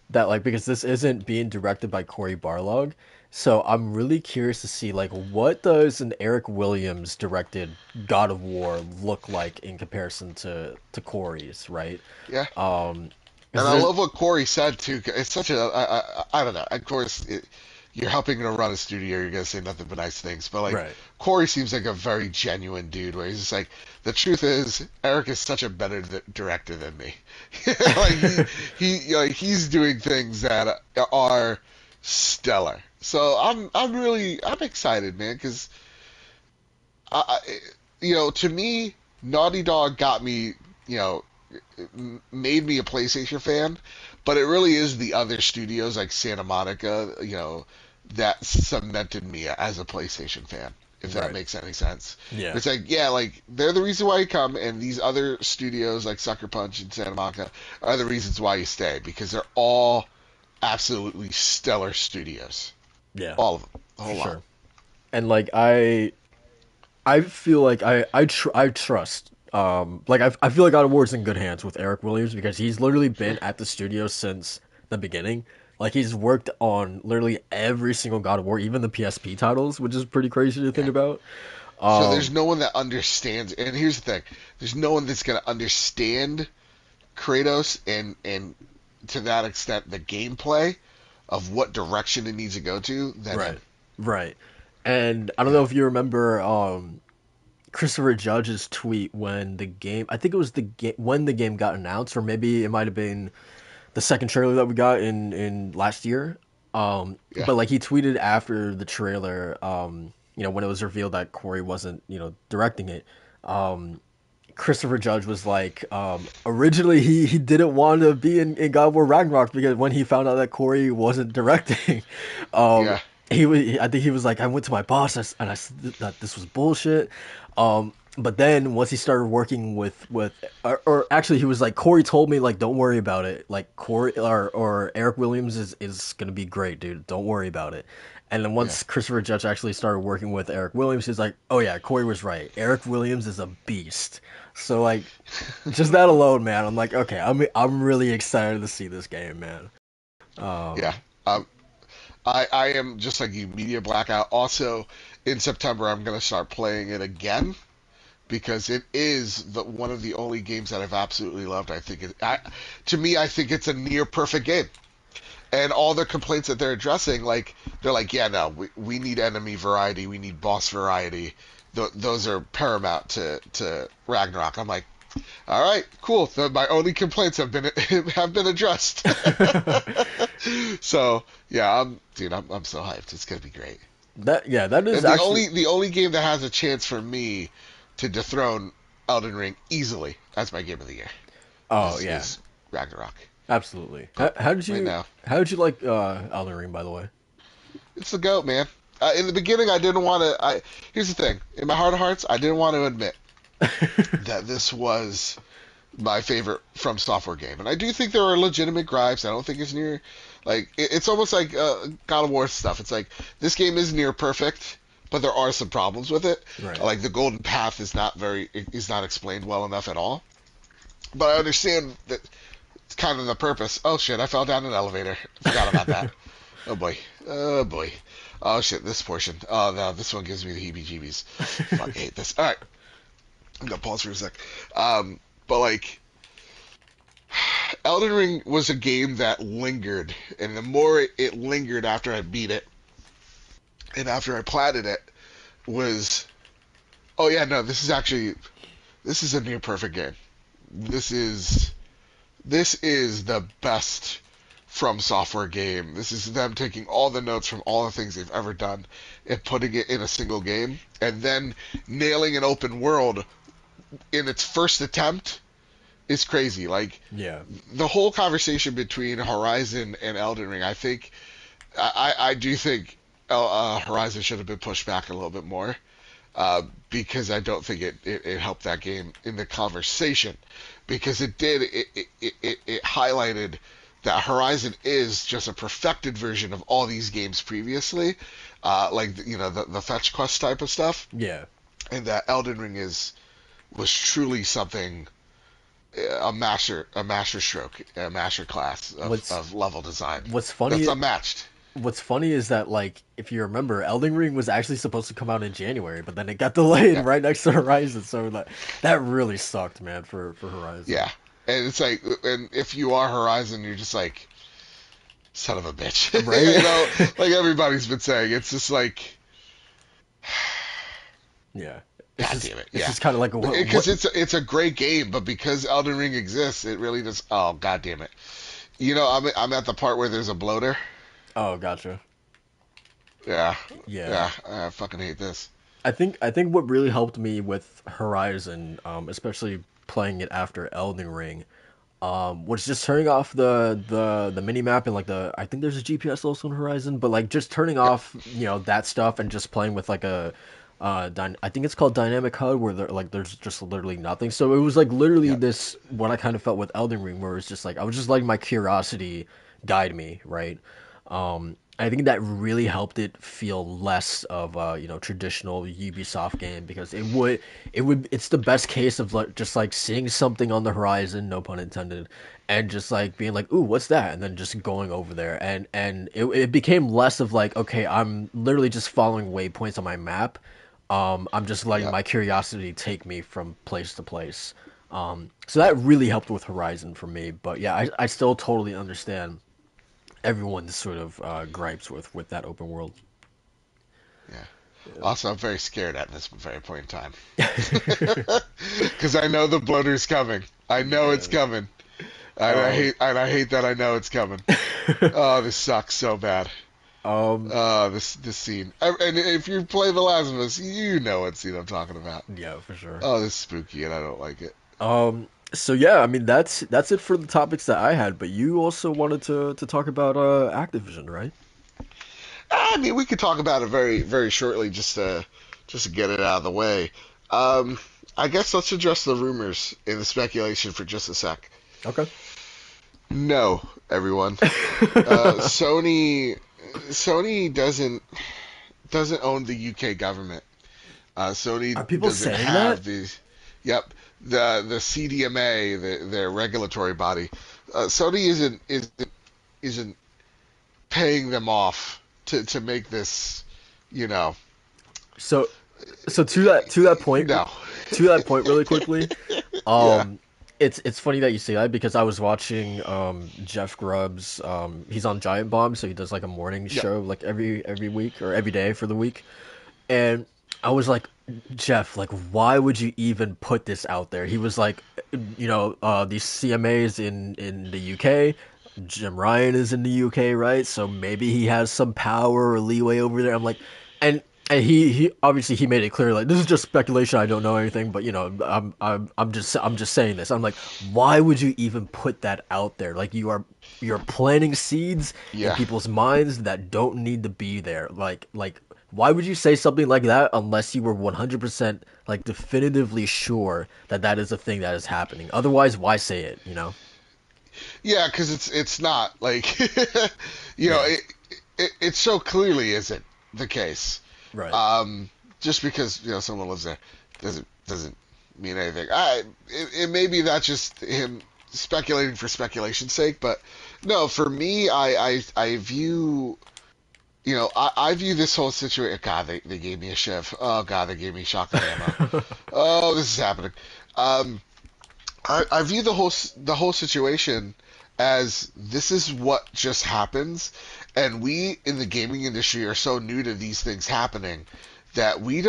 that like because this isn't being directed by Cory Barlog, so I'm really curious to see like what does an Eric Williams directed God of War look like in comparison to Cory's, right? Yeah, Um, and because I there's love what Corey said too. It's such a I don't know. Of course, you're helping to run a studio. You're gonna say nothing but nice things, but like right. Corey seems like a very genuine dude. Where he's just like, the truth is, Eric is such a better director than me. Like he's doing things that are stellar. So I'm excited, man, because I, to me, Naughty Dog got me, you know, made me a PlayStation fan, but it really is the other studios like Santa Monica, that cemented me as a PlayStation fan. If that Right. makes any sense, Yeah. it's like yeah, like they're the reason why you come, and these other studios like Sucker Punch and Santa Monica are the reasons why you stay because they're all absolutely stellar studios, Yeah. all of them, the For whole lot. sure. And like I feel like I trust like I feel like God of War is in good hands with Eric Williams because he's literally Sure. been at the studio since the beginning. Like he's worked on literally every single God of War, even the PSP titles, which is pretty crazy to think Yeah. about. So there's no one that understands. And here's the thing: there's no one that's gonna understand Kratos and to that extent the gameplay of what direction it needs to go to than him. Right. Right. And I don't Yeah. know if you remember Christopher Judge's tweet when the game, I think it was the game when the game got announced, or maybe it might have been the second trailer that we got in last year. Yeah. But like he tweeted after the trailer, when it was revealed that Corey wasn't, directing it. Christopher Judge was like, originally he didn't want to be in God of War Ragnarok because when he found out that Corey wasn't directing, um, Yeah. I think he was like, I went to my boss and I said that this was bullshit. But then once he started working or actually he was like, Corey told me like, don't worry about it. Like Corey or Eric Williams is gonna be great, dude. Don't worry about it. And then Yeah. once Christopher Judge actually started working with Eric Williams, he's like, oh yeah, Corey was right. Eric Williams is a beast. So like, just that alone, man, I'm like, okay, I'm really excited to see this game, man. Yeah. Um, Um, I am just like you, media blackout. Also, in September, I'm gonna start playing it again because it is one of the only games that I've absolutely loved. To me, I think it's a near perfect game. And all the complaints that they're addressing, like they're like, yeah, no, we need enemy variety, we need boss variety. Those are paramount to Ragnarok. I'm like, all right, cool. My only complaints have been have been addressed. So yeah, I'm so hyped. It's gonna be great. that is And actually. the only game that has a chance for me to dethrone Elden Ring easily as my game of the year Oh is yeah, is Ragnarok. absolutely. But right now, How did you like Elden Ring, by the way? it's the goat, man. In the beginning, I didn't want to. Here's the thing: in my heart of hearts, I didn't want to admit that this was my favorite From Software game, and I do think there are legitimate gripes. I don't think it's near, like it's almost like God of War stuff. It's like this game is near perfect, but there are some problems with it. Right. Like the golden path is not explained well enough at all. But I understand that it's kind of the purpose. Oh shit! I fell down an elevator. Forgot about that. Oh boy. Oh boy. Oh shit, this portion. Oh no, this one gives me the heebie-jeebies. Fuck, I hate this. All right, I'm gonna pause for a sec. But like, Elden Ring was a game that lingered, and the more it lingered after I beat it, and after I platted it, was, oh yeah, no, this is a near perfect game. This is this is the best From Software game. This is them taking all the notes from all the things they've ever done and putting it in a single game, and then nailing an open world in its first attempt is crazy. Like Yeah. the whole conversation between Horizon and Elden Ring, I do think Horizon should have been pushed back a little bit more because I don't think it helped that game in the conversation because it highlighted that Horizon is just a perfected version of all these games previously, like the fetch quest type of stuff, Yeah. and that Elden Ring was truly something, a master stroke, a master class What's of level design what's that's funny unmatched. What's funny is that like if you remember, Elden Ring was actually supposed to come out in January, but then it got delayed Yeah, right next to Horizon. So that really sucked, man, for Horizon. yeah, and it's like, and if you are Horizon, you're just like, son of a bitch, Right? like everybody's been saying. It's just like, Yeah. God damn it, It's yeah. just kind of like Because it's a great game, but because Elden Ring exists, it really does. Oh god damn it! I'm at the part where there's a bloater. Oh, gotcha. Yeah, Yeah. yeah. I fucking hate this. I think what really helped me with Horizon, especially playing it after Elden Ring, was just turning off the mini map and like I think there's a GPS also in Horizon, but like just turning Yep. off that stuff and just playing with like I think it's called dynamic HUD where there's just literally nothing. So it was like literally Yep. this what I kind of felt with Elden Ring, where it's just like I was just letting my curiosity guide me, right? I think that really helped it feel less of a traditional Ubisoft game because it's the best case of like just like seeing something on the horizon, no pun intended, and just like being like, ooh, what's that? And then just going over there, and it became less of like, okay, I'm literally just following waypoints on my map, I'm just letting Yep. my curiosity take me from place to place. So that really helped with Horizon for me. But yeah, I still totally understand everyone's sort of gripes with that open world. Yeah. Yeah. Also, I'm very scared at this very point in time because I know the bloater's coming. I know it's Yeah. coming, and Um, I hate that I know it's coming. Oh, this sucks so bad. um, This scene. And if you play The Last of Us, you know what scene I'm talking about. yeah, for sure. Oh, this is spooky, and I don't like it. So yeah, I mean that's it for the topics that I had. But you also wanted to talk about Activision, right? I mean, we could talk about it very shortly, just to get it out of the way. I guess let's address the rumors and the speculation for just a sec. Okay. No, everyone. Sony doesn't own the UK government. Sony Are people doesn't saying that? have the, yep, the CDMA, their regulatory body. Sony isn't paying them off to make this, you know, So so to that point, no, really quickly, yeah, um, it's funny that you say that because I was watching Jeff Grubb's he's on Giant Bomb, so he does like a morning yep, show like every week or every day for the week, and I was like, Jeff, like why would you even put this out there? He was like, these CMAs in the UK. Jim Ryan is in the UK, right? So maybe he has some power or leeway over there. I'm like, and he obviously he made it clear like this is just speculation. I don't know anything, but I'm just saying this. I'm like, why would you even put that out there? Like you're planting seeds in yeah, people's minds that don't need to be there. Like why would you say something like that unless you were 100% like definitively sure that that is a thing that is happening? Otherwise, why say it? You know? yeah, because it's not like, Yeah. it so clearly isn't the case. Right. Um, just because someone lives there doesn't mean anything. It may be that's just him speculating for speculation's sake, but no, for me, I view I view this whole situation. God, they gave me a shiv. Oh God, they gave me shotgun ammo. Oh, this is happening. Um, I view the whole situation as this is what just happens, and we in the gaming industry are so new to these things happening that we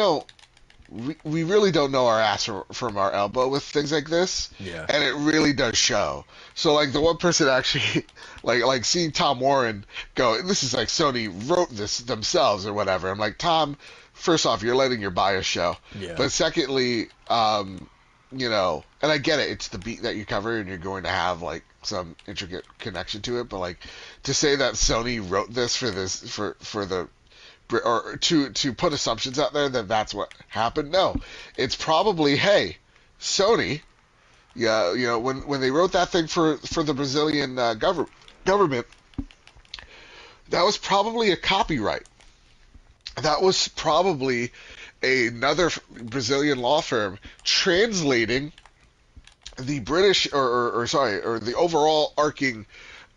really don't know our ass from our elbow with things like this, Yeah. and it really does show. So like the one person actually like seeing Tom Warren go, this is like Sony wrote this themselves or whatever. I'm like, Tom, first off, you're letting your bias show, Yeah. but secondly, and I get it, it's the beat that you cover, and you're going to have like some intricate connection to it, but like to say that Sony wrote this for the or to put assumptions out there that that's what happened. No, it's probably, hey, Sony, yeah, when they wrote that thing for the Brazilian government, that was probably a copyright. That was probably another Brazilian law firm translating the British or sorry or the overall arcing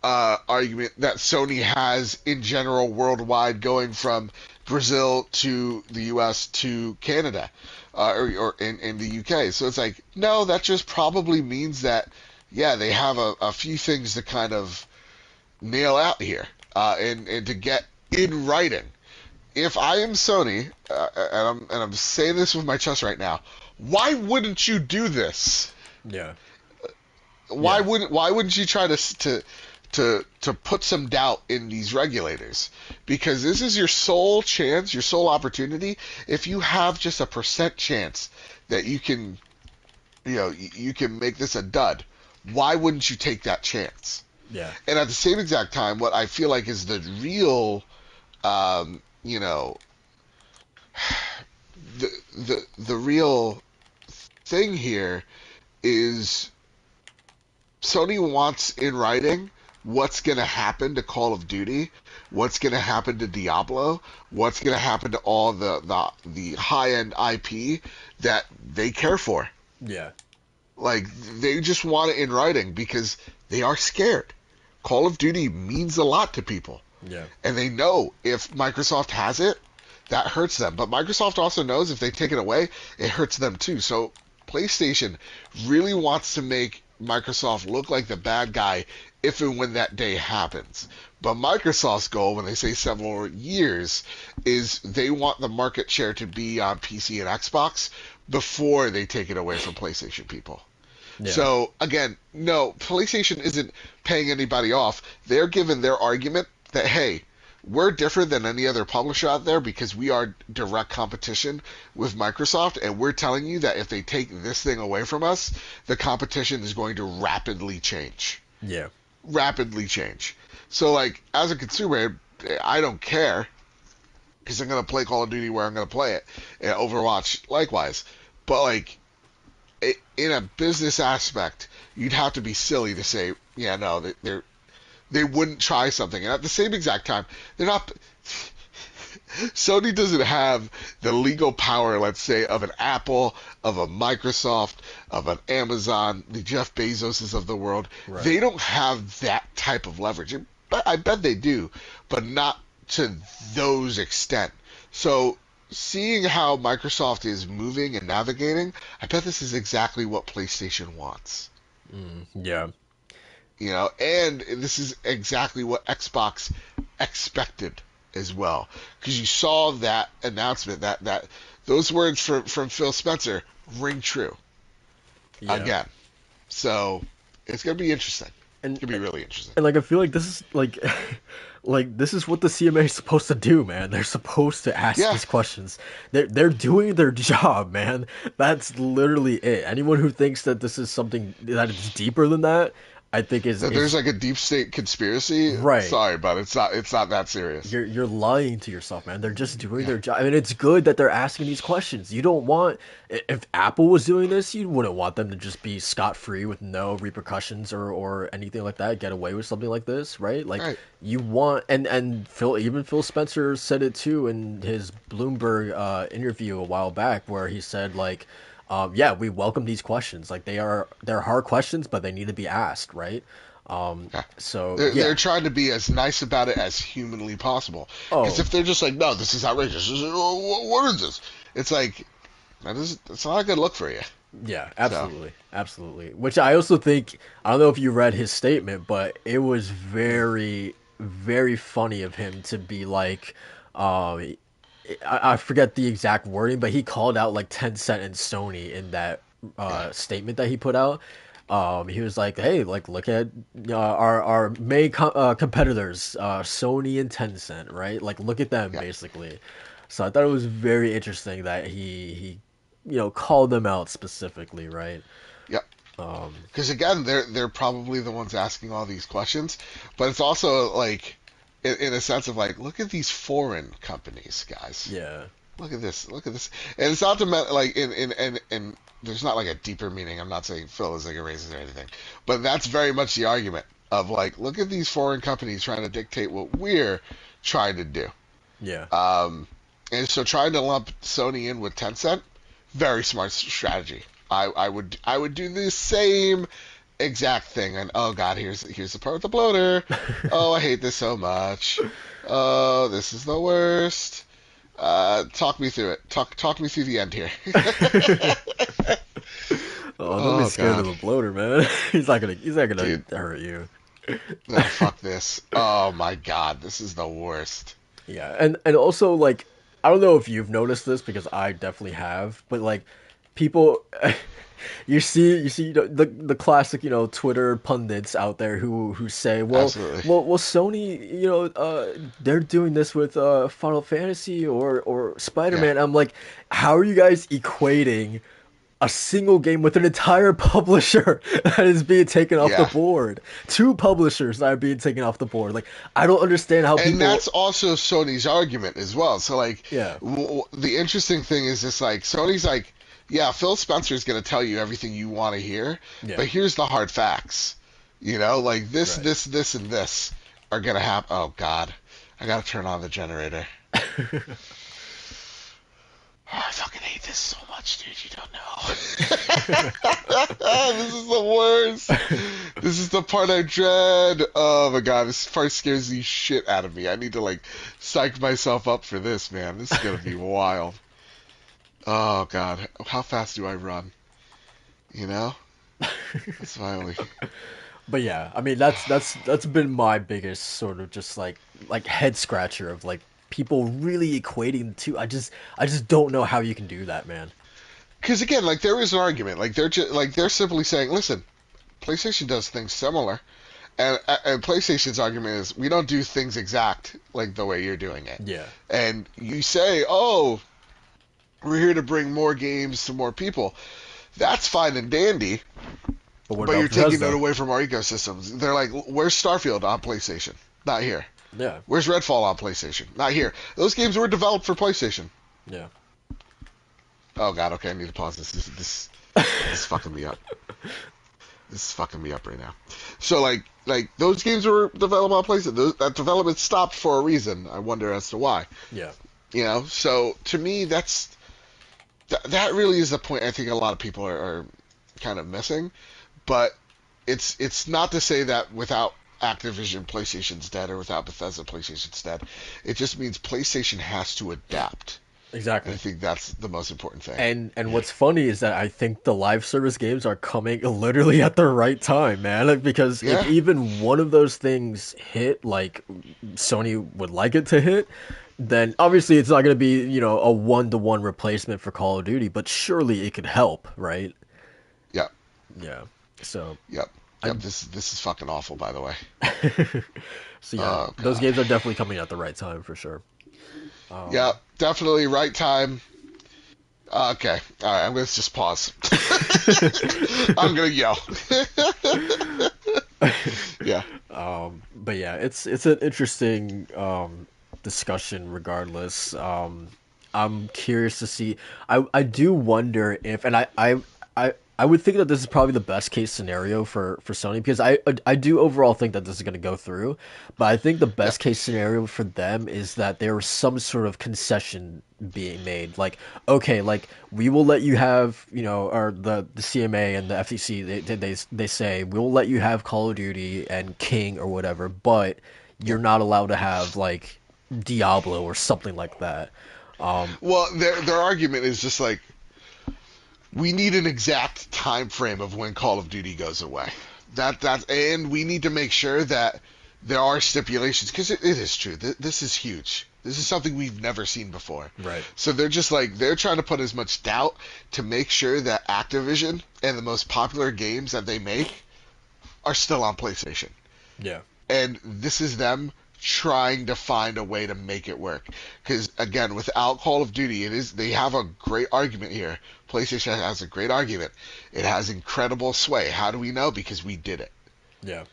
argument that Sony has in general worldwide, going from Brazil to the U.S. to Canada, or in the U.K. So it's like, no, that just probably means that, yeah, they have a few things to kind of nail out here, and to get in writing. If I am Sony, and I'm saying this with my chest right now, why wouldn't you do this? Yeah. Why Yeah. wouldn't why wouldn't you try to put some doubt in these regulators? Because this is your sole chance, your sole opportunity. If you have just a percent chance that you can make this a dud, why wouldn't you take that chance? Yeah. And at the same exact time, what I feel like is the real, um, you know, the real thing here is Sony wants in writing what's going to happen to Call of Duty, what's going to happen to Diablo, what's going to happen to all the high end IP that they care for. Yeah. Like, they just want it in writing because they are scared. Call of Duty means a lot to people, Yeah. and they know if Microsoft has it, that hurts them. But Microsoft also knows if they take it away, it hurts them too. So PlayStation really wants to make Microsoft look like the bad guy if and when that day happens. But Microsoft's goal, when they say several years, is they want the market share to be on PC and Xbox before they take it away from PlayStation people. Yeah. So again, no, PlayStation isn't paying anybody off. They're giving their argument that, hey, we're different than any other publisher out there because we are direct competition with Microsoft, and we're telling you that if they take this thing away from us, the competition is going to rapidly change. Yeah. Rapidly change. So, like, as a consumer, I don't care because I'm going to play Call of Duty where I'm going to play it, and Overwatch likewise. But, like, in a business aspect, you'd have to be silly to say, yeah, no, they wouldn't try something. And at the same exact time, they're not. Sony doesn't have the legal power, let's say, of an Apple, of a Microsoft, of an Amazon, the Jeff Bezoses of the world. Right. They don't have that type of leverage. But I bet they do, but not to those extent. So seeing how Microsoft is moving and navigating, I bet this is exactly what PlayStation wants. Yeah. You know, and this is exactly what Xbox expected as well, because you saw that announcement, that those words from Phil Spencer ring true again. So it's gonna be interesting. And It's gonna be really interesting. And like I feel like this is like like this is what the CMA is supposed to do, man. They're supposed to ask Yeah. these questions. They're doing their job, man. That's literally it. Anyone who thinks that this is something that is deeper than that, I think That there's like a deep state conspiracy. Right. Sorry, but it's not that serious. you're lying to yourself, man. They're just doing their job. I mean, it's good that they're asking these questions. You don't want if Apple was doing this, you wouldn't want them to just be scot-free with no repercussions or anything like that, get away with something like this, right? Like Right. you want and Phil Spencer said it too in his Bloomberg interview a while back where he said like yeah, we welcome these questions. Like they're hard questions, but they need to be asked, right? So They're trying to be as nice about it as humanly possible. Because Oh, if they're just like, no, this is outrageous. What is this? It's like, it's not a good look for you. yeah, So, absolutely, absolutely. Which I also think I don't know if you read his statement, but it was very, very funny of him to be like, um, I forget the exact wording, but he called out like Tencent and Sony in that yeah, statement that he put out. He was like, "Hey, like look at our main competitors, Sony and Tencent, right? Like look at them yeah, basically." So I thought it was very interesting that he called them out specifically, right? yeah. Because again, they're probably the ones asking all these questions, but it's also like, in a sense of like, look at these foreign companies, guys. Yeah, Look at this, and it's not to like in there's not like a deeper meaning. I'm not saying Phil is like a racist or anything, but that's very much the argument of like, look at these foreign companies trying to dictate what we're trying to do. yeah, And so trying to lump Sony in with Tencent, very smart strategy. I would do the same exact thing. And oh god, here's the part with the bloater. Oh, I hate this so much. Oh, this is the worst. Talk me through it. Talk me through the end here. Oh, don't be Oh scared of god, the bloater, man. He's not gonna dude, hurt you. no, fuck this. Oh my god, this is the worst. Yeah, and also like I don't know if you've noticed this because I definitely have, but like people you see the classic Twitter pundits out there who say Absolutely. well Sony they're doing this with Final Fantasy or Yeah. Spider-Man. I'm like, how are you guys equating a single game with an entire publisher that is being taken off the Yeah. board? Two publishers that are being taken off the board. Like, I don't understand how And people. that's also Sony's argument as well. So like, Yeah, the interesting thing is just like Sony's like, yeah, Phil Spencer is going to tell you everything you want to hear, yeah, but here's the hard facts. Like this, right. this, and this are going to happen. Oh God, I got to turn on the generator. Oh, I fucking hate this so much. much, dude. You don't know. This is the worst. This is the part I dread. Oh my god, this part scares the shit out of me. I need to like psych myself up for this, man. This is gonna be wild. Oh god, how fast do I run? You know, that's my only. But yeah, I mean that's been my biggest sort of just like head scratcher of like people really equating the two. I just don't know how you can do that, man. Because again, like there is an argument. Like they're simply saying, listen, PlayStation does things similar, and PlayStation's argument is we don't do things exact like the way you're doing it. Yeah. And you say, oh, we're here to bring more games to more people. That's fine and dandy, But what but about you're taking Bethesda? it away from our ecosystems. They're like, where's Starfield on PlayStation? Not here. Yeah. Where's Redfall on PlayStation? Not here. Those games were developed for PlayStation. Yeah. Oh god, okay, I need to pause this. This is fucking me up. This is fucking me up right now. So like those games were developed on PlayStation. That development stopped for a reason. I wonder as to why. Yeah. You know, so to me that really is the point I think a lot of people are kind of missing. But it's not to say that without Activision, PlayStation's dead, or without Bethesda, PlayStation's dead. It just means PlayStation has to adapt. And Exactly. I think that's the most important thing. And what's funny is that I think the live service games are coming literally at the right time, man. Like, because if Yeah. even one of those things hit like Sony would like it to hit, then obviously it's not going to be, a one-to-one replacement for Call of Duty, but surely it could help, right? Yep. Yeah. So, Yep. I Yep. This is fucking awful, by the way. so yeah, Oh those god. games are definitely coming at the right time for sure. Yep. Definitely right time. Okay. All right. I'm gonna just pause. I'm gonna yell. Yeah. But yeah, it's an interesting discussion regardless. I'm curious to see. I do wonder if, and I would think that this is probably the best case scenario for Sony, because I do overall think that this is going to go through, but I think the Yep. best case scenario for them is that there was some sort of concession being made. Like, okay, like we will let you have, or the CMA and the FTC, they say we'll let you have Call of Duty and King or whatever, but you're Yep. not allowed to have like Diablo or something like that. Well, their argument is just like we need an exact time frame of when Call of Duty goes away. And we need to make sure that there are stipulations because it is true. This is huge. This is something we've never seen before. Right. So they're just like they're trying to put as much doubt to make sure that Activision and the most popular games that they make are still on PlayStation. Yeah. And this is them trying to find a way to make it work. Because again, without Call of Duty, they have a great argument here. PlayStation has a great argument. It has incredible sway. How do we know? Because we did it. Yeah.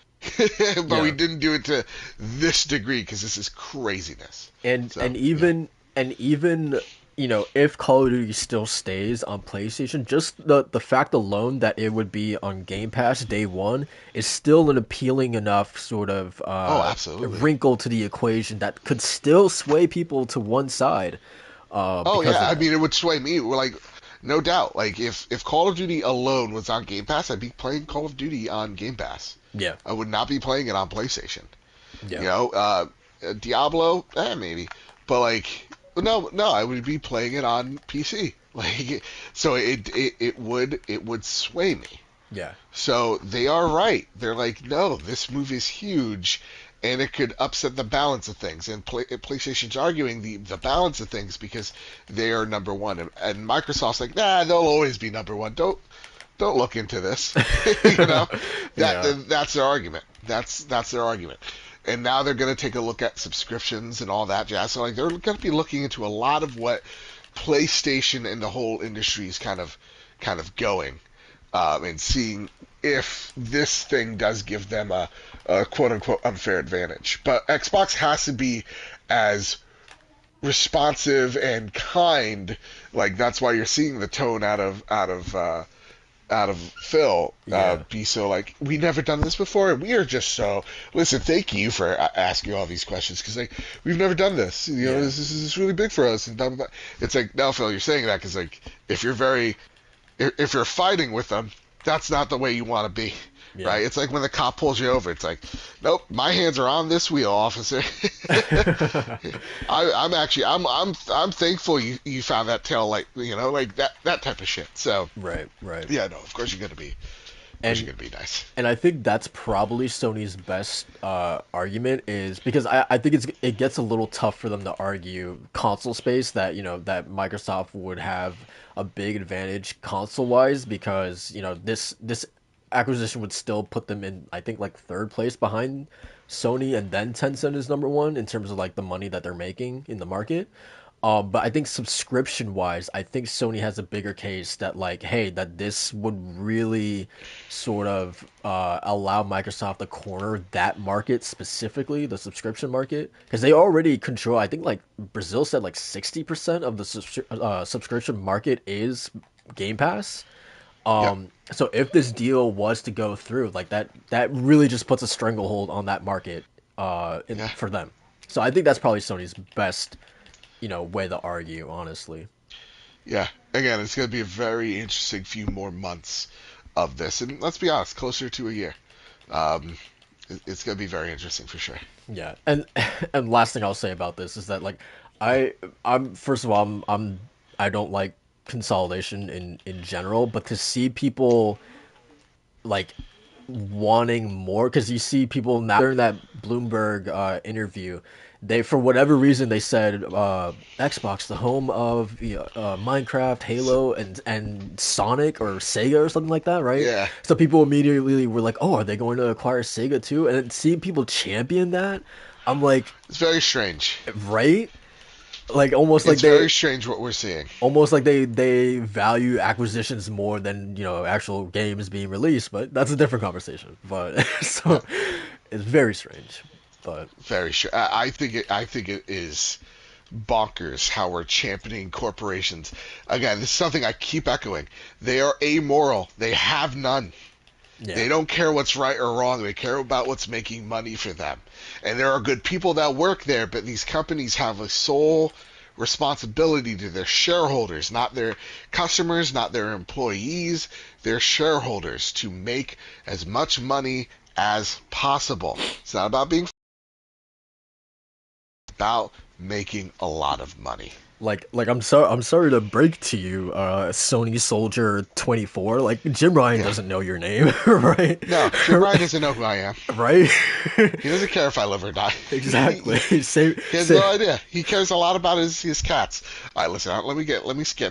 But we Yeah. didn't do it to this degree because this is craziness. And So and yeah. even if Call of Duty still stays on PlayStation, just the fact alone that it would be on Game Pass day one is still an appealing enough sort of Oh, absolutely. wrinkle to the equation that could still sway people to one side Oh because yeah, of I that. mean it would sway me. We're like, no doubt. Like if Call of Duty alone was on Game Pass, I'd be playing Call of Duty on Game Pass. Yeah, I would not be playing it on PlayStation. yeah, You know, Diablo, maybe, but like, no, I would be playing it on PC. Like, so it would sway me. yeah, So they are right. They're like, no, this move is huge, and it could upset the balance of things. And PlayStation's arguing the balance of things because they are number one, and Microsoft's like, nah, they'll always be number one. Don't look into this. You know, yeah, that's their argument. That's their argument. And now they're going to take a look at subscriptions and all that jazz. So like they're going to be looking into a lot of what PlayStation and the whole industry is kind of going, and seeing if this thing does give them a quote unquote unfair advantage. But Xbox has to be as responsive and kind. Like that's why you're seeing the tone out of out of Phil Yeah. be so like, we never done this before, and we are just so, listen, thank you for asking all these questions, because like, we've never done this, you know, Yeah. this is really big for us, and blah, blah, blah. It's like, no, Phil, you're saying that because like, if you're very, if you're fighting with them, that's not the way you want to be, Yeah. right? It's like when the cop pulls you over, it's like, nope, my hands are on this wheel, officer. I'm actually, I'm thankful you found that tail light, you know, like that type of shit. So Right, right. yeah, no, of course you're gonna be, of course And you're gonna be nice. and I think that's probably Sony's best argument is because I think it gets a little tough for them to argue console space that that Microsoft would have a big advantage console wise because this acquisition would still put them in I think like third place behind Sony and then Tencent is number one in terms of like the money that they're making in the market. But I think subscription wise, I think Sony has a bigger case that like, hey, that this would really sort of allow Microsoft to corner that market specifically, the subscription market, because they already control. I think like Brazil said like 60% of the subscription market is Game Pass. Yep. So if this deal was to go through, like that really just puts a stranglehold on that market Yeah. for them. So I think that's probably Sony's best way to argue, honestly. Yeah. Again, it's gonna be a very interesting few more months of this, and let's be honest, closer to a year. Um, it's gonna be very interesting for sure. Yeah, and and last thing I'll say about this is that like I I'm first of all I don't like consolidation in general, but to see people like wanting more because you see people now during that Bloomberg interview they for whatever reason they said Xbox the home of Minecraft, Halo, and Sonic or Sega or something like that, right? Yeah. So people immediately were like, oh, are they going to acquire Sega too? And seeing people champion that, I'm like, It's very strange. right, like almost like It's very strange what we're seeing. they value acquisitions more than actual games being released, but that's a different conversation. But Yeah. so it's very strange. But Very sure. I think it is bonkers how we're championing corporations. Again, this is something I keep echoing. They are amoral. They have none. yeah, They don't care what's right or wrong. They care about what's making money for them. And there are good people that work there, but these companies have a sole responsibility to their shareholders, not their customers, not their employees, their shareholders, to make as much money as possible. It's not about being, it's about making a lot of money. like I'm sorry to break to you, Sony Soldier 24. Like Jim Ryan Yeah. doesn't know your name, right? No, Jim Ryan doesn't know who I am. Right? He doesn't care if I live or die. Exactly. Same, He has same. no idea. He cares a lot about his cats. All right, listen. Let me get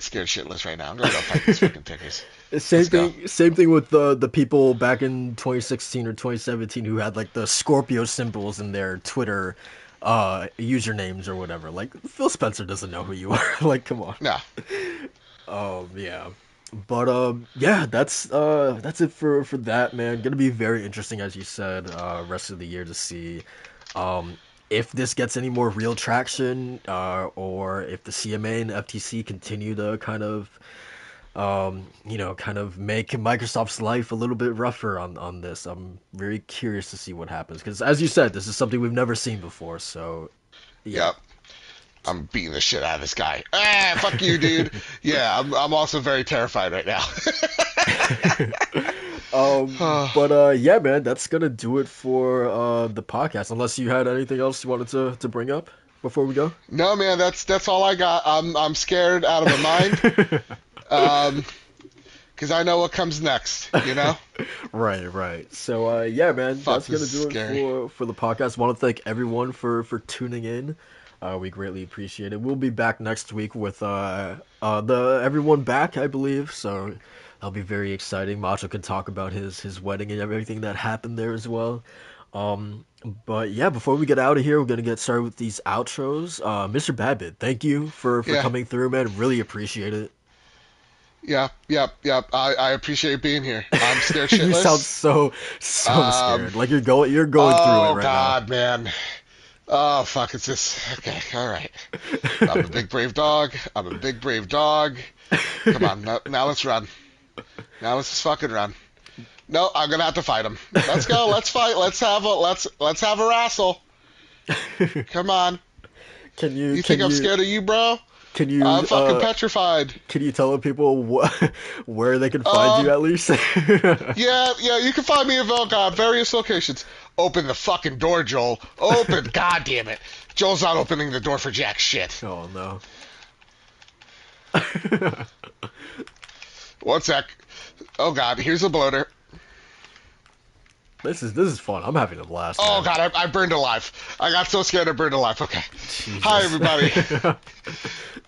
scared shitless right now. I'm gonna go fight these fucking tickers. Same Let's go. thing. Same thing with the people back in 2016 or 2017 who had like the Scorpio symbols in their Twitter usernames or whatever. Like Phil Spencer doesn't know who you are. Like, come on. No. Yeah. But yeah, that's it for that, man. Gonna be very interesting, as you said, rest of the year to see if this gets any more real traction, or if the CMA and the FTC continue to kind of make Microsoft's life a little bit rougher on this. I'm very curious to see what happens because, as you said, this is something we've never seen before. So, yeah. Yep. I'm beating the shit out of this guy. Ah, fuck you, dude. Yeah, I'm also very terrified right now. But yeah, man, that's gonna do it for the podcast. Unless you had anything else you wanted to bring up before we go. No, man, that's all I got. I'm scared out of my mind. Um, because I know what comes next. You know. Right, right. So yeah, man, Fuck, that's gonna this is do it scary. for the podcast. Want to thank everyone for tuning in. We greatly appreciate it. We'll be back next week with the everyone back, I believe. So that'll be very exciting. Macho can talk about his wedding and everything that happened there as well. Um, but yeah, before we get out of here, we're gonna get started with these outros. Mr. Badbit, thank you for Yeah. coming through, man. Really appreciate it. Yep. I appreciate being here. I'm scared You sound shitless. so Um, scared. Like you're going through it oh right now. God, man. Oh fuck, it's just okay. All right. I'm a big brave dog. I'm a big brave dog. Come on, now let's run. Now let's just fucking run. No, I'm gonna have to fight him. Let's go. Let's fight. Let's have a wrestle. Come on. Can you You think I'm scared of you, bro? can you I'm fucking petrified. can you tell people where they can find you at least? Yeah, you can find me at Velka at various locations. Open the fucking door, Joel. Open. God damn it. Joel's not opening the door for jack shit. Oh no. One sec. Oh god, here's a bloater. This is fun. I'm having a blast. Oh Man. god, I burned alive. I got so scared I burned alive. Okay. Jesus. Hi everybody.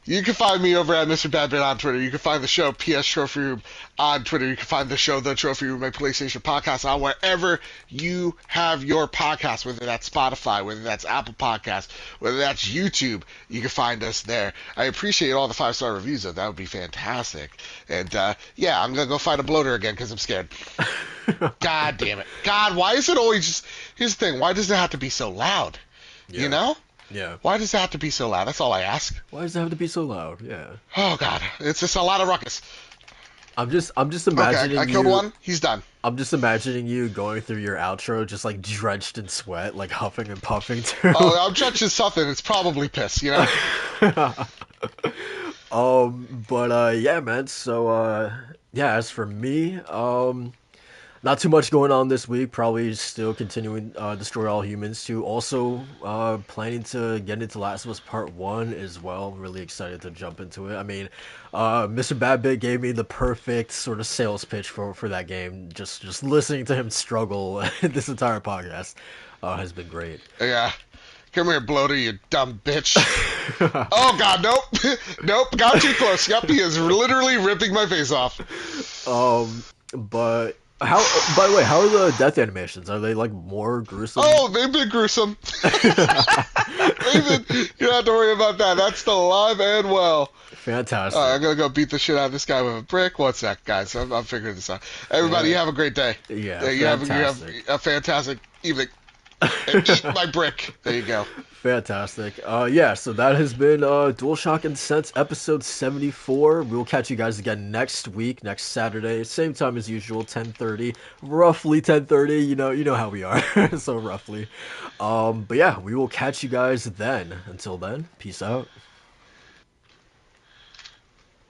You can find me over at Mr. Badbit on Twitter. You can find the show PS Trophy Room on Twitter. You can find the show The Trophy Room, my PlayStation podcast, on wherever you have your podcast, whether that's Spotify, whether that's Apple Podcasts, whether that's YouTube. You can find us there. I appreciate all the 5-star reviews, though. That would be fantastic. And yeah, I'm gonna go find a bloater again because I'm scared. God damn it. God, why is it always just... Here's the thing. Why does it have to be so loud? Yeah. You know? Yeah. Why does it have to be so loud? That's all I ask. Why does it have to be so loud? Yeah. Oh, God. It's just a lot of ruckus. I'm just imagining Okay, I killed one. He's done. I'm just imagining you going through your outro just like drenched in sweat, like huffing and puffing too. Oh, I'm judging something. It's probably piss, you know? But yeah, man. So yeah, as for me, not too much going on this week. Probably still continuing Destroy All Humans 2. Also planning to get into Last of Us Part 1 as well. Really excited to jump into it. I mean, Mr. Badbit gave me the perfect sort of sales pitch for that game. Just listening to him struggle this entire podcast has been great. Yeah. Come here, bloater, you dumb bitch. Oh, God, nope. Nope, got too close. Yep, he is literally ripping my face off. But... How? By the way, how are the death animations? Are they like more gruesome? Oh, they've been gruesome. You don't have to worry about that. That's still alive and well. Fantastic. I'm gonna go beat the shit out of this guy with a brick. One sec, guys. I'm figuring this out. Everybody, you have a great day. Yeah, you have a fantastic evening. And eat my brick. There you go. Fantastic. Yeah, so that has been DualShock and Sense episode 74. We'll catch you guys again next week, next Saturday, same time as usual, 10:30, roughly 10:30. You know how we are, so roughly. But yeah, we will catch you guys then. Until then, peace out.